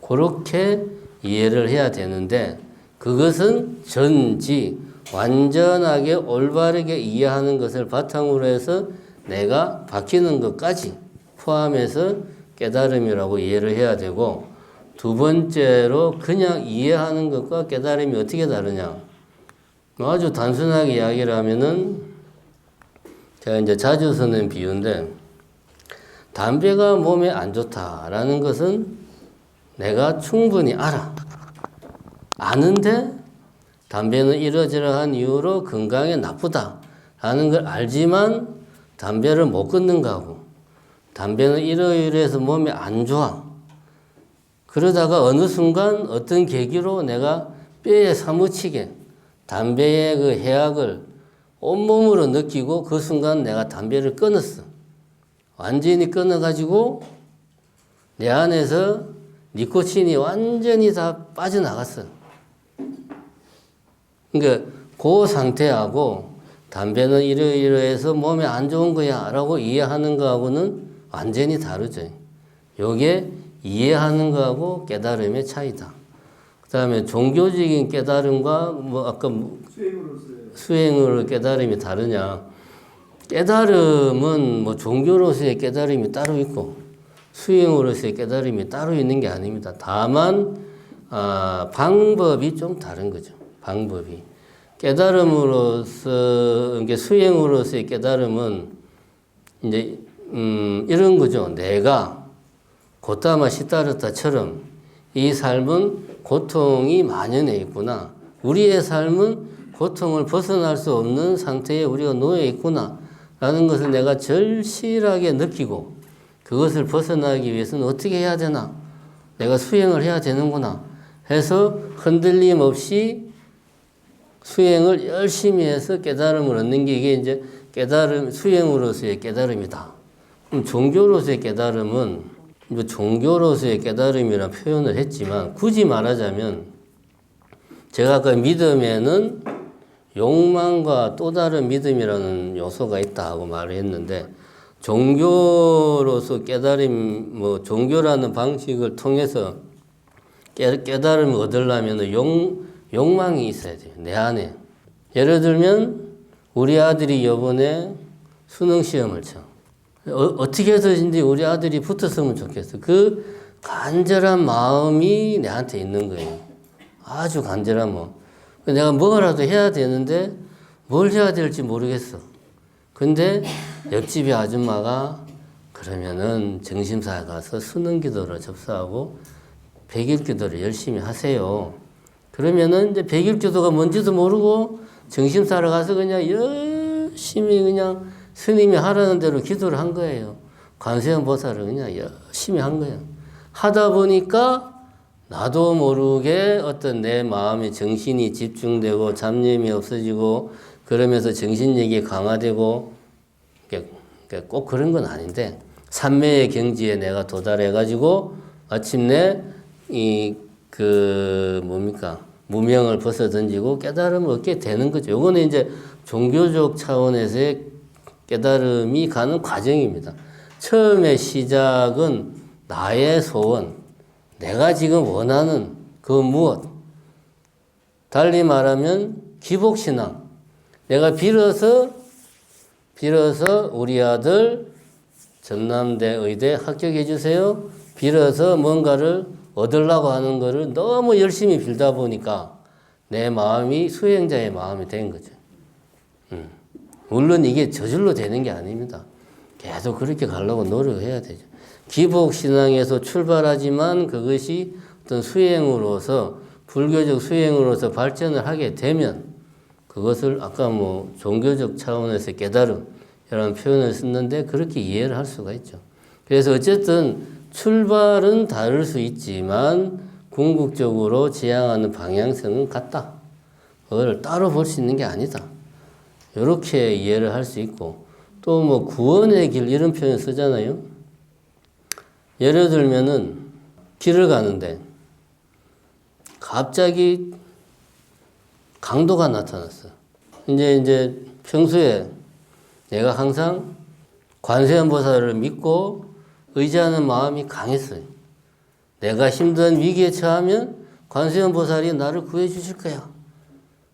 그렇게 이해를 해야 되는데 그것은 전지 완전하게 올바르게 이해하는 것을 바탕으로 해서 내가 바뀌는 것까지 포함해서 깨달음이라고 이해를 해야 되고 두 번째로 그냥 이해하는 것과 깨달음이 어떻게 다르냐 아주 단순하게 이야기를 하면은 제가 이제 자주 쓰는 비유인데 담배가 몸에 안 좋다라는 것은 내가 충분히 알아. 아는데 담배는 이러저러한 이유로 건강에 나쁘다라는 걸 알지만 담배를 못 끊는 거고 담배는 이러이러해서 몸에 안 좋아. 그러다가 어느 순간 어떤 계기로 내가 뼈에 사무치게 담배의 그 해악을 온몸으로 느끼고 그 순간 내가 담배를 끊었어. 완전히 끊어가지고 내 안에서 니코틴이 완전히 다 빠져나갔어. 그러니까 그 상태하고 담배는 이러이러해서 몸에 안 좋은 거야 라고 이해하는 거하고는 완전히 다르죠. 요게 이해하는 거하고 깨달음의 차이다. 그 다음에 종교적인 깨달음과 뭐 아까 수행으로 깨달음이 다르냐. 깨달음은 뭐 종교로서의 깨달음이 따로 있고 수행으로서의 깨달음이 따로 있는 게 아닙니다. 다만 방법이 좀 다른 거죠. 방법이. 깨달음으로서, 이게 수행으로서의 깨달음은 이제 이런 거죠. 내가 고타마 시타르타처럼 이 삶은 고통이 만연해 있구나. 우리의 삶은 고통을 벗어날 수 없는 상태에 우리가 놓여 있구나. 라는 것을 내가 절실하게 느끼고 그것을 벗어나기 위해서는 어떻게 해야 되나? 내가 수행을 해야 되는구나. 해서 흔들림 없이 수행을 열심히 해서 깨달음을 얻는 게 이게 이제 깨달음, 수행으로서의 깨달음이다. 그럼 종교로서의 깨달음은 뭐 종교로서의 깨달음이라 표현을 했지만 굳이 말하자면 제가 아까 믿음에는 욕망과 또 다른 믿음이라는 요소가 있다 하고 말을 했는데 종교로서 깨달음, 뭐 종교라는 방식을 통해서 깨달음을 얻으려면 욕망이 있어야 돼요. 내 안에. 예를 들면 우리 아들이 이번에 수능 시험을 쳐. 어떻게 해서든지 우리 아들이 붙었으면 좋겠어. 그 간절한 마음이 내한테 있는 거예요. 아주 간절한 마음. 내가 뭐라도 해야 되는데 뭘 해야 될지 모르겠어. 근데 옆집의 아줌마가 그러면은 정심사에 가서 수능 기도를 접수하고 100일 기도를 열심히 하세요. 그러면은 이제 100일 기도가 뭔지도 모르고 정심사를 가서 그냥 열심히 그냥 스님이 하라는 대로 기도를 한 거예요. 관세음 보살을 그냥 열심히 한 거예요. 하다 보니까 나도 모르게 어떤 내 마음의 정신이 집중되고 잡념이 없어지고 그러면서 정신력이 강화되고 꼭 그런 건 아닌데 삼매의 경지에 내가 도달해가지고 마침내 무명을 벗어 던지고 깨달음을 얻게 되는 거죠. 요거는 이제 종교적 차원에서의 깨달음이 가는 과정입니다. 처음에 시작은 나의 소원, 내가 지금 원하는 그 무엇. 달리 말하면 기복신앙. 내가 빌어서 우리 아들 전남대 의대 합격해 주세요. 빌어서 뭔가를 얻으려고 하는 거를 너무 열심히 빌다 보니까 내 마음이 수행자의 마음이 된 거죠. 물론 이게 저절로 되는 게 아닙니다. 계속 그렇게 가려고 노력해야 되죠. 기복신앙에서 출발하지만 그것이 어떤 수행으로서 불교적 수행으로서 발전을 하게 되면 그것을 아까 종교적 차원에서 깨달음 이런 표현을 썼는데 그렇게 이해를 할 수가 있죠. 그래서 어쨌든 출발은 다를 수 있지만 궁극적으로 지향하는 방향성은 같다. 그걸 따로 볼 수 있는 게 아니다. 이렇게 이해를 할 수 있고 또 구원의 길 이런 표현 쓰잖아요. 예를 들면은 길을 가는데 갑자기 강도가 나타났어. 이제 평소에 내가 항상 관세음보살을 믿고 의지하는 마음이 강했어요. 내가 힘든 위기에 처하면 관세음보살이 나를 구해 주실 거야.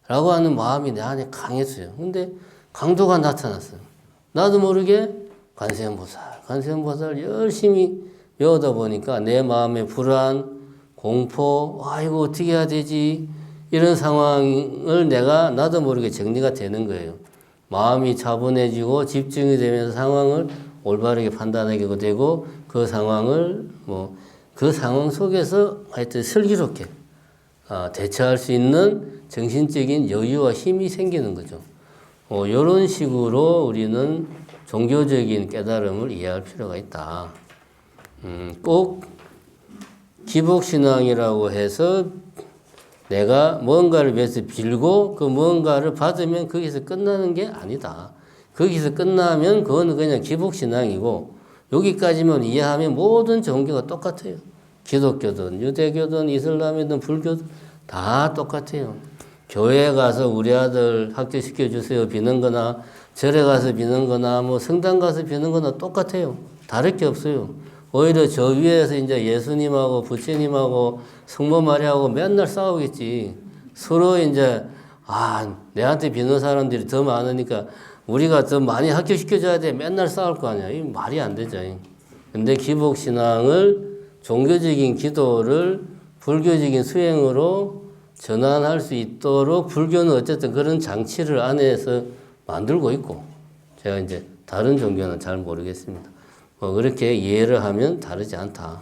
라고 하는 마음이 내 안에 강했어요. 근데 강도가 나타났어요. 나도 모르게 관세음보살 열심히 외우다 보니까 내 마음의 불안, 공포, 이거 어떻게 해야 되지? 이런 상황을 나도 모르게 정리가 되는 거예요. 마음이 차분해지고 집중이 되면서 상황을 올바르게 판단하게 되고 그 상황을 그 상황 속에서 하여튼 슬기롭게 대처할 수 있는 정신적인 여유와 힘이 생기는 거죠. 이런 식으로 우리는 종교적인 깨달음을 이해할 필요가 있다. 꼭 기복신앙이라고 해서 내가 뭔가를 위해서 빌고 그 뭔가를 받으면 거기서 끝나는 게 아니다. 거기서 끝나면 그거는 그냥 기복신앙이고 여기까지만 이해하면 모든 종교가 똑같아요. 기독교든 유대교든 이슬람이든 불교든 다 똑같아요. 교회 가서 우리 아들 합격시켜 주세요 비는 거나 절에 가서 비는 거나 성당 가서 비는 거나 똑같아요. 다를 게 없어요. 오히려 저 위에서 이제 예수님하고 부처님하고 성모 마리아하고 맨날 싸우겠지. 서로 이제 내한테 비는 사람들이 더 많으니까 우리가 더 많이 합격시켜줘야 돼. 맨날 싸울 거 아니야. 이 말이 안 되죠. 근데 기복신앙을 종교적인 기도를 불교적인 수행으로 전환할 수 있도록 불교는 어쨌든 그런 장치를 안에서 만들고 있고 제가 이제 다른 종교는 잘 모르겠습니다. 그렇게 이해를 하면 다르지 않다.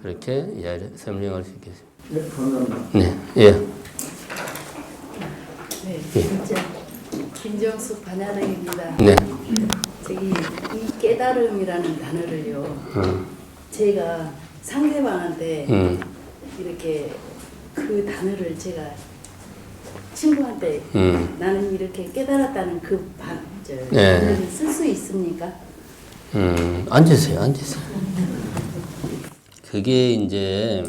그렇게 설명할 수 있겠습니다. 네, 감사합니다. 네, 예. 네, 진짜 김정숙 반야당입니다. 네. 이 깨달음이라는 단어를요. 제가 상대방한테 이렇게 그 단어를 제가 친구한테 나는 이렇게 깨달았다는 단어를 쓸 수 있습니까? 앉으세요. 그게 이제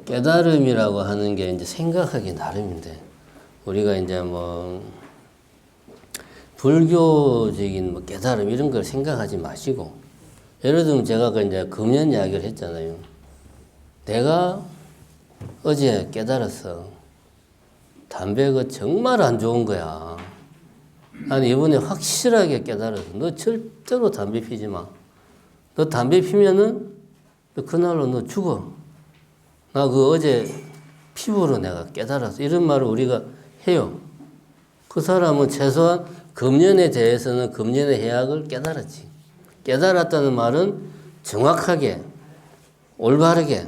깨달음이라고 하는 게 이제 생각하기 나름인데 우리가 이제 불교적인 깨달음 이런 걸 생각하지 마시고 예를 들면 제가 이제 금연 이야기를 했잖아요. 내가 어제 깨달았어. 담배가 정말 안 좋은 거야. 난 이번에 확실하게 깨달았어. 너 절대로 담배 피지 마. 너 담배 피면은 그날로 너 죽어. 나 어제 피부로 내가 깨달았어. 이런 말을 우리가 해요. 그 사람은 최소한 금연에 대해서는 금연의 해악을 깨달았지. 깨달았다는 말은 정확하게, 올바르게,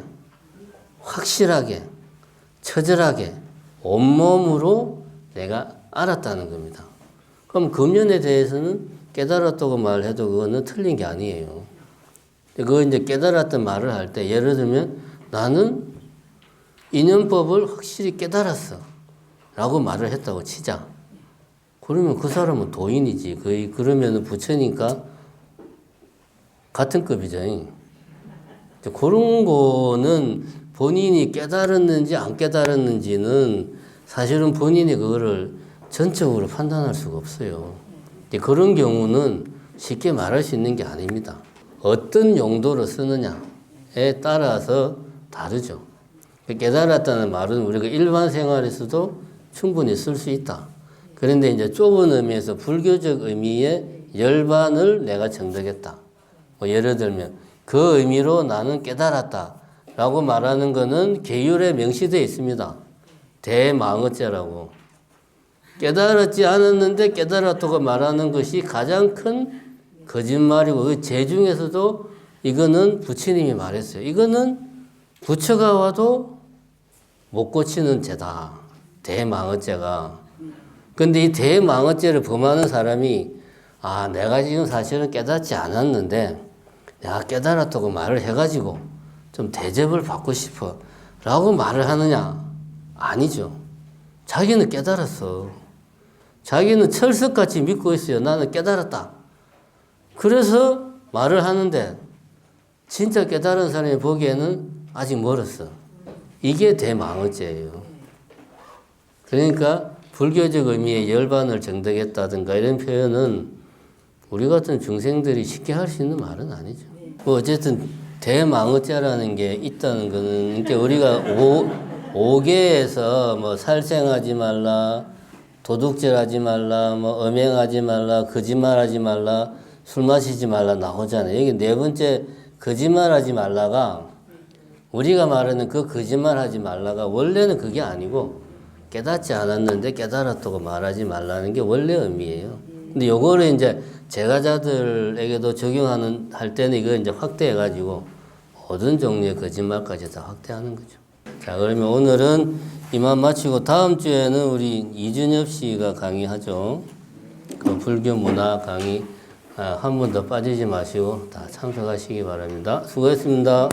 확실하게, 처절하게, 온몸으로 내가 알았다는 겁니다. 그럼 금연에 대해서는 깨달았다고 말해도 그거는 틀린 게 아니에요. 그거 이제 깨달았던 말을 할 때 예를 들면 나는 인연법을 확실히 깨달았어 라고 말을 했다고 치자. 그러면 그 사람은 도인이지. 거의 그러면 부처니까 같은 급이죠. 이제 그런 거는 본인이 깨달았는지 안 깨달았는지는 사실은 본인이 그거를 전적으로 판단할 수가 없어요. 근데 그런 경우는 쉽게 말할 수 있는 게 아닙니다. 어떤 용도로 쓰느냐에 따라서 다르죠. 깨달았다는 말은 우리가 일반 생활에서도 충분히 쓸 수 있다. 그런데 이제 좁은 의미에서 불교적 의미의 열반을 내가 정득했다. 뭐 예를 들면 그 의미로 나는 깨달았다 라고 말하는 것은 계율에 명시되어 있습니다. 대망어죄라고. 깨달았지 않았는데 깨달았다고 말하는 것이 가장 큰 거짓말이고 그 죄 중에서도 이거는 부처님이 말했어요. 이거는 부처가 와도 못 고치는 죄다. 대망어죄가. 근데 이 대망어죄를 범하는 사람이 아 내가 지금 사실은 깨닫지 않았는데 내가 깨달았다고 말을 해가지고 좀 대접을 받고 싶어 라고 말을 하느냐? 아니죠. 자기는 깨달았어. 자기는 철석같이 믿고 있어요. 나는 깨달았다. 그래서 말을 하는데 진짜 깨달은 사람이 보기에는 아직 멀었어. 이게 대망어죄예요. 그러니까 불교적 의미의 열반을 정득했다든가 이런 표현은 우리 같은 중생들이 쉽게 할 수 있는 말은 아니죠. 뭐 어쨌든 대망어죄라는 게 있다는 거는 그러니까 우리가 오계에서 뭐 살생하지 말라, 도둑질하지 말라, 뭐 음행하지 말라, 거짓말하지 말라, 술 마시지 말라 나오잖아요. 여기 네 번째 거짓말하지 말라가 우리가 말하는 그 거짓말하지 말라가 원래는 그게 아니고 깨닫지 않았는데 깨달았다고 말하지 말라는 게 원래 의미예요. 근데 요거를 이제 제가자들에게도 적용하는 할 때는 이거 이제 확대해 가지고 모든 종류의 거짓말까지 다 확대하는 거죠. 자, 그러면 오늘은 이만 마치고 다음 주에는 우리 이준엽 씨가 강의하죠. 그 불교 문화 강의 한 번 더 빠지지 마시고 다 참석하시기 바랍니다. 수고했습니다.